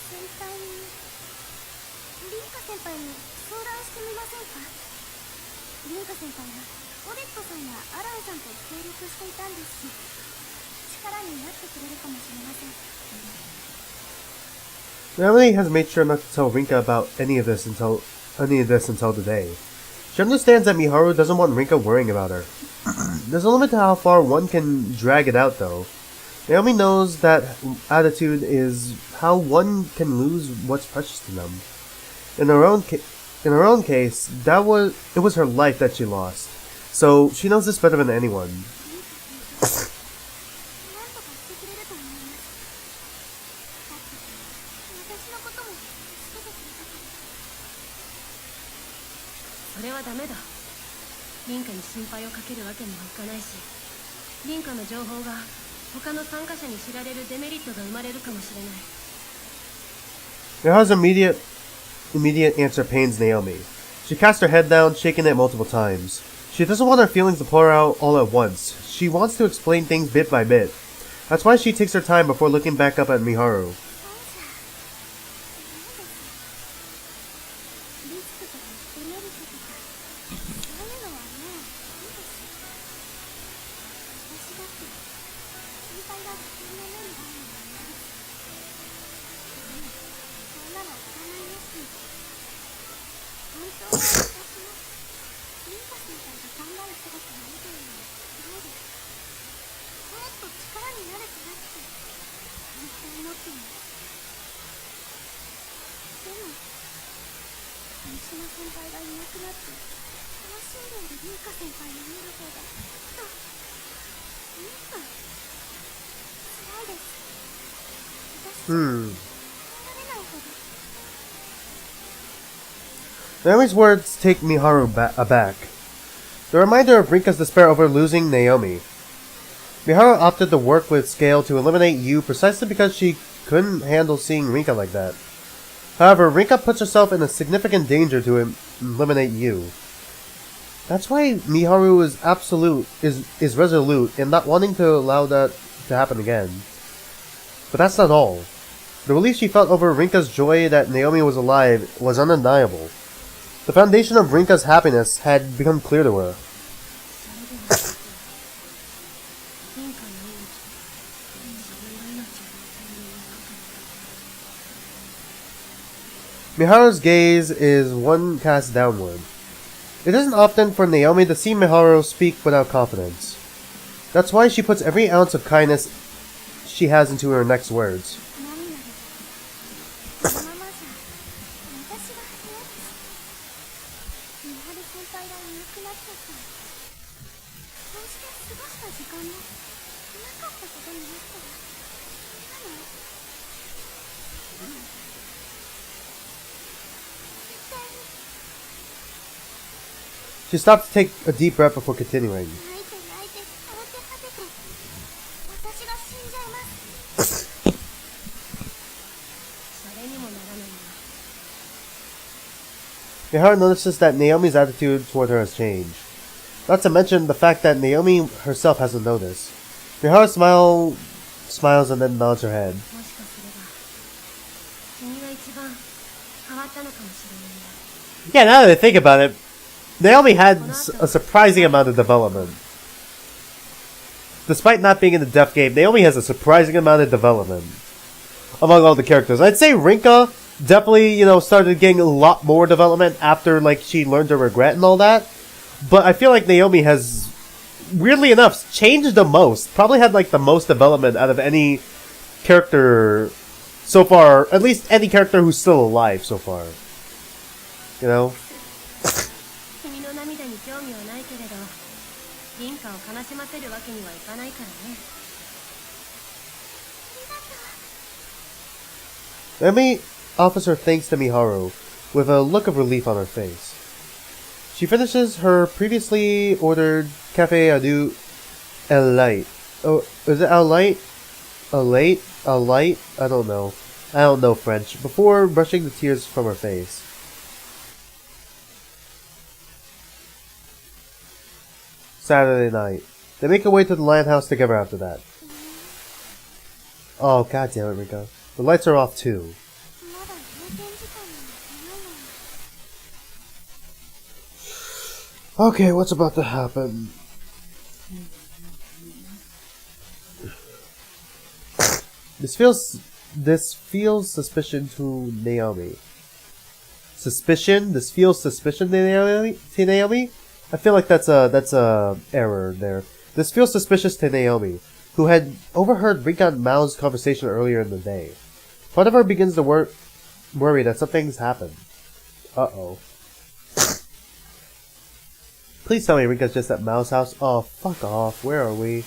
先輩にリンカ先輩に相談してみませんか。リンカ先輩はオデットさんやアランさんと協力していたんですし、力になってくれるかもしれません。 Naomi has made sure not to tell Rinka about any of this until today. She understands that Miharu doesn't want Rinka worrying about her. There's a limit to how far one can drag it out, though. Naomi knows that attitude is how one can lose what's precious to them. In her own case, it was her life that she lost. So she knows this better than anyone. なんとかしてくれると思います。だって私のことも助けてくれたから。それはダメだ。リンカに心配をかけるわけにはいかないし、リンカの情報が他の参加者に知られるデメリットが生まれるかもしれない。 Miharu's immediate answer pains Naomi. She casts her head down, shaking it multiple times. She doesn't want her feelings to pour out all at once. She wants to explain things bit by bit. That's why she takes her time before looking back up at Miharu. リスクとかデメリットとかそういうのはもういいです。私だって先輩がこんな目に遭うのは嫌です。でもそんなのいらないです。本当は私もリンカ先輩が頑張る姿を見ているのは辛いです。もっと力になれたらってずっと思っています。でも三島先輩がいなくなって楽しんでいるリンカ先輩を見る方がなんか辛いです。私じゃ耐えられないほど。 Naomi's words take Miharu aback. The reminder of Rinka's despair over losing Naomi. Miharu opted to work with Scale to eliminate Yu precisely because she couldn't handle seeing Rinka like that. However, Rinka puts herself in a significant danger to eliminate Yu. That's why Miharu is resolute in not wanting to allow that to happen again. But that's not all. The relief she felt over Rinka's joy that Naomi was alive was undeniable. The foundation of Rinka's happiness had become clear to her. リンカの命自分の命を手にかけ Miharu's gaze is one cast downward. It isn't often for Naomi to see Miharu speak without confidence. That's why she puts every ounce of kindness she has into her next words. 何なりこのままじゃ私が嫌です。美晴先輩がいなくなっちゃったらこうして過ごした時間もなかったことになったら嫌なの。絶対に She stopped to take a deep breath before continuing. 泣いて泣いて枯れて果てて私が死んじゃいます。それにもならないな。 Miharu notices that Naomi's attitude toward her has changed. Not to mention the fact that Naomi herself hasn't noticed. Miharu smiles and then nods her head. もしかすれば君が一番変わったのかもしれないな。 Yeah, now that I think about it, Naomi had a surprising amount of development. Despite not being in the death game, Naomi has a surprising amount of development among all the characters. I'd say Rinka definitely, started getting a lot more development after, she learned to regret and all that. But I feel like Naomi has, weirdly enough, changed the most. Probably had, the most development out of any character so far. At least any character who's still alive so far. You know? 君の涙に興味はないけれど、リンカを悲しませるわけにはいかないからね。 The enemy officer thanks to Miharu with a look of relief on her face. She finishes her previously ordered café à deux light. Oh, is it au light? A late? A light? I don't know. I don't know French. Before brushing the tears from her face. Saturday night. They make their way to the lighthouse together after that. Oh, god damn it, Rinka. The lights are off too. まだ閉店時間にも早いのに。 Okay, what's about to happen? This feels suspicion to Naomi. Suspicion? This feels suspicion to Naomi? I feel like that's a error there. This feels suspicious to Naomi, who had overheard Rinka and Mao's conversation earlier in the day. Part of her begins to worry that something's happened. Uh-oh. Please tell me Rinka's just at Mao's house. Oh, fuck off. Where are we?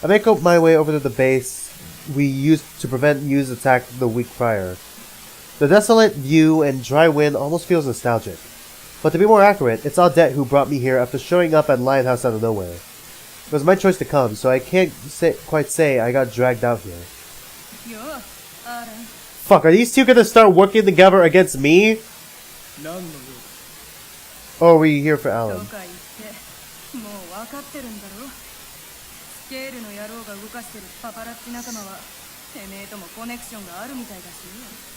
I make my way over to the base we used to prevent Yu's attack the week prior. The desolate view and dry wind almost feels nostalgic. But to be more accurate, it's Audette who brought me here after showing up at Lionhouse out of nowhere. It was my choice to come, so I can't quite say I got dragged out here. Fuck, are these two gonna start working together against me? Or are we here for Alan?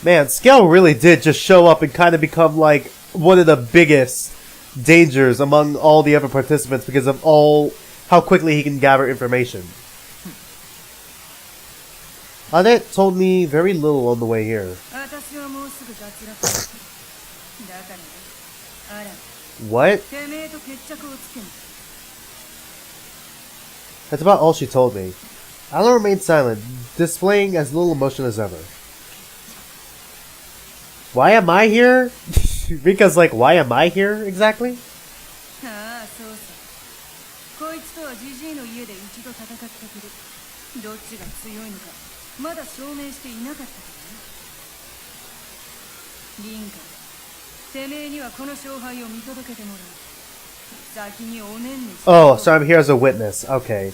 Man, Scale really did just show up and kind of become like one of the biggest dangers among all the other participants because of how quickly he can gather information. Annette told me very little on the way here. What? That's about all she told me. Alan remained silent, displaying as little emotion as ever. Why am I here? Rika's like, why am I here exactly? Oh, so I'm here as a witness. Okay.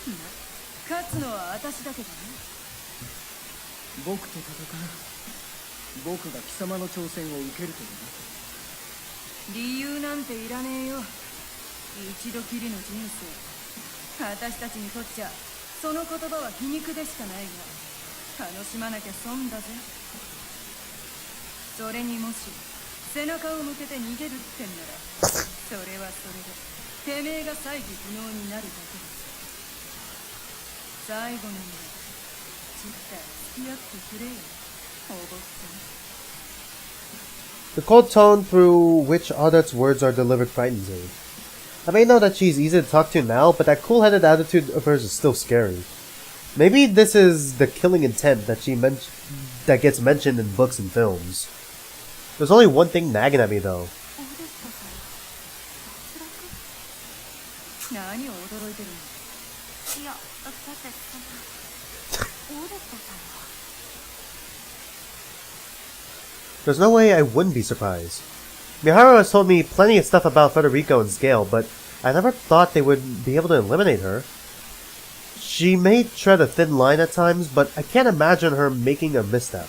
The cold tone through which Audette's words are delivered frightens me. I may know that she's easy to talk to now, but that cool-headed attitude of hers is still scary. Maybe this is the killing intent that gets mentioned in books and films. There's only one thing nagging at me, though. There's no way I wouldn't be surprised. Miharu has told me plenty of stuff about Federico and Scale, but I never thought they would be able to eliminate her. She may tread a thin line at times, but I can't imagine her making a misstep.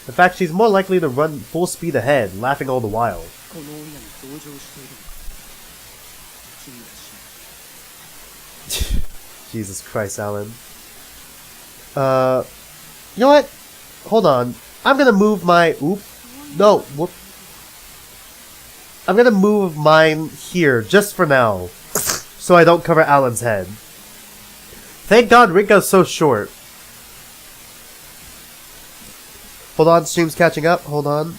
In fact, she's more likely to run full speed ahead, laughing all the while. Jesus Christ, Alan. You know what? Hold on. I'm gonna move my... Oop. No. Whoop. I'm gonna move mine here, just for now. So I don't cover Alan's head. Thank God Rinka's so short. Hold on, stream's catching up. Hold on.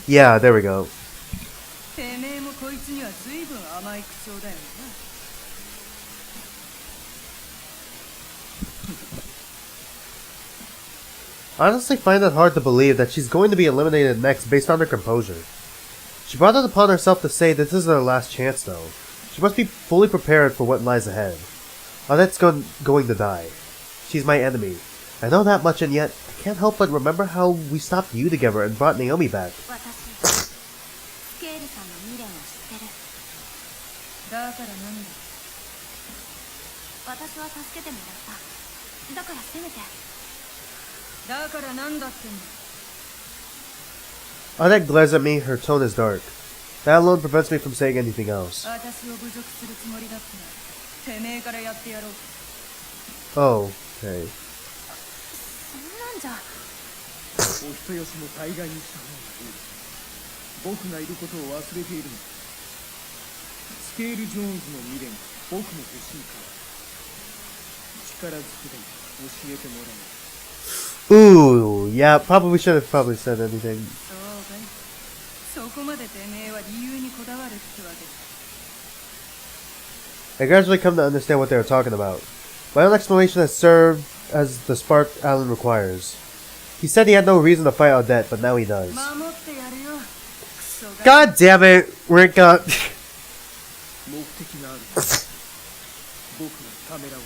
Yeah, there we go. I honestly find it hard to believe that she's going to be eliminated next based on her composure. She brought it upon herself to say that this is her last chance, though. She must be fully prepared for what lies ahead. Odette's going to die. She's my enemy. I know that much, and yet I can't help but remember how we stopped you together and brought Naomi back. 私スケールさんの未練を知ってる。だから何だ。私は助けてもらった。だからせめて。だからなんだってんだ。 Odette glares at me, her tone is dark. That alone prevents me from saying anything else. 私を侮辱するつもりだったら、てめえからやってやろう。 Oh, okay. そんなんじゃ。お人よしも大概にした方がいい。僕がいることを忘れているんだ。スケール・ジョーンズの未練、僕も欲しいから。力ずくで教えてもらう。 Ooh, yeah, probably should have probably said anything. そうかい。そこまでてめえは理由にこだわるってわけだ。 I gradually come to understand what they were talking about. My own explanation has served as the spark Alan requires. He said he had no reason to fight Odette, but now he does. 守ってやるよ。クソが。 God damn it, Rinka! 目的がある。僕のためらわ。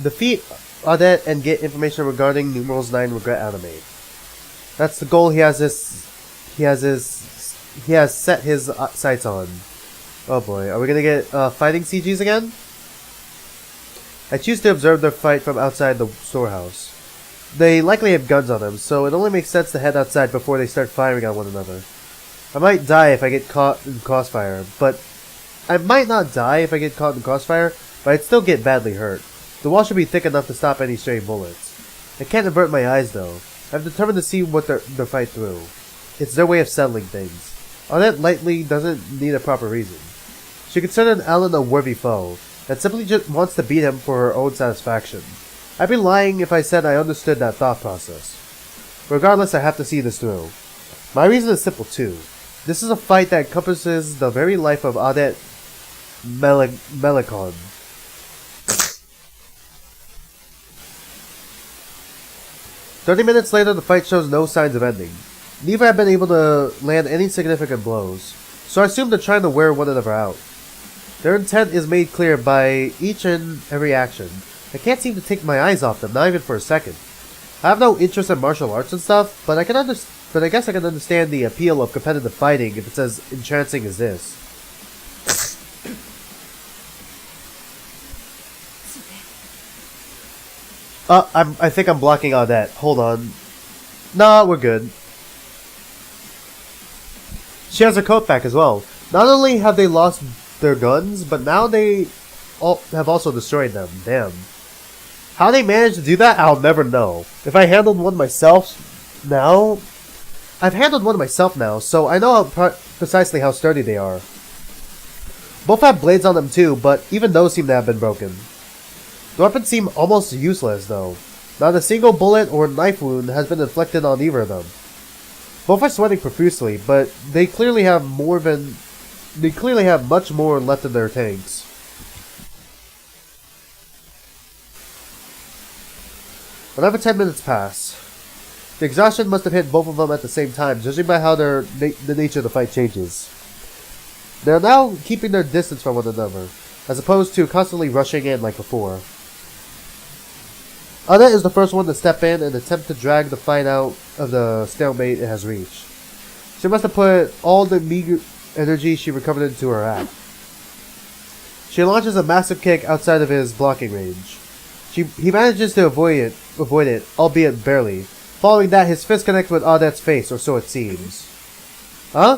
Defeat Odette and get information regarding numerals 9 regret anime. That's the goal he has set his sights on. Oh boy, are we gonna get fighting CGs again? I choose to observe their fight from outside the storehouse. They likely have guns on them, so it only makes sense to head outside before they start firing on one another. I might die if I get caught in crossfire, but I'd still get badly hurt. The wall should be thick enough to stop any stray bullets. I can't avert my eyes though. I'm determined to see what their fight through. It's their way of settling things. Odette lightly doesn't need a proper reason. She considered Alan a worthy foe, and simply just wants to beat him for her own satisfaction. I'd be lying if I said I understood that thought process. Regardless, I have to see this through. My reason is simple too. This is a fight that encompasses the very life of Odette Melikon. "30 minutes later, the fight shows no signs of ending. Neither have been able to land any significant blows, so I assume they're trying to wear one another out. Their intent is made clear by each and every action. I can't seem to take my eyes off them, not even for a second. I have no interest in martial arts and stuff, but I guess I can understand the appeal of competitive fighting if it's as entrancing as this." I think I'm blocking on that. Hold on. Nah, we're good. She has her coat back as well. Not only have they lost their guns, but now they have also destroyed them. Damn. How they managed to do that, I'll never know. If I handled one myself now... I've handled one myself now, so I know precisely how sturdy they are. Both have blades on them too, but even those seem to have been broken. The weapons seem almost useless, though. Not a single bullet or knife wound has been inflicted on either of them. Both are sweating profusely, but they clearly have much more left in their tanks. Another 10 minutes pass. The exhaustion must have hit both of them at the same time, judging by how the nature of the fight changes. They are now keeping their distance from one another, as opposed to constantly rushing in like before. Odette is the first one to step in and attempt to drag the fight out of the stalemate it has reached. She must have put all the meager energy she recovered into her act. She launches a massive kick outside of his blocking range. He manages to avoid it, albeit barely. Following that, his fist connects with Odette's face, or so it seems. Huh?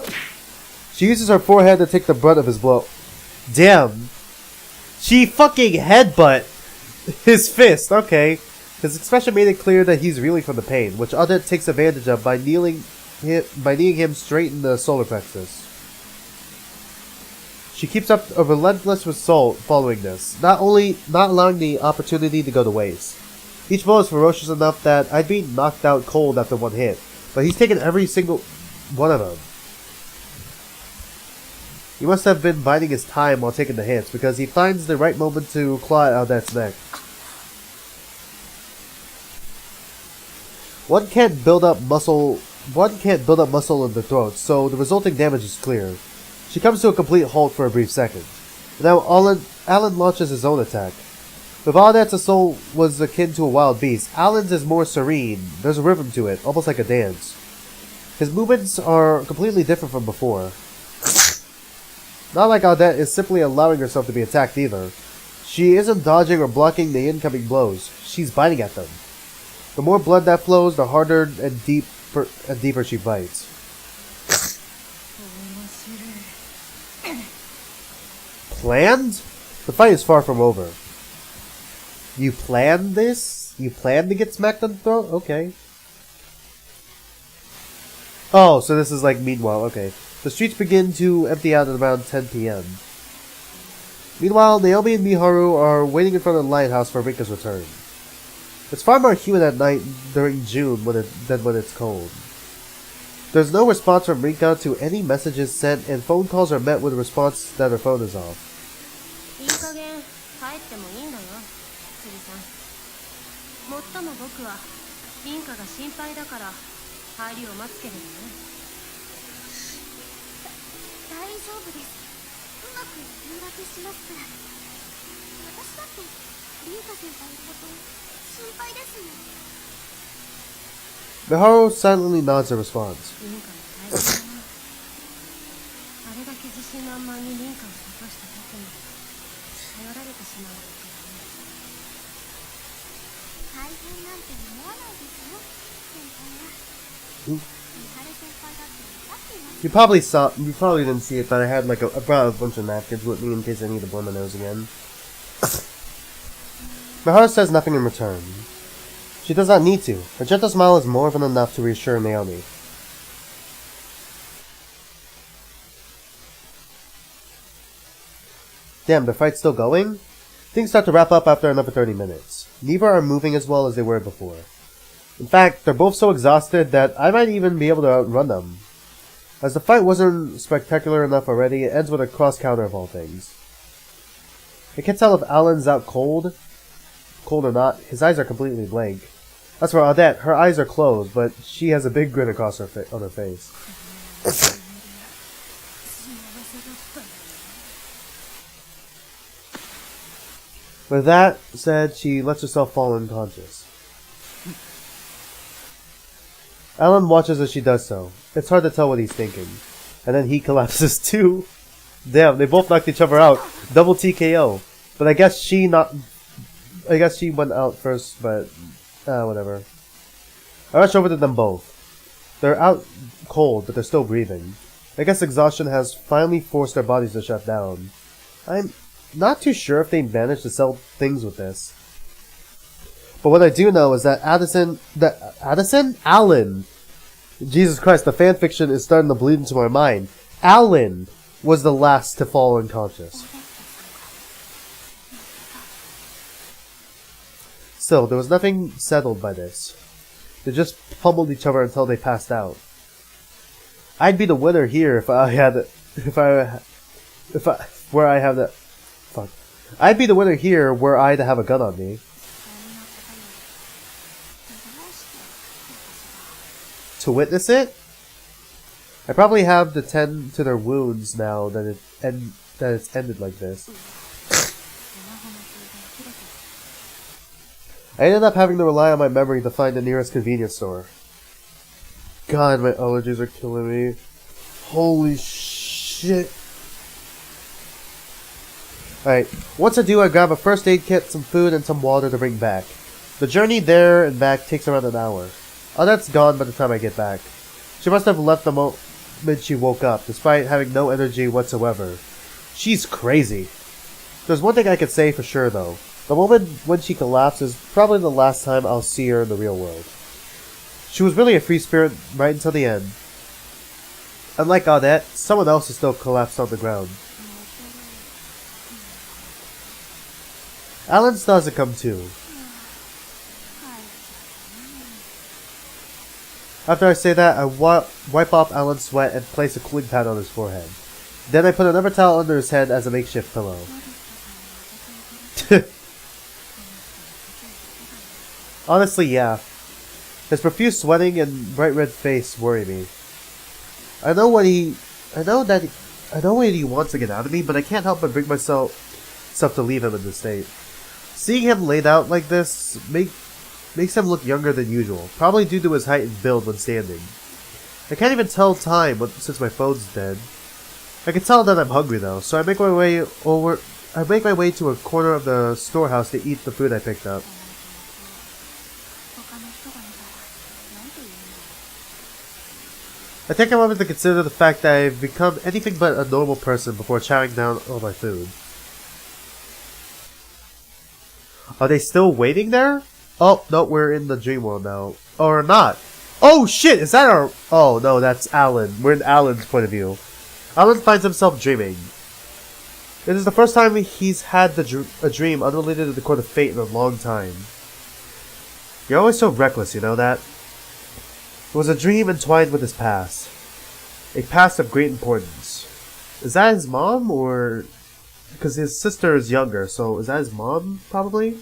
She uses her forehead to take the brunt of his blow. Damn. She fucking headbutt his fist, okay. His expression made it clear that he's reeling from the pain, which Odette takes advantage of by kneeing him straight in the solar plexus. She keeps up a relentless assault following this, not allowing the opportunity to go to waste. Each blow is ferocious enough that I'd be knocked out cold after one hit, but he's taken every single one of them. He must have been biding his time while taking the hits, because he finds the right moment to claw at Odette's neck. One can't build up muscle one can't build up muscle in the throat, so the resulting damage is clear. She comes to a complete halt for a brief second. Now Alan launches his own attack. If Audette's assault was akin to a wild beast, Alan's is more serene. There's a rhythm to it, almost like a dance. His movements are completely different from before. Not like Audette is simply allowing herself to be attacked either. She isn't dodging or blocking the incoming blows. She's biting at them. The more blood that flows, the harder and deeper she bites. Planned? The fight is far from over. You planned this? You planned to get smacked on the throat? Okay. Oh, so this is like meanwhile, okay. The streets begin to empty out at around 10 p.m. Meanwhile, Naomi and Miharu are waiting in front of the lighthouse for Rinka's return. It's far more humid at night during June than when it's cold. There's no response from Rinka to any messages sent, and phone calls are met with a response that her phone is off. いい加減帰ってもいいんだよ釣りさんもっとも僕はリンカが心配だから帰りを待つけれどね大丈夫ですうまく連絡しますから私だってリンカ先輩のこと心配ですもん Miharu silently nods in response. リンカの大変だなあれだけ自信満々にリンカを諭した時に頼られてしまうわけだね大変なんて思わないですよ先輩は美晴先輩だって分かっています You probably didn't see it, but I had like I brought a bunch of napkins with me in case I need to blow my nose again. Miharu says nothing in return. She does not need to. Her gentle smile is more than enough to reassure Naomi. Damn, the fight's still going? Things start to wrap up after another 30 minutes. Neither are moving as well as they were before. In fact, they're both so exhausted that I might even be able to outrun them. As the fight wasn't spectacular enough already, it ends with a cross-counter of all things. I can't tell if Alan's out cold or not. His eyes are completely blank. As for Audette, her eyes are closed, but she has a big grin across on her face. With that said, she lets herself fall unconscious. Alan watches as she does so. It's hard to tell what he's thinking. And then he collapses too. Damn, they both knocked each other out. Double TKO. But I guess she went out first, but whatever. I rush over to them both. They're out cold, but they're still breathing. I guess exhaustion has finally forced their bodies to shut down. I'm not too sure if they managed to sell things with this. But what I do know is that Alan! Jesus Christ, the fanfiction is starting to bleed into my mind. Alan was the last to fall unconscious. Still, there was nothing settled by this. They just pummeled each other until they passed out. I'd be the winner here I'd be the winner here were I to have a gun on me. To witness it? I probably have to tend to their wounds now that it's ended like this. I ended up having to rely on my memory to find the nearest convenience store. God, my allergies are killing me. Holy shit. Alright, once I do, I grab a first aid kit, some food, and some water to bring back. The journey there and back takes around an hour. Audette's gone by the time I get back. She must have left the moment she woke up, despite having no energy whatsoever. She's crazy. There's one thing I could say for sure, though. The moment when she collapses is probably the last time I'll see her in the real world. She was really a free spirit right until the end. Unlike Audette, someone else is still collapsed on the ground. Alan still hasn't come to. After I say that, I wipe off Alan's sweat and place a cooling pad on his forehead. Then I put another towel under his head as a makeshift pillow. Honestly, yeah. His profuse sweating and bright red face worry me. I know what he wants to get out of me, but I can't help but bring myself to leave him in this state. Seeing him laid out like this makes him look younger than usual, probably due to his height and build when standing. I can't even tell time since my phone's dead. I can tell that I'm hungry though, so I make my way to a corner of the storehouse to eat the food I picked up. 他の人が見たらなんて言うんだろう。 I take a moment to consider the fact that I've become anything but a normal person before chowing down all my food. Are they still waiting there? Oh, no, we're in the dream world now. Or not. Oh shit, is that our... Oh no, that's Alan. We're in Alan's point of view. Alan finds himself dreaming. It is the first time he's had a dream unrelated to the Court of Fate in a long time. You're always so reckless, you know that? It was a dream entwined with his past. A past of great importance. Is that his mom, or... Because his sister is younger, so is that his mom, probably?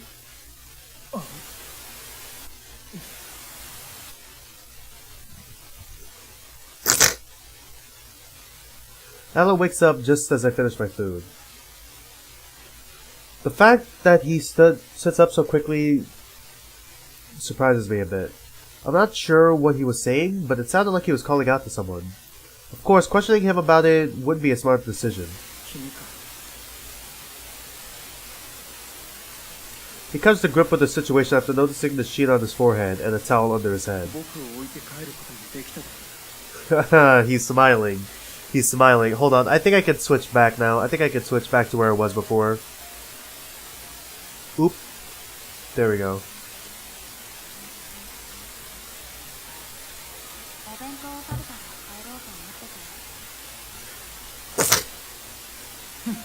Alan wakes up just as I finish my food. The fact that he sits up so quickly surprises me a bit. I'm not sure what he was saying, but it sounded like he was calling out to someone. Of course, questioning him about it wouldn't be a smart decision. He comes to grip with the situation after noticing the sheet on his forehead and a towel under his head. He's smiling. He's smiling. Hold on, I think I can switch back now. I think I can switch back to where I was before. Oop. There we go. お弁当を食べたら帰ろうと思ってたよ。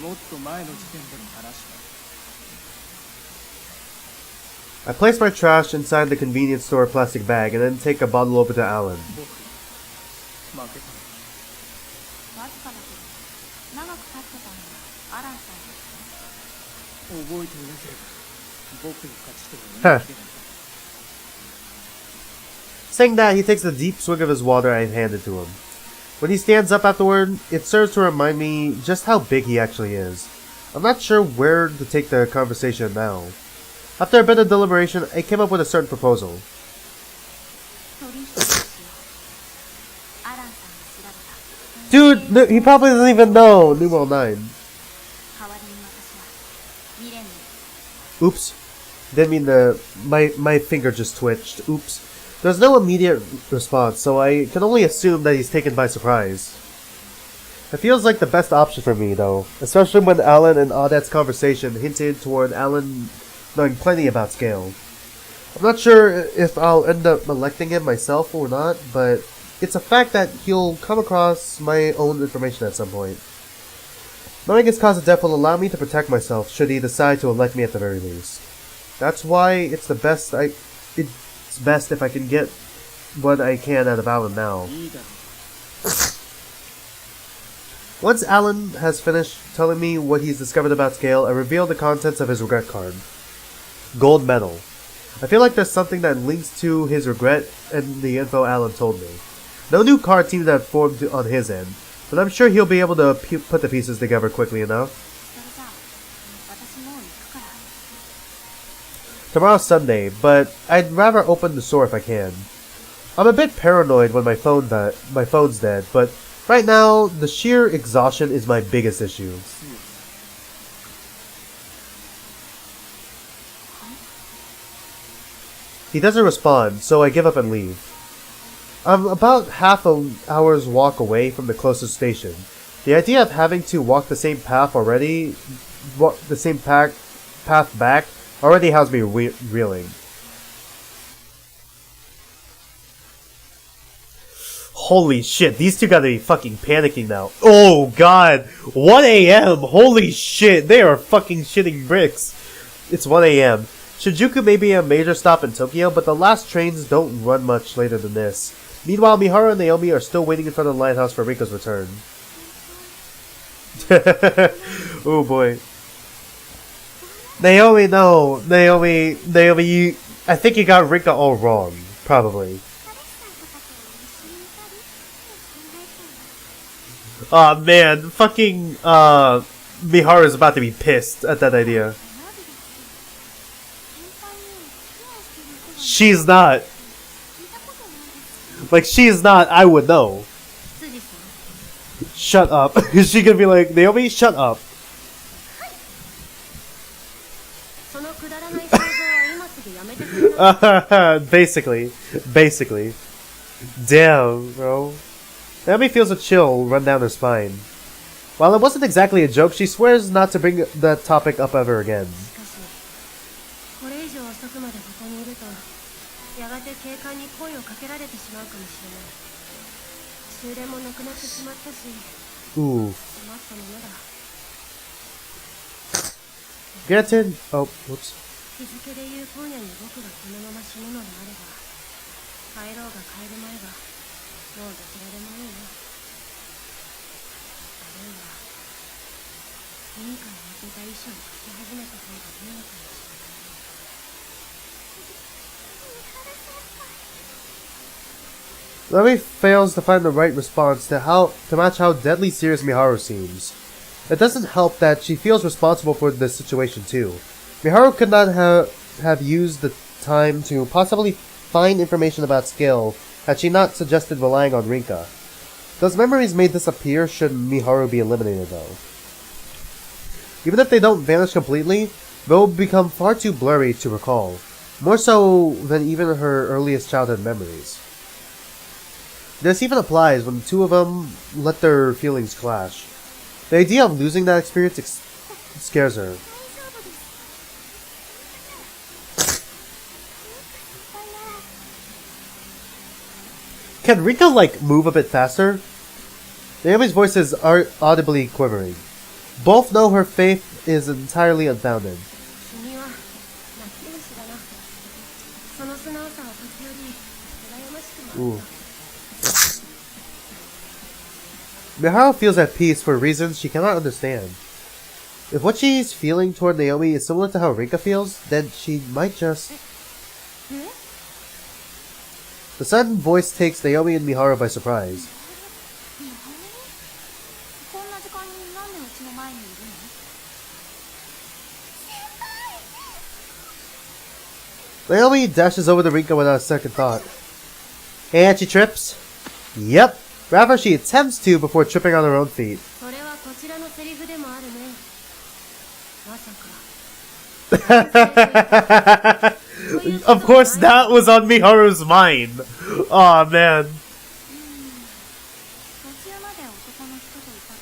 もっと前の時点での話だ。 I place my trash inside the convenience store plastic bag and then take a bottle over to Alan. 僕負けた。わずかだけど長く経ってたのはアランさんですね。覚えていなければ僕の勝ちとは言い切れない。 Saying that, he takes a deep swig of his water I handed to him. When he stands up afterward, it serves to remind me just how big he actually is. I'm not sure where to take the conversation now. After a bit of deliberation, I came up with a certain proposal. 取引をしよう。アランさんが調べた。 Dude, he probably doesn't even know Numeral 9. 代わりに私は未練に Oops. Didn't mean to... My finger just twitched. Oops. There's no immediate response, so I can only assume that he's taken by surprise. It feels like the best option for me, though, especially when Alan and Audette's conversation hinted toward Alan knowing plenty about Scale. I'm not sure if I'll end up electing him myself or not, but it's a fact that he'll come across my own information at some point. Knowing his cause of death will allow me to protect myself should he decide to elect me at the very least. That's why it's best if I can get what I can out of Alan now. いいだろ Once Alan has finished telling me what he's discovered about Scale, I reveal the contents of his regret card. Gold medal. I feel like there's something that links to his regret and the info Alan told me. No new card seems to have formed on his end, but I'm sure he'll be able to put the pieces together quickly enough. それじゃあ私もう行くから。 Tomorrow's Sunday, but I'd rather open the store if I can. I'm a bit paranoid when my phone's dead, but right now, the sheer exhaustion is my biggest issue. He doesn't respond, so I give up and leave. I'm about half an hour's walk away from the closest station. The idea of having to walk the same path back, already has me reeling. Holy shit, these two gotta be fucking panicking now. Oh god, 1 a.m. Holy shit, they are fucking shitting bricks. It's 1 a.m. Shinjuku may be a major stop in Tokyo, but the last trains don't run much later than this. Meanwhile, Miharu and Naomi are still waiting in front of the lighthouse for Rinka's return. Oh boy. Naomi, no. Naomi, I think you got Rinka all wrong. Probably. 彼氏さんとかと一緒にいたりって考えたら Aw, man. Fucking, Miharu's about to be pissed at that idea. 土曜日だし先輩にお付き合いしてる人が She's not. 聞いたことないです Like, she's not, I would know. 羊さん Shut up. Is she gonna be like, Naomi, shut up. そのくだらない想像は今すぐやめてくれない Basically. Damn, bro. Naomi feels a chill run down her spine. While it wasn't exactly a joke, she swears not to bring that topic up ever again. しかしこれ以上遅くまでここにいるとやがて警官に声をかけられてしまうかもしれない終電もなくなってしまったし Ooh. 困ったものだ Granted. Oh, whoops. 日付でいう今夜に僕がこのまま死ぬのであれば帰ろうが帰る前がもうどちらでもいいよあるいは民家に置いてた遺書を書き始めた方がいいのかもしれないね Naomi fails to find the right response to match how deadly serious Miharu seems. It doesn't help that she feels responsible for this situation too. Miharu could not have used the time to possibly find information about skill had she not suggested relying on Rinka. Those memories may disappear should Miharu be eliminated though. Even if they don't vanish completely, they'll become far too blurry to recall, more so than even her earliest childhood memories. This even applies when the two of them let their feelings clash. The idea of losing that experience scares her. 大丈夫です Can Rinka, like, move a bit faster? Naomi's voice is audibly quivering. Both know her faith is entirely unfounded. 君は泣き虫だなその素直さは時折羨ましくもあった Miharu feels at peace for reasons she cannot understand. If what she's feeling toward Naomi is similar to how Rinka feels, then she might just... The sudden voice takes Naomi and Miharu by surprise. こんな時間になんでうちの前にいるの Naomi dashes over to Rinka without a second thought. And she trips? Yep. Rather, she attempts to before tripping on her own feet. それはこちらのセリフでもあるねまさか Of course, that was on Miharu's mind. Aw, man. 途中まで男の人といた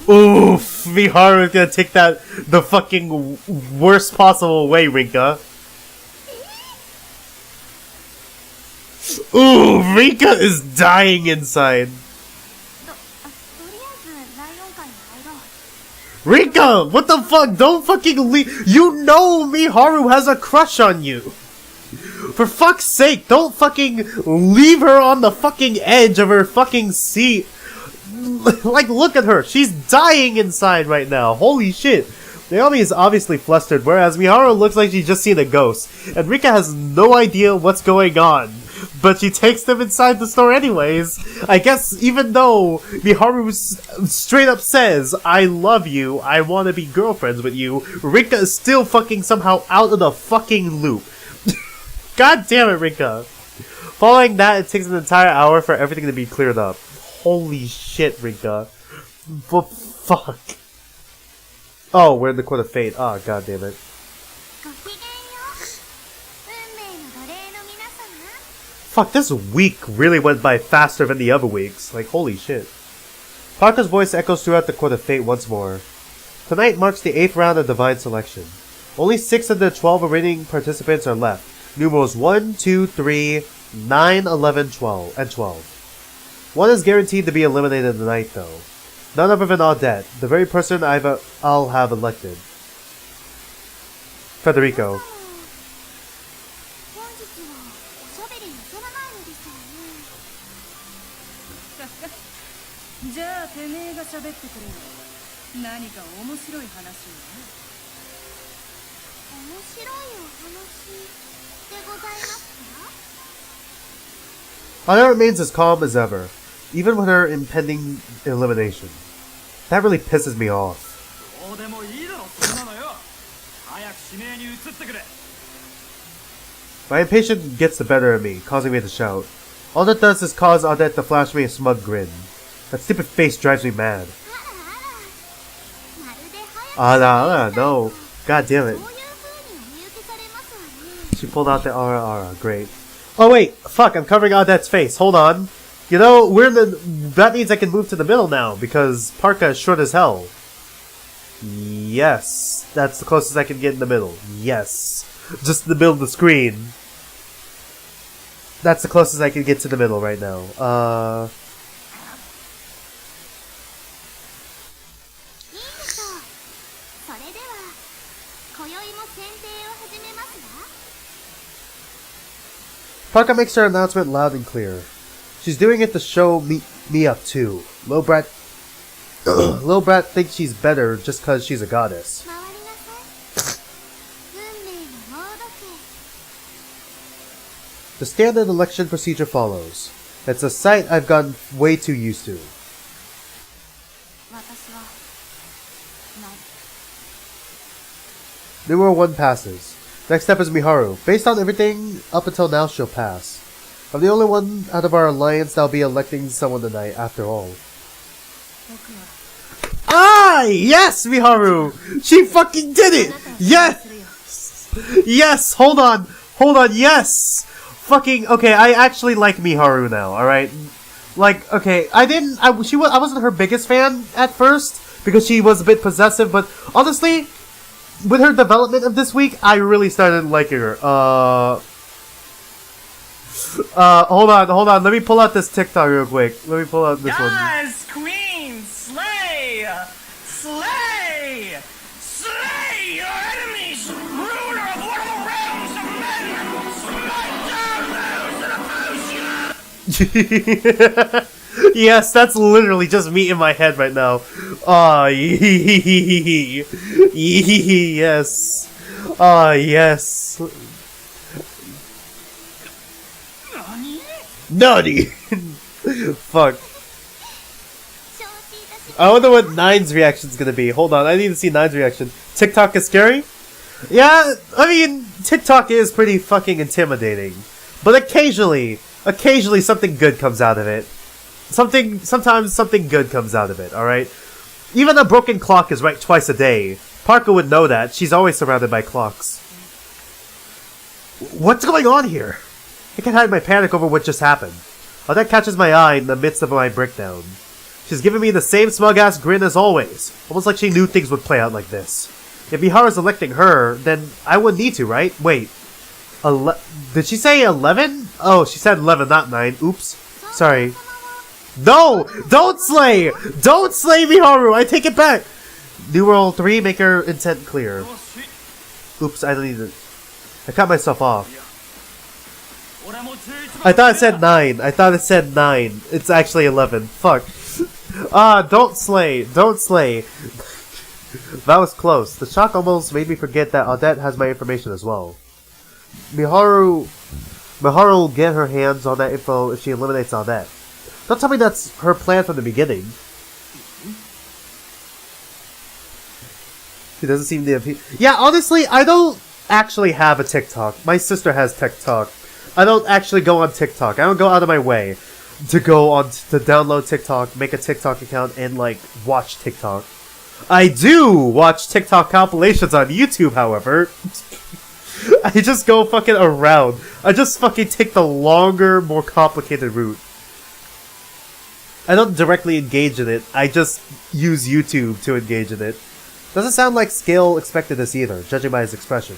けど Oof, Miharu's gonna take that the fucking worst possible way, Rinka. Ooh, Rinka is dying inside. とりあえずライオン会に入ろう Rinka, what the fuck? Don't fucking leave. You know Miharu has a crush on you. For fuck's sake, don't fucking leave her on the fucking edge of her fucking seat. Like, look at her. She's dying inside right now. Holy shit. Naomi is obviously flustered, whereas Miharu looks like she's just seen a ghost. And Rika has no idea what's going on. But she takes them inside the store anyways. I guess even though Miharu straight up says, I love you, I want to be girlfriends with you, Rinka is still fucking somehow out of the fucking loop. God damn it, Rinka. Following that, it takes an entire hour for everything to be cleared up. Holy shit, Rinka. But fuck. Oh, we're in the Court of Fate. Oh, god damn it. ごきげんよう運命の奴隷の皆様 Fuck, this week really went by faster than the other weeks. Like, holy shit. Parker's voice echoes throughout the Court of Fate once more. Tonight marks the 8th round of Divine Selection. Only 6 of the 12 remaining participants are left. Numerals 1, 2, 3, 9, 11, 12, and 12. One is guaranteed to be eliminated tonight, though. None other than Audette, the very person I'll have elected. Federico. 本日はおしゃべりなさらないのですよねじゃあてめえが喋ってくれよ何か面白い話をね面白いお話でございますか？ Ada remains as calm as ever, even with her impending elimination. That really pisses me off. どうでもいいだろそんなのよ。早く指名に移ってくれ。 My impatience gets the better of me, causing me to shout. All that does is cause Audette to flash me a smug grin. That stupid face drives me mad. まるで早く No. God damn it. そういう風にお見受けされますわね。 She pulled out the ara. Great. Oh wait, fuck, I'm covering Audette's face. Hold on. You know, that means I can move to the middle now, because Parka is short as hell. Yes. That's the closest I can get in the middle. Yes. Just in the middle of the screen. That's the closest I can get to the middle right now. いいでしょう。それでは今宵も選定を始めますわ。 Parka makes her announcement loud and clear. She's doing it to show me up too. Lil Brat thinks she's better just cause she's a goddess. 回りなさい。運命のモード系。 The standard election procedure follows. It's a sight I've gotten way too used to. 私はない。 Numero 1 passes. Next step is Miharu. Based on everything up until now, she'll pass. I'm the only one out of our alliance that'll be electing someone tonight, after all. 僕は Ah! Yes, Miharu! She fucking did it! あなたを Yes! するよ。 Yes! Hold on! Yes! Fucking, okay, I actually like Miharu now, alright? Like, okay, I wasn't her biggest fan at first, because she was a bit possessive, but honestly, with her development of this week, I really started liking her. Hold on, let me pull out this TikTok real quick. Let me pull out this one. Yes, Queen, slay! Slay! Slay your enemies! Ruler of one of the realms of men! Smite down those that oppose you! Yes, that's literally just me in my head right now. Yes. Yes. Nutty! Fuck. 承知いたし I wonder what Nine's reaction's gonna be. Hold on, I need to see Nine's reaction. TikTok is scary? Yeah, I mean, TikTok is pretty fucking intimidating. But occasionally something good comes out of it. Sometimes something good comes out of it, alright? Even a broken clock is right twice a day. Parker would know that. She's always surrounded by clocks. What's going on here? I can't hide my panic over what just happened. Oh, that catches my eye in the midst of my breakdown. She's giving me the same smug-ass grin as always. Almost like she knew things would play out like this. If Miharu's electing her, then I wouldn't need to, right? Wait. Did she say 11? Oh, she said 11, not 9. Oops. Sorry. No! Don't slay! Don't slay Miharu! I take it back! Numeral 3, make her intent clear. Oops, I don't need it. I cut myself off. I thought it said 9. It's actually 11. Fuck. Don't slay. Don't slay. That was close. The shock almost made me forget that Audette has my information as well. Miharu will get her hands on that info if she eliminates Audette. Don't tell me that's her plan from the beginning. She doesn't seem to have... Yeah, honestly, I don't actually have a TikTok. My sister has TikTok. I don't actually go on TikTok. I don't go out of my way to download TikTok, make a TikTok account, and, like, watch TikTok. I do watch TikTok compilations on YouTube, however. I just go fucking around. I just fucking take the longer, more complicated route. I don't directly engage in it. I just use YouTube to engage in it. Doesn't sound like Scale expected this either, judging by his expression.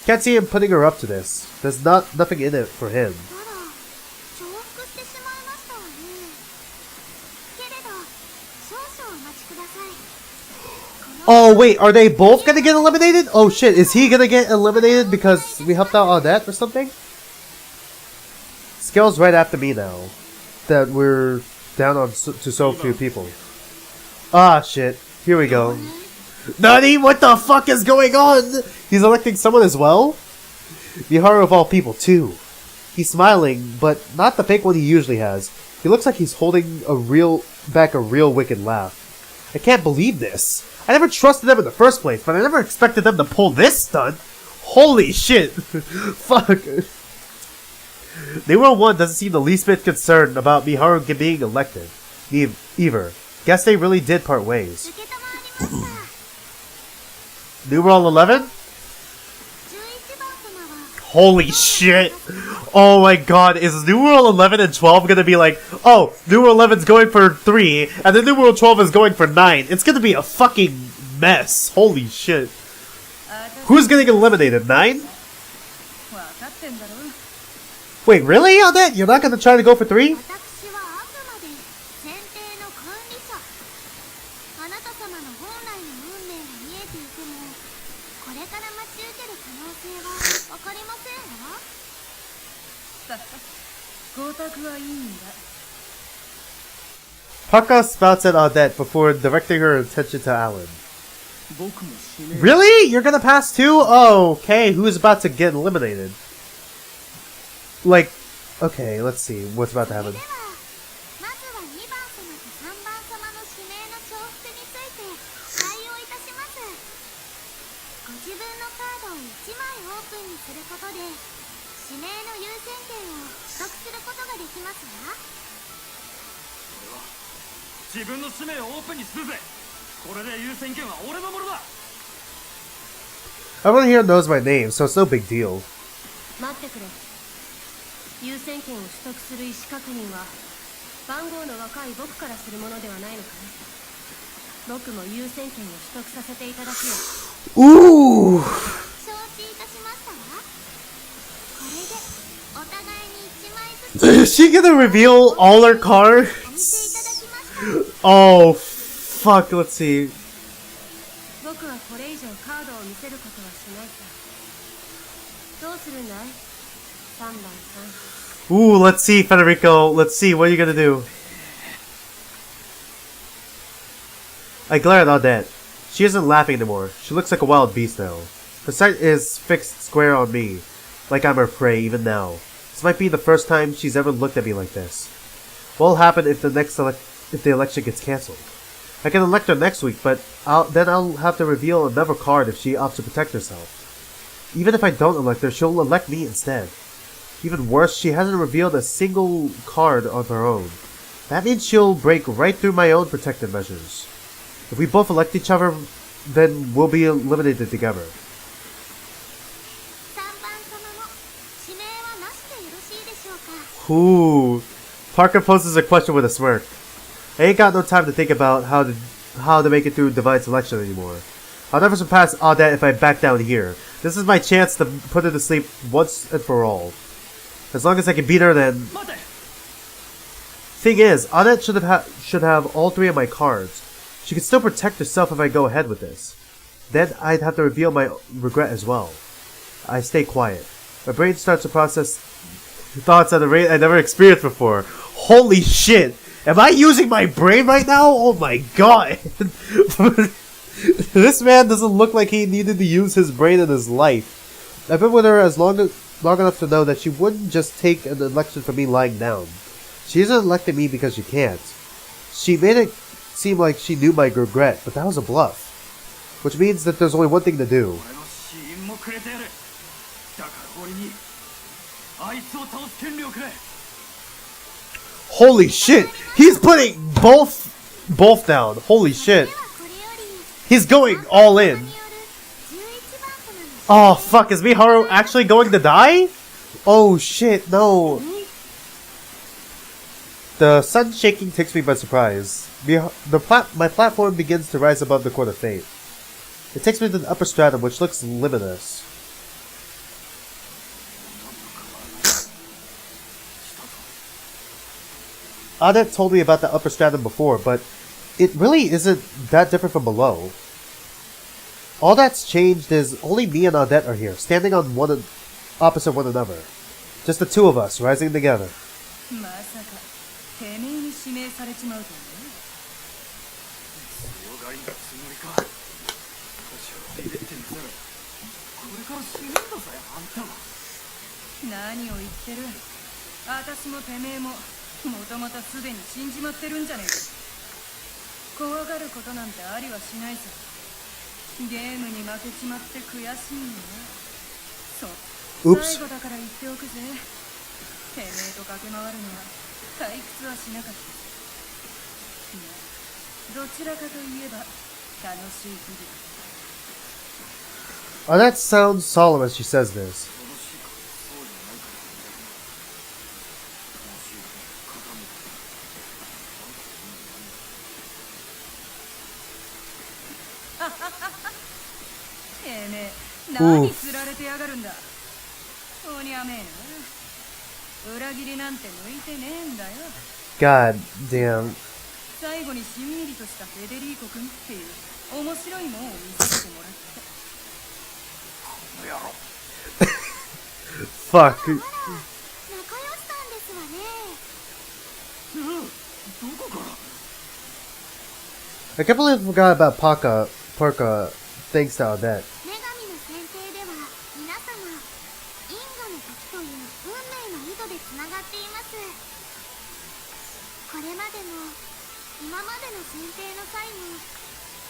Can't see him putting her up to this. There's nothing in it for him. あら、重複してしまいましたわね。けれど、少々お待ちください。 Oh wait, are they both gonna get eliminated? Oh shit, is he gonna get eliminated because we helped out Audette or something? Scale's right after me now. That we're down on to so few people. Ah shit, here we go. Nani, what the fuck is going on? He's electing someone as well? Miharu of all people, too. He's smiling, but not the fake one he usually has. He looks like he's holding back a real wicked laugh. I can't believe this. I never trusted them in the first place, but I never expected them to pull this stunt. Holy shit. Fuck. New World 1 doesn't seem the least bit concerned about Miharu being elected. Either. Guess they really did part ways. 受けたまわりました。 New World 11? 11番様は Holy shit. Oh my god, is New World 11 and 12 gonna be like, oh, New World 11's going for 3, and then New World 12 is going for 9. It's gonna be a fucking mess. Holy shit. Who's getting eliminated? 9? 分かってんだろ。 Wait, really? On that? You're not gonna try to go for 3? 私はあくまで選定の管理者。あなた様の本来の運命が見えていても、これから待ち受ける可能性はわかりませんわ。光沢はいいんだ。 Parka spouts at Odette before directing her attention to Alan. 僕も指名 Really? You're gonna pass too? Oh, okay. Who's about to get eliminated? Like, okay, let's see. What's about to それ happen? では、まずは2番様と3番様の指名の重複について対応いたします。ご自分のカードを1枚オープンにすることで、指名の優先権を取得することができますわ。自分の使命をオープンにするぜ。これで優先権は俺のものだ。 Everyone here knows my name, so it's no big deal. 待ってくれ。優先権を取得する意思確認は番号の若い僕からするものではないのかい。僕も優先権を取得させていただくよ。 Ooh! 承知いたしましたわ。これでお互いに1枚ずつ Is she gonna reveal all her お見せいただ cards? きました。 Oh, fuck. Let's see. 僕はこれ以上カードを見せることはしないさ。どうするんだい ?3 番さん。 Ooh, let's see, Federico. Let's see. What are you gonna do? I glare at Odette. She isn't laughing anymore. She looks like a wild beast now. Her sight is fixed square on me, like I'm her prey even now. This might be the first time she's ever looked at me like this. What'll happen if the election gets cancelled? I can elect her next week, but then I'll have to reveal another card if she opts to protect herself. Even if I don't elect her, she'll elect me instead. Even worse, she hasn't revealed a single card of her own. That means she'll break right through my own protective measures. If we both elect each other, then we'll be eliminated together. 3番様も指名はなしでよろしいでしょうか。 Ooh. Parker poses a question with a smirk. I ain't got no time to think about how to make it through Divine Selection anymore. I'll never surpass Odette if I back down here. This is my chance to put her to sleep once and for all. As long as I can beat her, then... 待て。 Thing is, Odette should have all 3 of my cards. She can still protect herself if I go ahead with this. Then I'd have to reveal my regret as well. I stay quiet. My brain starts to process thoughts at a rate I never experienced before. Holy shit! Am I using my brain right now? Oh my god! This man doesn't look like he needed to use his brain in his life. I've been with her as long enough to know that she wouldn't just take an election for me lying down. She isn't electing me because she can't. She made it seem like she knew my regret, but that was a bluff. Which means that there's only one thing to do. 俺の死因もくれてやる。だから俺にあいつを倒す権利をくれ。 Holy shit! He's putting both down. Holy shit. ではこれより He's going all 3 in. 番様による11番様の Oh fuck, is Miharu actually going to die? Oh shit, no. The sun shaking takes me by surprise. My platform begins to rise above the court of fate. It takes me to the upper stratum, which looks limitless. Odette told me about the upper stratum before, but it really isn't that different from below. All that's changed is only me and Odette are here, standing on opposite one another. Just the 2 of us, rising together. まさかてめえに指名されちまうとはね。強がりのつもりか。少しはビビってんだろ。れから死ぬんだぜあんたは。何を言ってる。私もてめえももともとすでに死んじまってるんじゃねえか。怖がることなんてありはしないさ。ゲームに負けちまって悔しいんだ。そう、最後だから言っておくぜ。てめえと駆け回るのは退屈はしなかった。どちらかといえば楽しい日々。Oh, that sounds solemn as she says this. Oof. 何釣られてやがるんだ。おにゃめえな。裏切りなんて向いてねえんだよ。 God damn. 最後にしんみりとしたフェデリーコ君っていう面白いもんを見せてもらって。この野郎。Fuck. 仲良しさんですわね。どこから。 I can't believe I forgot about Parka, thanks to Odette. 女神の選定では皆様因果の時という運命の糸でつながっています。これまでも今までの選定の際も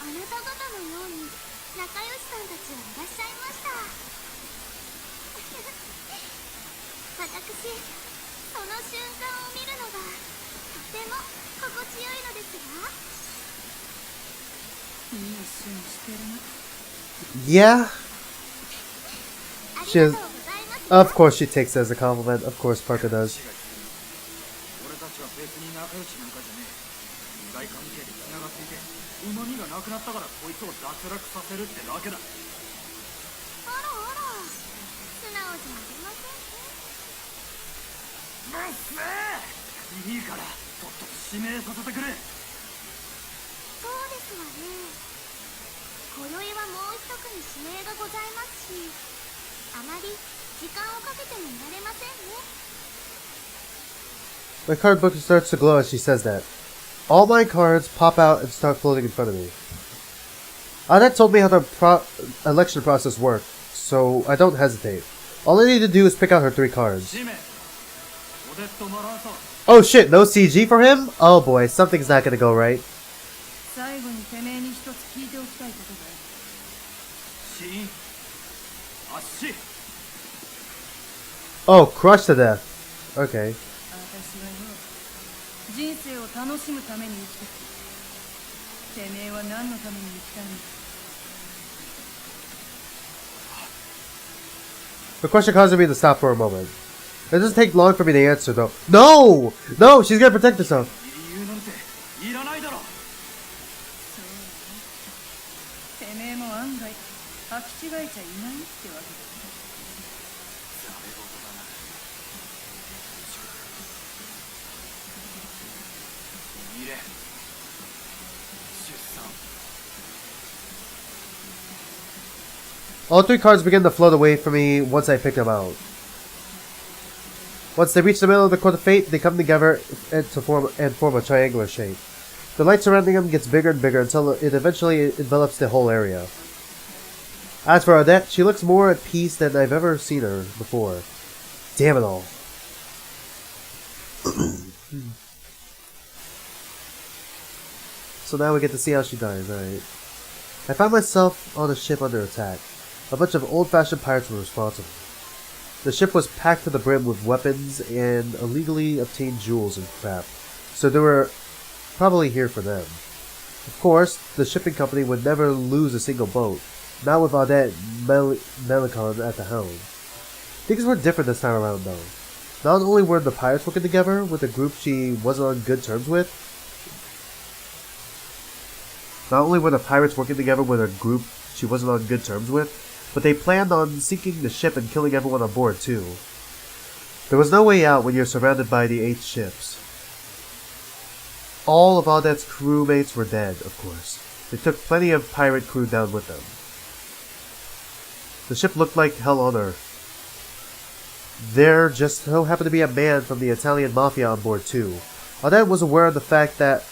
あなた方のように仲良しさんたちはいらっしゃいました。私その瞬間を見るのがとても心地よいのですが。いい趣味してるな。 Yeah, あり she が is. とうございます。 Of course, she takes it as a compliment. Of course, Parka does. 俺たちは別に仲良しなんかじゃねえ。利害関係でつながっていて旨味がなくなったからこいつを脱落させるってだけだ。あらあら素直じゃありませんね。うっせえ。いいからとっとと指名させてくれ。そうですわね。今宵はもう一組指名がございますし、あまり時間をかけてもいられませんね。 My card book starts to glow as she says that. All my cards pop out and start floating in front of me. Odette told me how the election process worked, so I don't hesitate. All I need to do is pick out her 3 cards. 指名オデット・マランソン。 Oh shit, no CG for him? Oh boy, something's not gonna go right. 最後にてめえに一つ聞いておきたいことがある。死因圧死。 Oh, crushed to death. Okay. 私はよ、人生を楽しむために生きてきた。てめえは何のために生きたいんだ。 The question causes me to stop for a moment. It doesn't take long for me to answer though. No! No, she's gonna protect herself. 理由なんていらないだろ。てめえも案外履き違えちゃいないってわけだ。ざれ言だな。未練出産。 All 3 cards begin to float away from me once I pick them out. Once they reach the middle of the court of fate, they come together and form a triangular shape. The light surrounding them gets bigger and bigger until it eventually envelops the whole area. As for Odette, she looks more at peace than I've ever seen her before. Damn it all. So now we get to see how she dies, alright. I found myself on a ship under attack. A bunch of old-fashioned pirates were responsible. The ship was packed to the brim with weapons and illegally obtained jewels and crap, so they were probably here for them. Of course, the shipping company would never lose a single boat, not with Odette Melicon at the helm. Things were different this time around though. Not only were the pirates working together with a group she wasn't on good terms with, but they planned on sinking the ship and killing everyone on board too. There was no way out when you're surrounded by the 8 ships. All of Odette's crewmates were dead, of course. They took plenty of pirate crew down with them. The ship looked like hell on earth. There just so happened to be a man from the Italian mafia on board too. Odette was aware of the fact that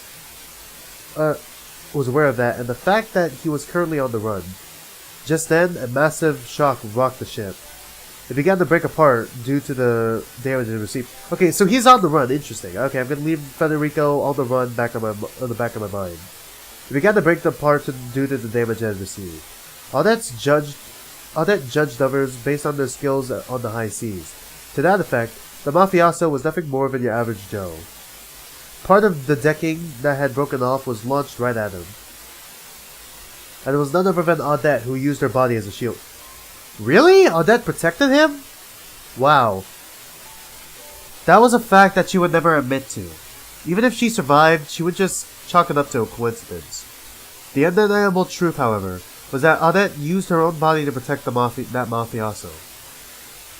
and the fact that he was currently on the run. Just then, a massive shock rocked the ship. It began to break apart due to the damage it received. Okay, so he's on the run. Interesting. Okay, I'm gonna leave Federico on the run on the back of my mind. It began to break apart due to the damage it had received. Audette judged others based on their skills on the high seas. To that effect, the mafioso was nothing more than your average Joe. Part of the decking that had broken off was launched right at him. And it was none other than Audette who used her body as a shield. Really? Audette protected him? Wow. That was a fact that she would never admit to. Even if she survived, she would just chalk it up to a coincidence. The undeniable truth, however, was that Audette used her own body to protect that mafioso.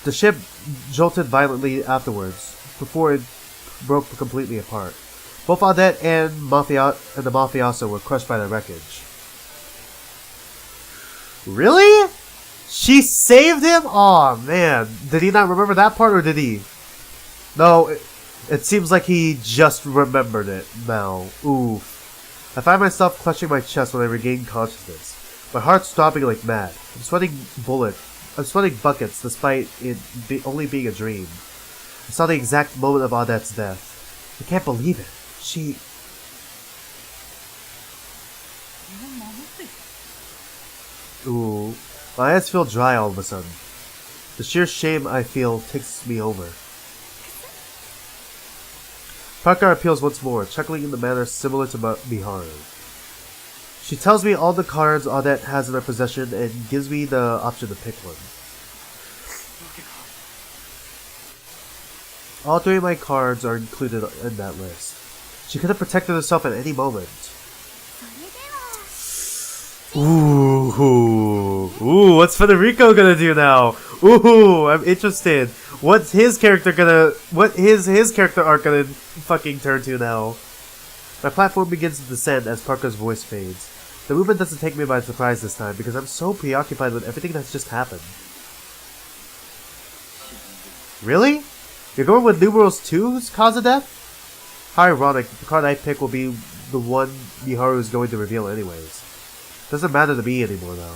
The ship jolted violently afterwards, before it broke completely apart. Both Audette and the mafioso were crushed by the wreckage. Really? She saved him? Aw, man. Did he not remember that part, or did he? No, it seems like he just remembered it now. Oof. I find myself clutching my chest when I regain consciousness. My heart's throbbing like mad. I'm sweating buckets despite it only being a dream. I saw the exact moment of Audette's death. I can't believe it. She... Ooh. My eyes feel dry all of a sudden. The sheer shame I feel takes me over. Parker appeals once more, chuckling in a manner similar to Miharu. She tells me all the cards Audette has in her possession and gives me the option to pick one. All three of my cards are included in that list. She could have protected herself at any moment. Ooh, what's Federico gonna do now? Ooh, I'm interested. What's his character arc gonna fucking turn to now? My platform begins to descend as Parker's voice fades. The movement doesn't take me by surprise this time because I'm so preoccupied with everything that's just happened. Really? You're going with numerals 2's cause of death? How ironic, the card I pick will be the one Miharu is going to reveal anyways. Doesn't matter to me anymore though.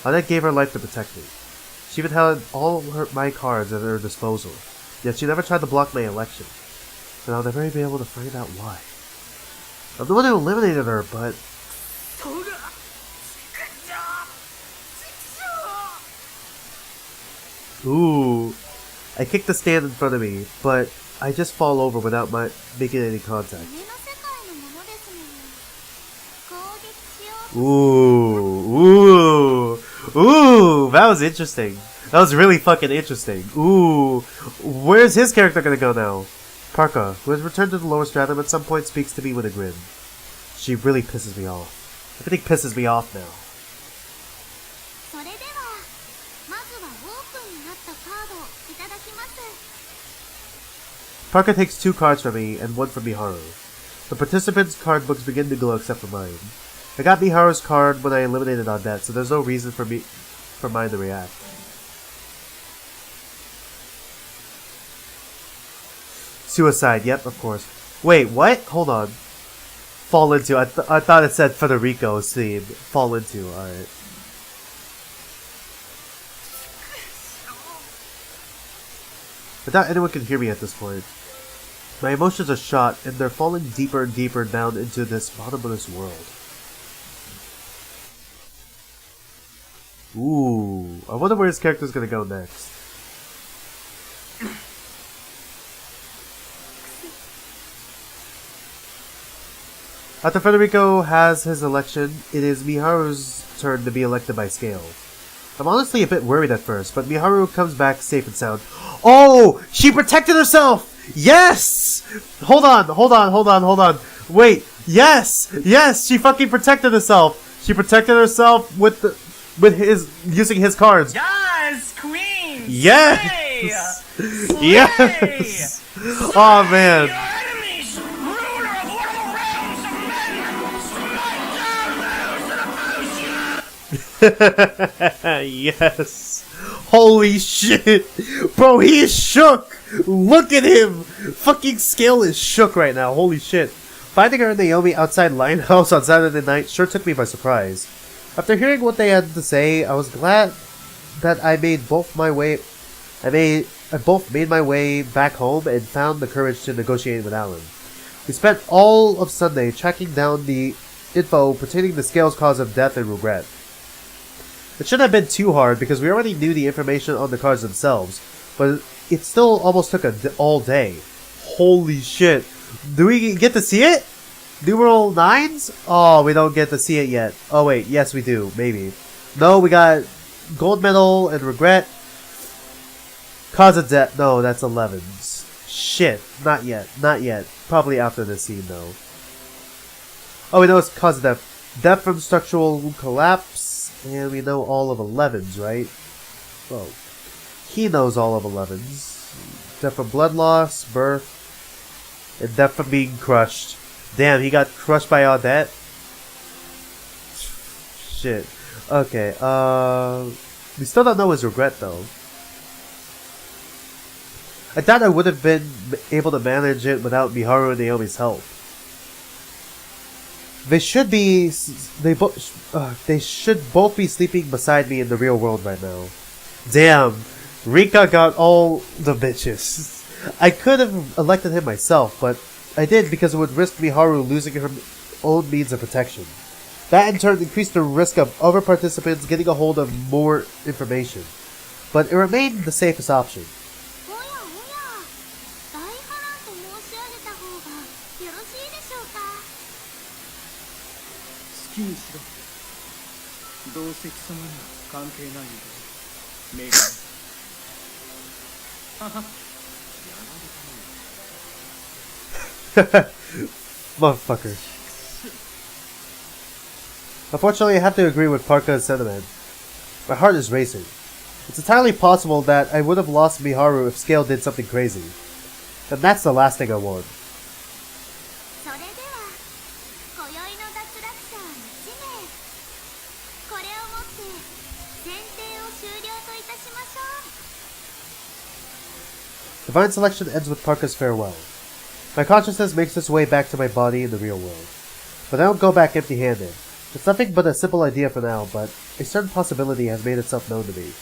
Audette gave her life to protect me. She even had all my cards at her disposal, yet she never tried to block my election. And I'll never be able to find out why. I'm the one who eliminated her, but... Ooh. I kick the stand in front of me, but I just fall over without making any contact. Ooh, that was interesting. That was really fucking interesting. Ooh, where's his character gonna go now? Parka, who has returned to the lower stratum at some point, speaks to me with a grin. She really pisses me off. Everything pisses me off now. Parka takes 2 cards from me and 1 from Miharu. The participants' card books begin to glow except for mine. I got Miharu's card when I eliminated Audette, so there's no reason for mine to react. Suicide, yep, of course. Wait, what? Hold on. Fall into. I thought it said Federico's theme. Fall into, alright. I doubt anyone can hear me at this point. My emotions are shot, and they're falling deeper and deeper down into this bottomless world. Ooh, I wonder where his character's gonna go next. After Federico has his election, it is Miharu's turn to be elected by scale. I'm honestly a bit worried at first, but Miharu comes back safe and sound. Oh! She protected herself! Yes! Hold on. Wait, yes! Yes! She fucking protected herself! She protected herself using his cards. Yes, queen! Yes! Slay! Yes! Oh man. Your enemies, ruler of one of the realms of men, smite down those that oppose you! Yes. Holy shit. Bro, he is shook. Look at him. Fucking Scale is shook right now. Holy shit. Finding her and Naomi outside Linehouse on Saturday night sure took me by surprise. After hearing what they had to say, I was glad that I both made my way back home and found the courage to negotiate with Alan. We spent all of Sunday tracking down the info pertaining to Scale's cause of death and regret. It shouldn't have been too hard because we already knew the information on the cards themselves, but it still almost took all day. Holy shit. Do we get to see it? Numeral 9s? Oh, we don't get to see it yet. Oh wait, yes we do, maybe. No, we got gold medal and regret. Cause of death. No, that's 11s. Shit. Not yet. Not yet. Probably after this scene, though. Oh, we know it's cause of death. Death from structural collapse. And we know all of 11s, right? Well, he knows all of 11s. Death from blood loss, birth, and death from being crushed. Damn, he got crushed by Audette? Shit. Okay, we still don't know his regret, though. I thought I would have been able to manage it without Miharu and Naomi's help. They should both be sleeping beside me in the real world right now. Damn, Rinka got all the bitches. I could have elected him myself, but I did because it would risk Miharu losing her own means of protection. That in turn increased the risk of other participants getting a hold of more information. But it remained the safest option. おやおや、大波乱と申し上げた方がよろしいでしょうか。好きにしろ。どうせ貴様には関係ないので。メガネ。はは。Motherfucker. Unfortunately, I have to agree with Parka's sentiment. My heart is racing. It's entirely possible that I would have lost Miharu if Scale did something crazy. And that's the last thing I want. それでは、今宵の脱落者は1名。これをもって選定を終了といたしましょう。 Divine selection ends with Parka's farewell. My consciousness makes its way back to my body in the real world. But I don't go back empty-handed. It's nothing but a simple idea for now, but a certain possibility has made itself known to me.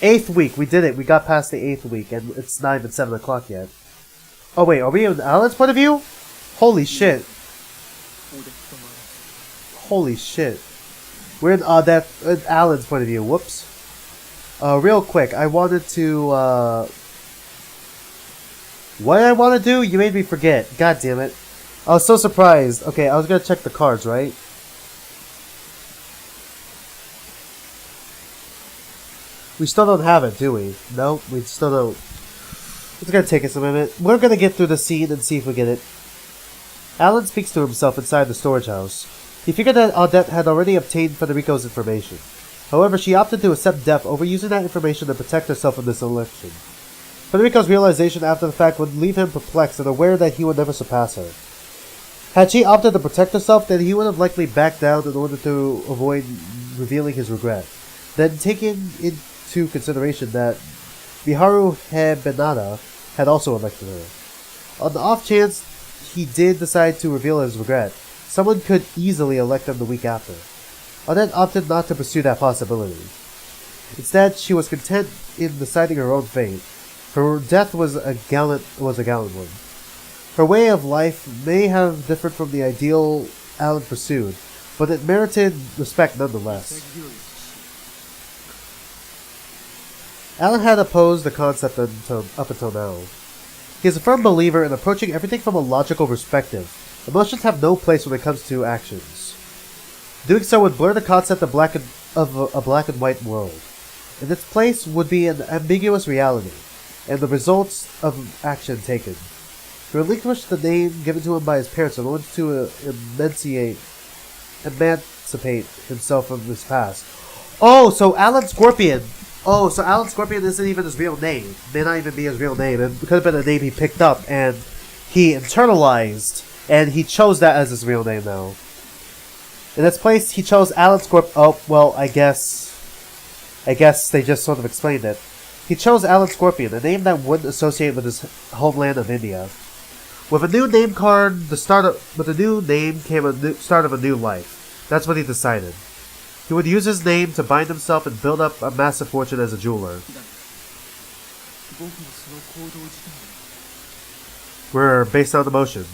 8th week, we did it. We got past the 8th week, and it's not even 7 o'clock yet. Oh wait, are we in Alan's point of view? Holy shit. Holy shit. We're in Alan's point of view. Whoops. Real quick, I wanted to, what did I want to do? You made me forget. God damn it. I was so surprised. Okay, I was gonna check the cards, right? We still don't have it, do we? No, we still don't. It's gonna take us a minute. We're gonna get through the scene and see if we get it. Alan speaks to himself inside the storage house. He figured that Audette had already obtained Federico's information. However, she opted to accept death over using that information to protect herself from this election. Federico's realization after the fact would leave him perplexed and aware that he would never surpass her. Had she opted to protect herself, then he would have likely backed down in order to avoid revealing his regret. Then, taking into consideration that Miharu Hebenada had also elected her. On the off chance he did decide to reveal his regret, someone could easily elect him the week after. Odette opted not to pursue that possibility. Instead, she was content in deciding her own fate. Her death was a gallant one. Her way of life may have differed from the ideal Alan pursued, but it merited respect nonetheless. Alan had opposed the concept up until now. He is a firm believer in approaching everything from a logical perspective. Emotions have no place when it comes to actions. Doing so would blur the concept of a black and white world. In its place would be an ambiguous reality, and the results of action taken. He relinquished the name given to him by his parents in order to emancipate himself from his past. Oh, so Alan Scorpion isn't even his real name. May not even be his real name. It could have been a name he picked up and he internalized, and he chose that as his real name now. In its place, he chose Alan Scorpion. Oh, well, I guess they just sort of explained it. He chose Alan Scorpion, a name that wouldn't associate with his homeland of India. With a new name came the start of a new life. That's what he decided. He would use his name to bind himself and build up a massive fortune as a jeweler. 僕のその行動自体 Were based on emotion.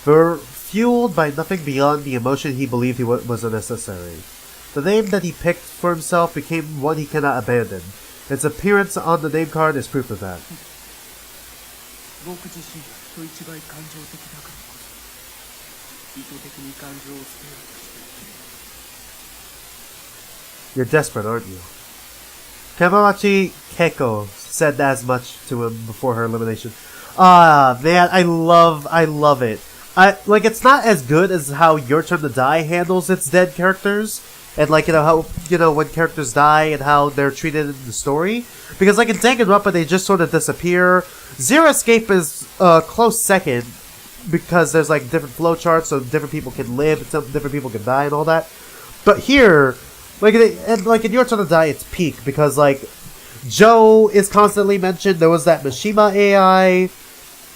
Were fueled by nothing beyond the emotion he believed was unnecessary. The name that he picked for himself became one he cannot abandon. Its appearance on the name card is proof of that. 僕自身が人一倍感情的だからこそ意図的に感情を捨てようとしている You're desperate, aren't you? Kamawachi Keiko said as much to him before her elimination. Ah, man, I love it. It's not as good as how Your Turn to Die handles its dead characters. And, how, when characters die and how they're treated in the story. Because, in Danganronpa, they just sort of disappear. Zero Escape is a close second. Because there's, different flowcharts, so different people can live, and some different people can die and all that. But here, in Your Turn to Die, it's peak. Because, Joe is constantly mentioned. There was that Mishima AI.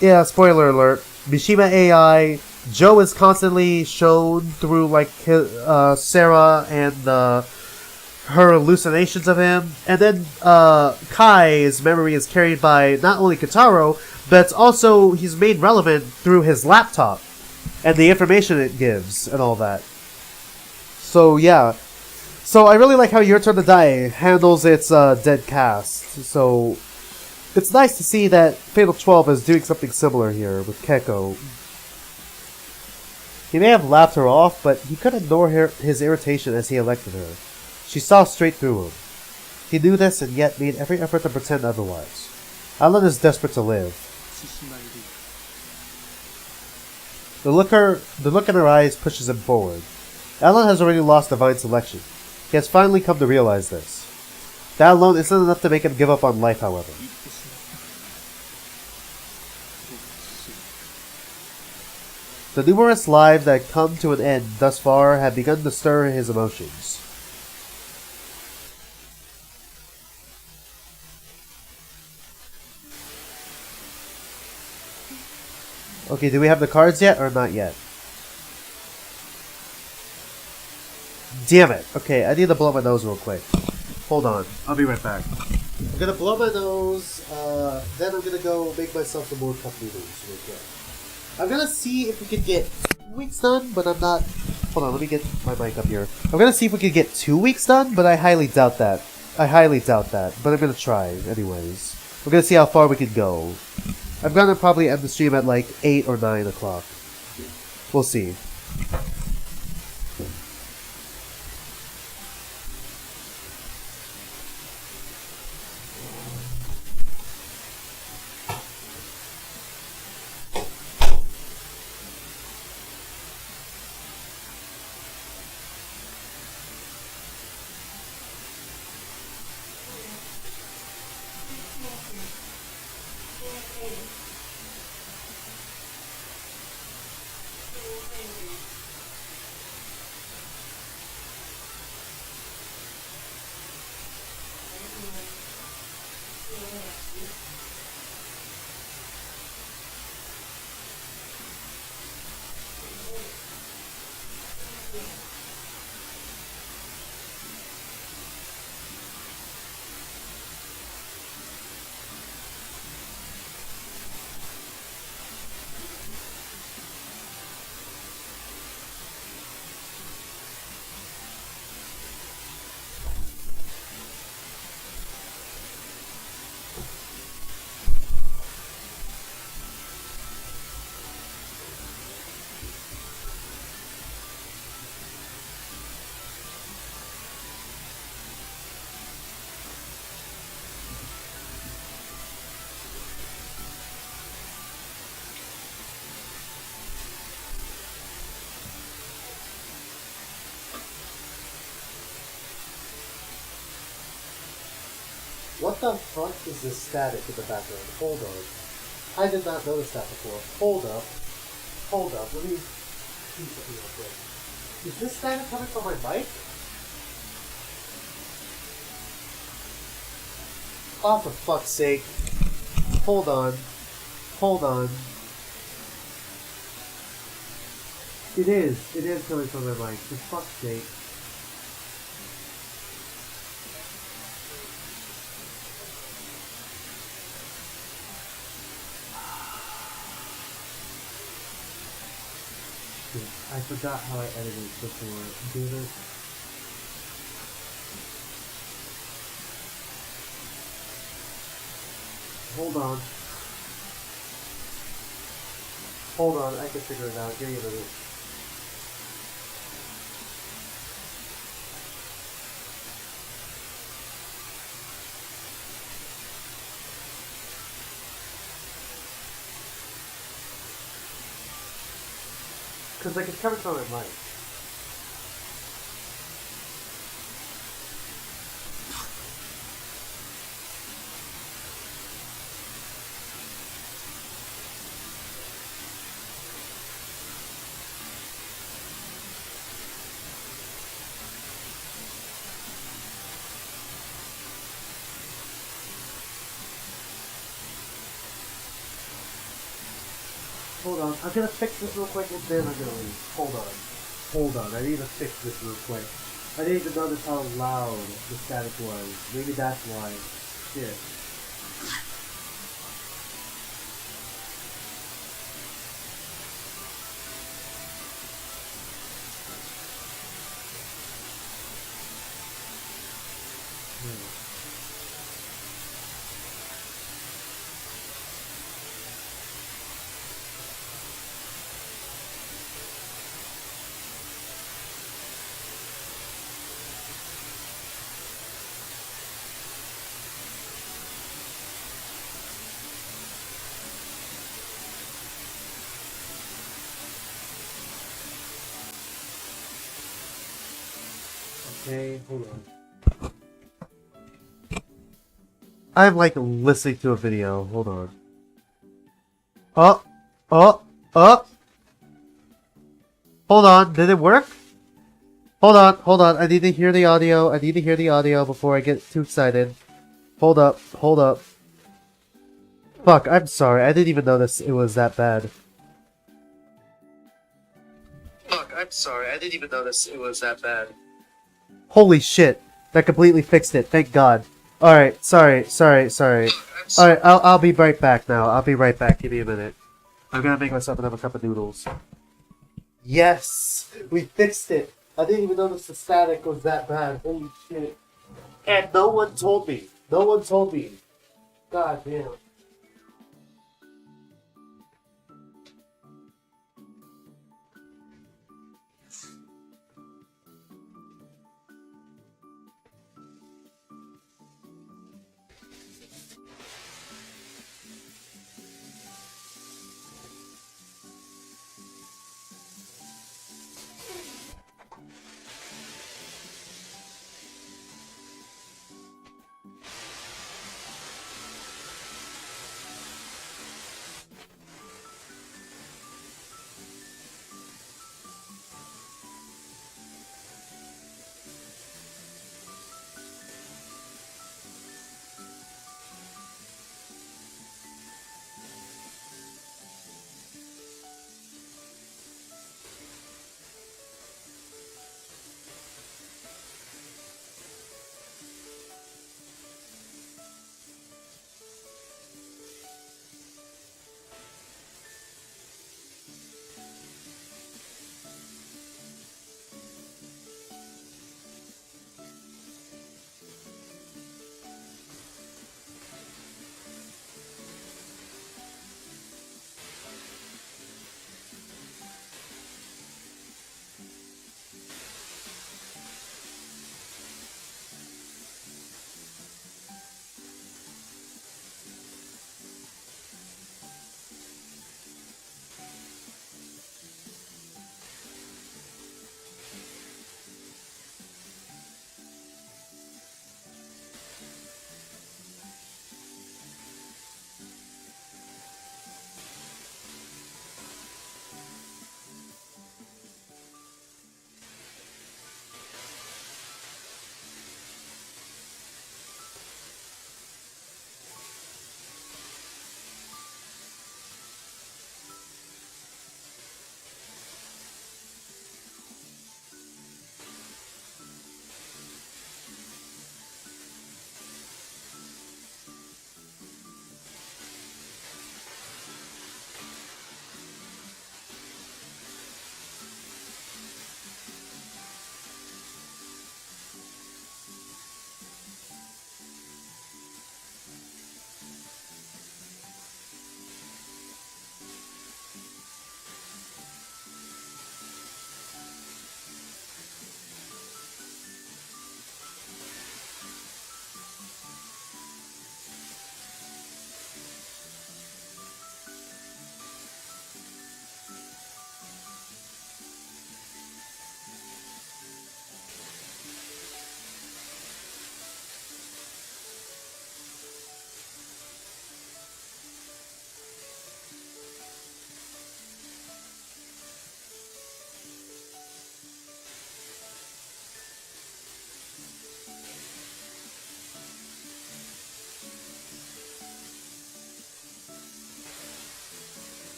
Yeah, spoiler alert. Mishima AI. Joe is constantly shown through, Sarah and her hallucinations of him. And then Kai's memory is carried by not only Kitaro, but it's also he's made relevant through his laptop and the information it gives and all that. So, yeah. So I really like how Your Turn to Die handles its dead cast. So it's nice to see that Fatal 12 is doing something similar here with Keiko. He may have laughed her off, but he couldn't ignore his irritation as he elected her. She saw straight through him. He knew this and yet made every effort to pretend otherwise. Alan is desperate to live. Shishimai Rinka. The look in her eyes pushes him forward. Alan has already lost divine selection. He has finally come to realize this. That alone isn't enough to make him give up on life, however. 言ってしまった僕自身 The numerous lives that had come to an end thus far had begun to stir his emotions. Okay, do we have the cards yet or not yet? Damn it. Okay, I need to blow my nose real quick. Hold on. I'll be right back. I'm gonna blow my nose, then I'm gonna go make myself some more cup noodles real quick. I'm gonna see if we can get 2 weeks done, but I'm not... Hold on, let me get my mic up here. I'm gonna see if we can get 2 weeks done, but I highly doubt that. But I'm gonna try, anyways. We're gonna see how far we can go. I'm gonna probably end the stream at 8 or 9 o'clock. We'll see. What the fuck is this static in the background? Hold on. I did not notice that before. Hold up. Let me see something real quick. Is this static coming from my mic? Oh, for fuck's sake. Hold on. It is coming from my mic. For fuck's sake. Dude, I forgot how I edited before. Damn it. Hold on. Hold on, I can figure it out. Give me a minute. Because, like, it's coming from my mic. Hold on, I'm gonna fix this real quick and then I'm gonna leave. Hold on. Hold on, I need to fix this real quick. I didn't even notice how loud the static was. Maybe that's why. Shit. Okay, hold on. I'm like listening to a video. Hold on. Oh, oh, oh. Hold on. Did it work? Hold on, hold on. I need to hear the audio. I need to hear the audio before I get too excited. Hold up, hold up. Fuck, I'm sorry. I didn't even notice it was that bad. Fuck, I'm sorry. I didn't even notice it was that bad. Holy shit. That completely fixed it. Thank God. Alright, sorry. Alright, I'll be right back now. I'll be right back. Give me a minute. I'm gonna make myself another cup of noodles. Yes! We fixed it! I didn't even notice the static was that bad. Holy shit. And no one told me. No one told me. God damn.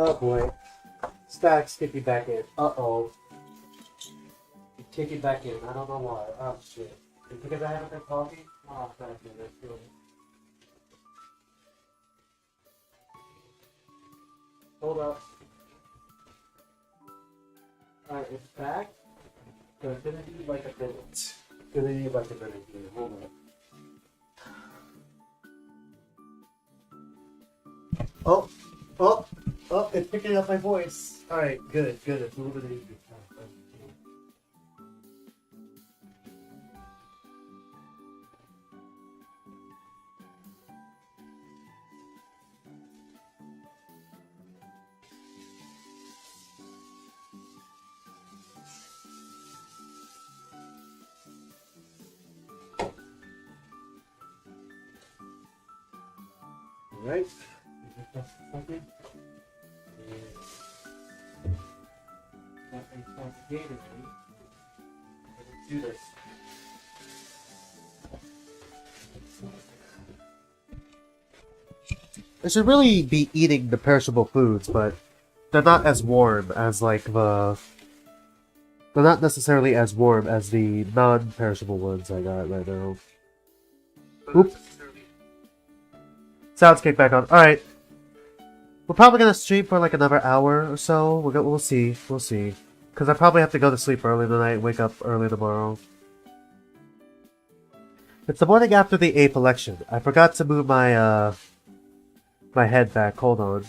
Oh boy. Stacks, kick me back in. Uh-oh. Kick it back in. I don't know why. Oh shit. Because I haven't been talking? Oh, thank you. That's good. Hold up. Alright, it's back. So it's gonna need like a minute. It's gonna need like a minute here. Hold on. Oh, oh, oh, it's picking up my voice. Alright, good, good. It's a little bit easier. Alright. Just a second. That makes sense again, let's do this. I should really be eating the perishable foods, but they're not as warm as like the... They're not necessarily as warm as the non-perishable ones I got right now. Oop. Sounds kicked back on. Alright. We're probably gonna stream for like another hour or so. We'll see. We'll see. Because I probably have to go to sleep early tonight and wake up early tomorrow. It's the morning after the 8th election. I forgot to move my, my head back. Hold on.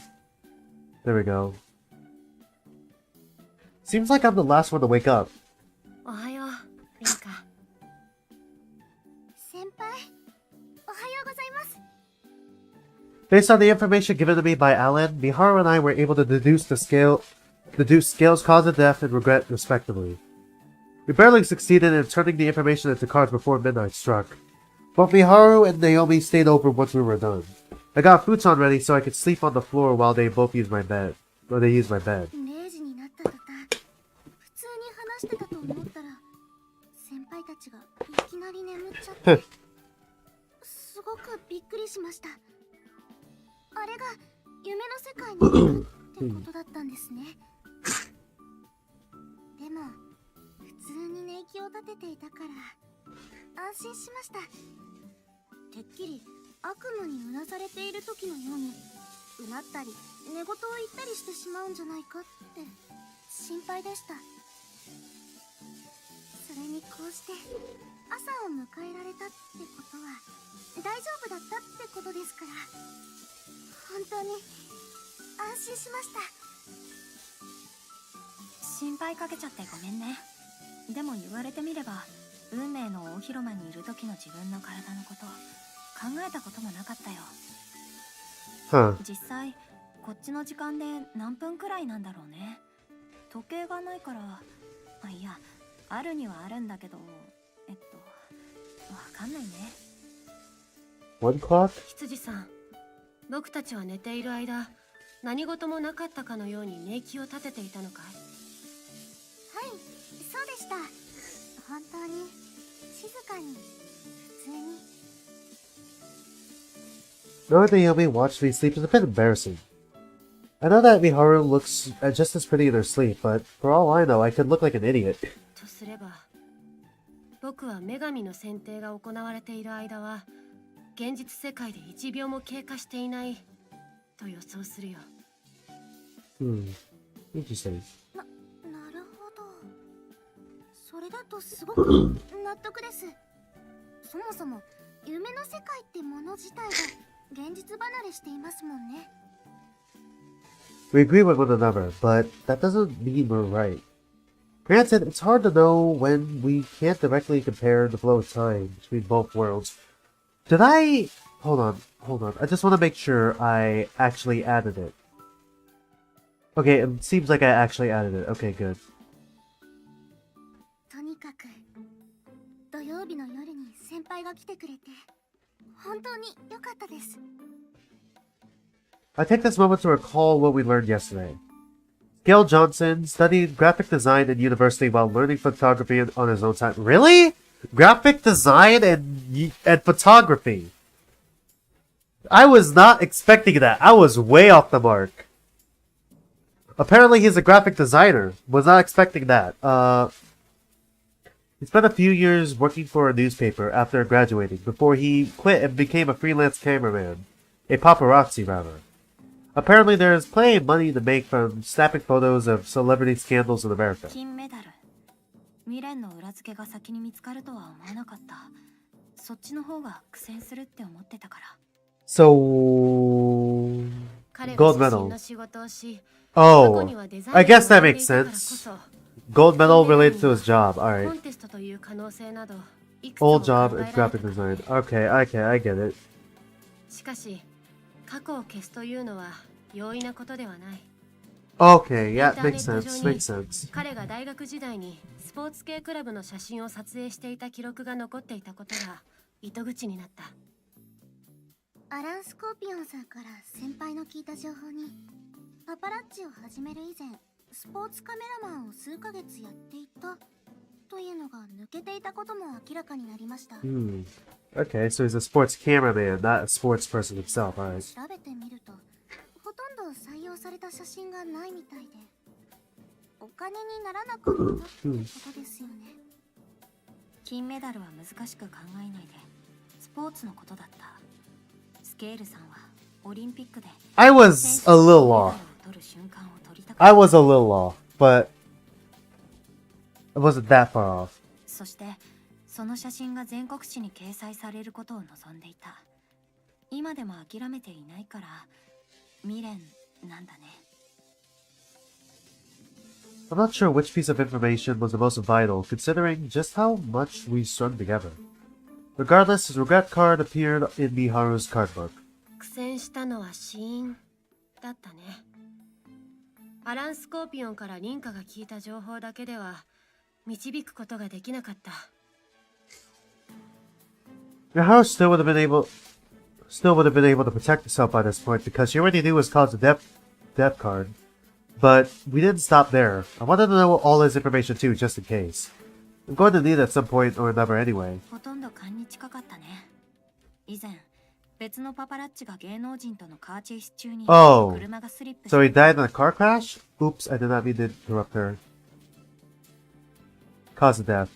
There we go. Seems like I'm the last one to wake up. おはよう、リンカ。先輩、おはようございます。 Based on the information given to me by Alan, Miharu and I were able to deduce Scale's cause of death and regret respectively. We barely succeeded in turning the information into cards before midnight struck. Both Miharu and Naomi stayed over once we were done. I got futon ready so I could sleep on the floor while they both used my bed. Or they used my bed. 0時になった途端、普通に話してたと思ったら、先輩たちがいきなり眠っちゃって、すごくびっくりしました。あれが夢の世界にいるってことだったんですね。でも普通に寝息を立てていたから安心しました。てっきり悪夢にうなされている時のようにうなったり寝言を言ったりしてしまうんじゃないかって心配でした。それにこうして朝を迎えられたってことは大丈夫だったってことですから、本当に安心しました。心配かけちゃってごめんね。でも言われてみれば運命の大広間にいる時の自分の体のこと考えたこともなかったよ。実際こっちの時間で何分くらいなんだろうね。時計がないから、いやあるにはあるんだけど、わかんないね。1 o'clock? 羊さん、僕たちは寝ている間、何事もなかったかのように寝息を立てていたのかい？はい、そうでした。本当に静かに普通に。Knowing that Naomi watched me sleep is a bit embarrassing. I know that Miharu looks just as pretty in her sleep, but for all I know, I could look like an idiot. とすれば、僕は女神の選定が行われている間は、現実世界で1秒も経過していないと予想するよ。Interesting. なるほど。それだとすごく納得です。そもそも夢の世界ってもの自体が現実離れしていますもんね。We agree with one another, but that doesn't mean we're right. Granted, it's hard to know when we can't directly compare the flow of time between both worlds. Did I... Hold on. I just want to make sure I actually added it. Okay, it seems like I actually added it. Okay, good. とにかく土曜日の夜に先輩が来てくれて本当に良かったです。 I take this moment to recall what we learned yesterday. Gail Johnson studied graphic design in university while learning photography on his own time. Really? Graphic design and photography? I was not expecting that. I was way off the mark. Apparently he's a graphic designer. Was not expecting that. He spent a few years working for a newspaper after graduating, before he quit and became a freelance cameraman. A paparazzi, rather. Apparently there is plenty of money to make from snapping photos of celebrity scandals in America. 金メダル。未練の裏付けが先に見つかるとは思わなかった。そっちの方が苦戦するって思ってたから。So... 彼 Gold が写真 medal. の仕事をし、過 Oh, 去にはデザイン I を guess that 学んで makes いたからこ sense. そ Gold medal related to his job. コ Alright. ンテストという可能性などいくつも Old 考 job え is られ graphic た。 design. Okay, I get it. しかし過去を消すというのは容易なことではない。 Okay, イン yeah, ターネ makes ット sense, 上 makes に sense. 彼が大学時代にスポーツ系クラブの写真を撮影していた記録が残っていたことが糸口になった。アラン・スコーピオンさんから先輩の聞いた情報に、パパラッチを始める以前、スポーツカメラマンを数ヶ月やっていたというのが抜けていたことも明らかになりました。Hmm. Okay, so he's a sports cameraman, not a sports person himself. Alright. 調べてみると、ほとんど採用された写真がないみたいで、お金にならなかったってことですよね。金メダルは難しく考えないで、スポーツのことだった。スケールさんはオリンピックで I was a little off. I was a little off, but it wasn't that far off. そしてその写真が全国紙に掲載されることを望んでいた。今でも諦めていないから未練なんだね。I'm not sure which piece of information was the most vital, considering just how much we strung together. Regardless, his regret card appeared in Miharu's card book. 苦戦したのは死因だったね。アラン・スコーピオンからリンカが聞いた情報だけでは導くことができなかった。Miharu still would have been able to protect herself by this point because she already knew his cause of death card. But we didn't stop there. I wanted to know all his information too, just in case. I'm going to need it at some point or another anyway. ほとんど勘に近かったね。以前別のパパラッチが芸能人とのカーチェイス中に Oh, 車がスリップ so he died in a car crash? Oops, I did not mean to interrupt her. Cause of death.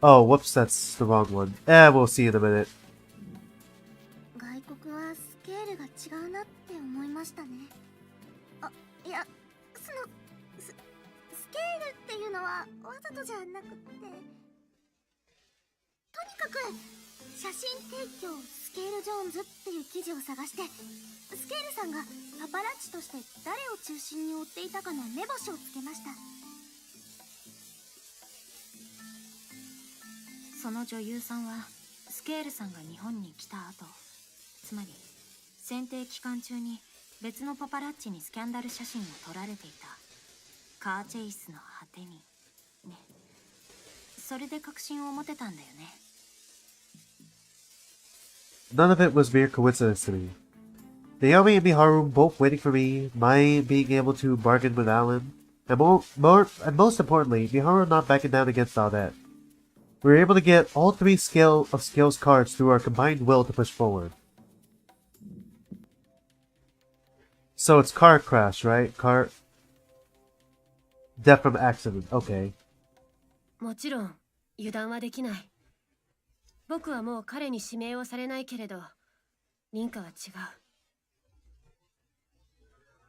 Oh, whoops, that's the wrong one. We'll see in a minute. 外国はスケールが違うなって思いましたね。あ、いや、スケールっていうのはわざとじゃなくて、とにかく写真提供スケール・ジョーンズっていう記事を探して、スケールさんがパパラッチとして誰を中心に追っていたかの目星をつけました。その女優さんはスケールさんが日本に来た後、つまり選定期間中に別のパパラッチにスキャンダル写真を撮られていた。カーチェイスの果てにね。それで確信を持てたんだよね。None of it was mere coincidence to me. Naomi and Miharu both waiting for me, my being able to bargain with Alan, and most importantly, Miharu not backing down against all that. We were able to get all three skills cards through our combined will to push forward. So it's car crash, right? Death from accident. Okay. もちろん油断はできない。僕はもう彼に指名をされないけれど、リンカは違う。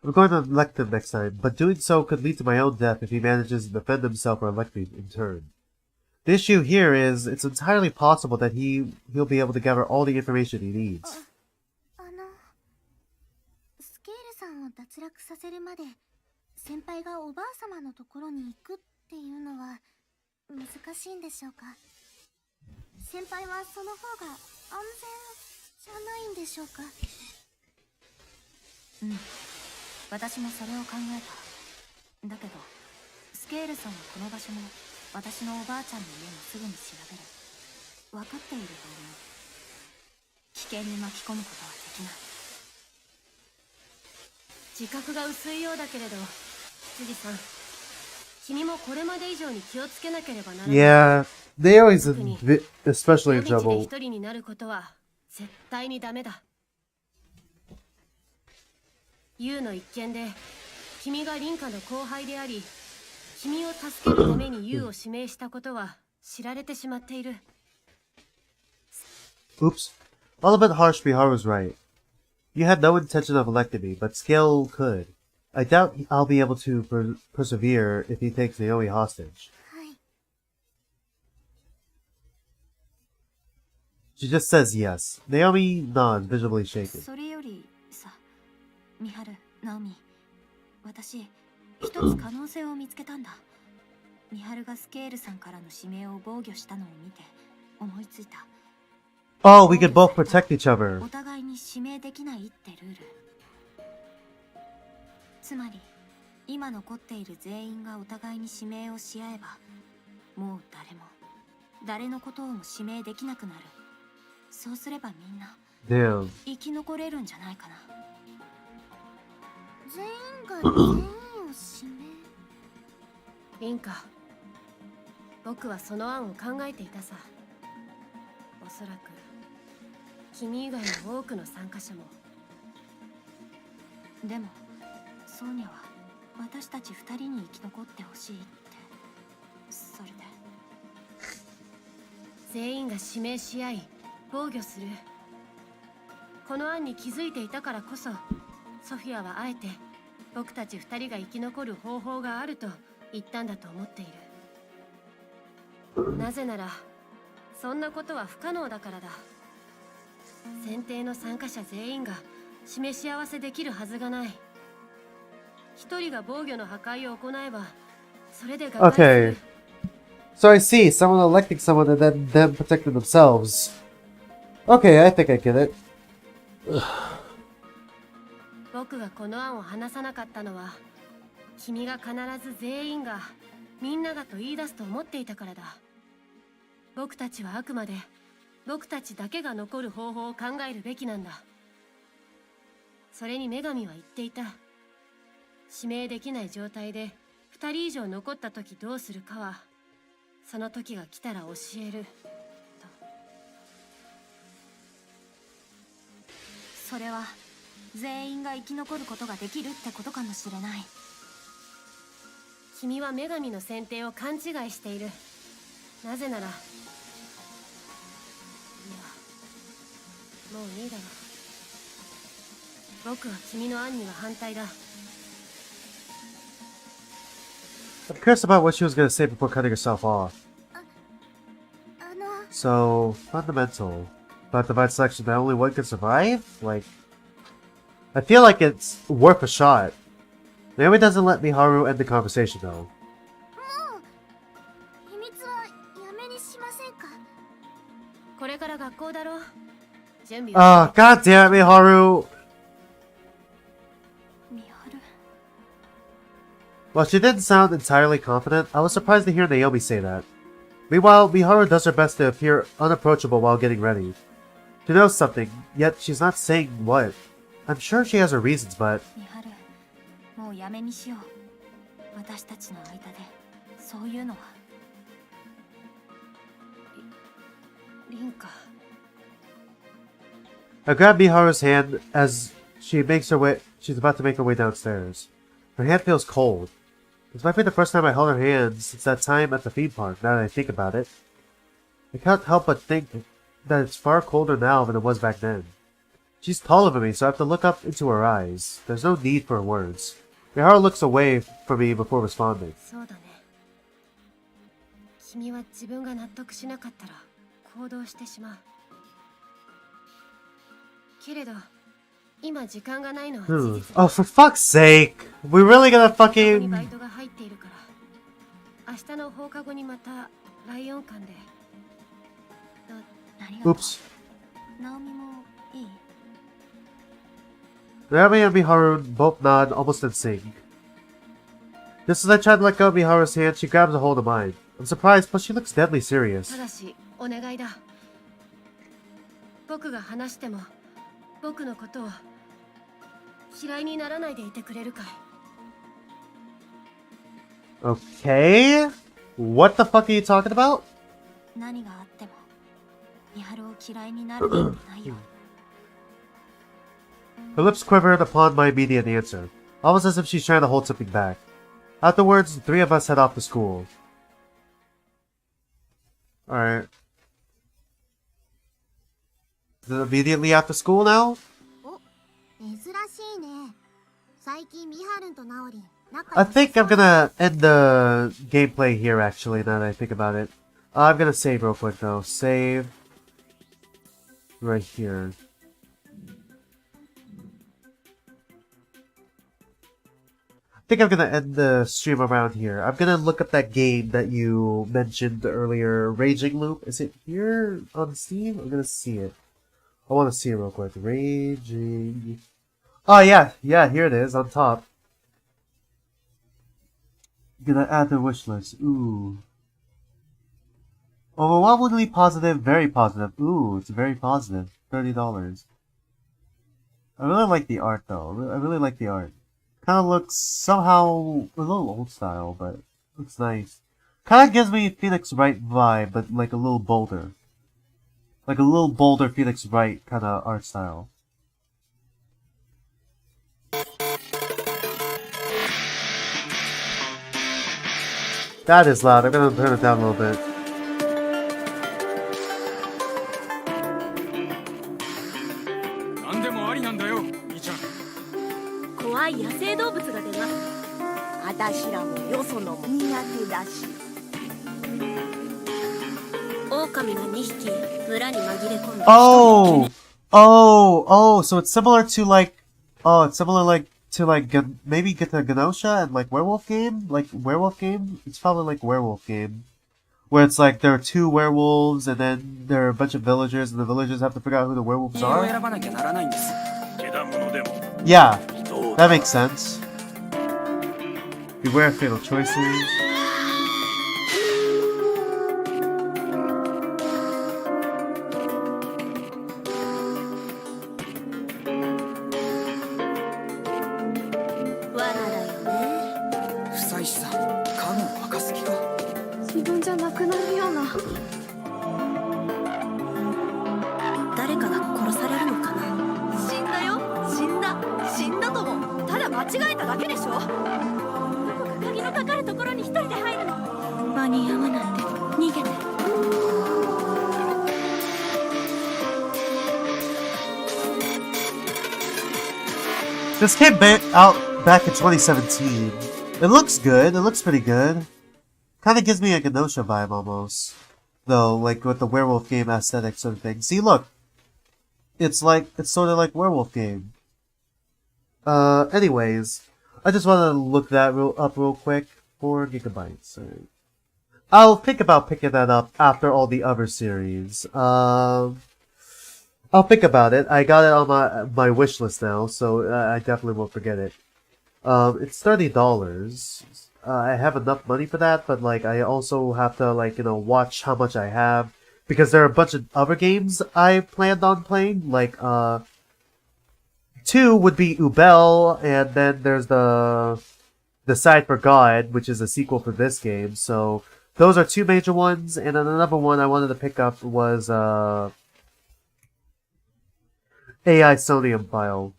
I'm going to elect him next time, but doing so could lead to my own death if he manages to defend himself or elect me in turn. The issue here is, it's entirely possible that he'll be able to gather all the information he needs. スケールさんを脱落させるまで先輩がおばあ様のところに行くっていうのは難しいんでしょうか。先輩はその方が安全じゃないんでしょうか。うん、私もそれを考えた。だけどスケールさんはこの場所も私のおばあちゃんの家もすぐに調べる。分かっていると思う。危険に巻き込むことはできない。自覚が薄いようだけれど、辻さん、君もこれまで以上に気をつけなければならない。Yeah, they always, especially in 夜道で trouble. 一人になることは絶対にダメだ。ユウの一件で君が凛花の後輩であり、君を助けるためにユウを指名したことは知られてしまっている。Oops. All a bit harsh, Miharu's right. You had no intention of electing me, but Scale could. I doubt I'll be able to persevere if he takes Naomi hostage. はい。 She just says yes. Naomi nods, visibly shaken. それよりさ、ミハル、ナオミ、私一つ可能性を見つけたんだ。ミハルがスケールさんからの指名を防御したのを見て思いついた。Oh, we could both protect each other. お互いに指名できないってルール。つまり今残っている全員がお互いに指名をし合えば、もう誰のことをも指名できなくなる。そうすればみんな Damn. 生き残れるんじゃないかな。全員が全員を指名。凛花、僕はその案を考えていたさ。おそらく君以外の多くの参加者も。でもソーニャは私たち二人に生き残ってほしいって。それで全員が指名し合い防御する。この案に気づいていたからこそ、ソフィアはあえて僕たち二人が生き残る方法があると言ったんだと思っている。なぜならそんなことは不可能だからだ。選定の参加者全員が示し合わせできるはずがない。一人が防御の破壊を行えばそれで合体する。 Okay. So I see. Someone electing someone and then them protecting themselves. Okay, I think I get it. 僕がこの案を話さなかったのは、君が必ず全員がみんながと言い出すと思っていたからだ。僕たちはあくまで僕たちだけが残る方法を考えるべきなんだ。それに女神は言っていた。指名できない状態で2人以上残った時どうするかは、その時が来たら教えると。それは全員が生き残ることができるってことかもしれない。君は女神の選定を勘違いしている。なぜなら、いや、もういいだろう。僕は君の案には反対だ。I'm curious about what she was gonna say before cutting herself off. あの So, fundamental. But divine selection that only one can survive? Like, I feel like it's worth a shot. Naomi doesn't let Miharu end the conversation though. もう秘密はやめにしませんか。これから学校だろ。準備 Oh, god damn it, Miharu! ミハル、 While she didn't sound entirely confident, I was surprised to hear Naomi say that. Meanwhile, Miharu does her best to appear unapproachable while getting ready. She knows something, yet she's not saying what. I'm sure she has her reasons, but... ミハル、もうやめにしよう。私たちの間でそういうのは。凛花。 I grab Miharu's hand as she's about to make her way downstairs. Her hand feels cold. This might be the first time I held her hand since that time at the theme park, now that I think about it. I can't help but think that it's far colder now than it was back then. She's taller than me, so I have to look up into her eyes. There's no need for words. Miharu looks away from me before responding. そうだね。君は自分が納得しなかったら行動してしまう。けれど、今時間がないのは事実。 Oh, for fuck's sake! We really gonna ここに fucking... バイトが入っているから、明日の放課後にまたライオン館で。ありがとう。 Oops. ナオミもいい？ Naomi and Miharu both nod, almost in sync. Just as I try to let go of Miharu's hand, she grabs a hold of mine. I'm surprised, but she looks deadly serious. ただし、お願いだ。僕が話しても、僕のことを嫌いにならないでいてくれるかい？ Okay? What the fuck are you talking about? 何があってもミハルを嫌いになることないよ。 Her lips quivered upon my immediate answer. almost as if she's trying to hold something back. Afterwards, the 3 of us head off to school. Alright. Is it immediately after school now? 珍しいね。最近ミハルンとナオリン I think I'm gonna end the gameplay here actually, now that I think about it. I'm gonna save real quick though. Save. Right here. I think I'm gonna end the stream around here. I'm gonna look up that game that you mentioned earlier, Raging Loop. Is it here on Steam? I'm gonna see it. I wanna see it real quick. Raging... Oh yeah, here it is, on top. I'm gonna add the wish list. Ooh. Overwhelmingly positive, very positive. Ooh, it's very positive. $30. I really like the art though. I really like the art. Kinda looks somehow a little old style, but looks nice. Kinda gives me Phoenix Wright vibe, but like a little bolder. Like a little bolder Phoenix Wright kinda art style. That is loud. I'm gonna turn it down a little bit. So it's similar to like, maybe get the Genosha and like Werewolf game? It's probably like Werewolf game. Where it's like there are 2 werewolves and then there are a bunch of villagers and the villagers have to figure out who the werewolves are. Yeah, that makes sense. Beware of fatal choices. This came out back in 2017. It looks good. It looks pretty good. Kind of gives me a Genosha vibe almost. Though, like with the werewolf game aesthetic sort of thing. See, look. It's sort of like werewolf game. Anyways. I just want to look that up real quick. 4 gigabytes. Right. I'll think about picking that up after all the other series. I'll think about it. I got it on my wish list now, so I definitely won't forget it. It's $30. I have enough money for that, but like I also have to like watch how much I have because there are a bunch of other games I planned on playing. Like 2 would be Ubel, and then there's the Side for God, which is a sequel for this game. So those are 2 major ones, and then another one I wanted to pick up was AI Sonium file.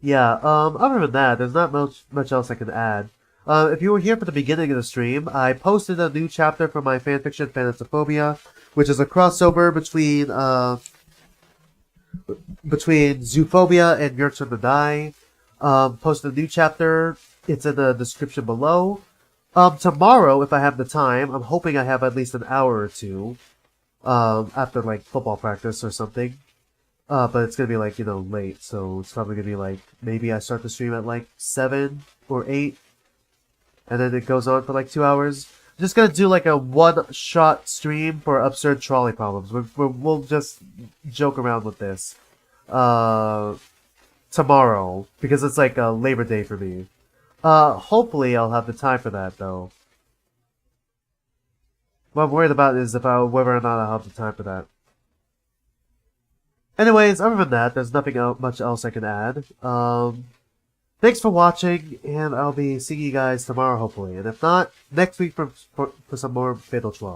Yeah, other than that, there's not much else I can add. If you were here for the beginning of the stream, I posted a new chapter for my fanfiction Phanatophobia, which is a crossover between Zoophobia and Yerks from the Die. Posted a new chapter. It's in the description below. Tomorrow, if I have the time, I'm hoping I have at least an hour or 2, after like football practice or something. But it's gonna be like, late, so it's probably gonna be like, maybe I start the stream at like 7 or 8, and then it goes on for like 2 hours. I'm just gonna do like a one-shot stream for absurd trolley problems. We'll just joke around with this. Tomorrow, because it's like a Labor Day for me. Hopefully I'll have the time for that, though. What I'm worried about is whether or not I'll have the time for that. Anyways, other than that, there's nothing much else I can add. Thanks for watching, and I'll be seeing you guys tomorrow, hopefully. And if not, next week for some more Fatal 12.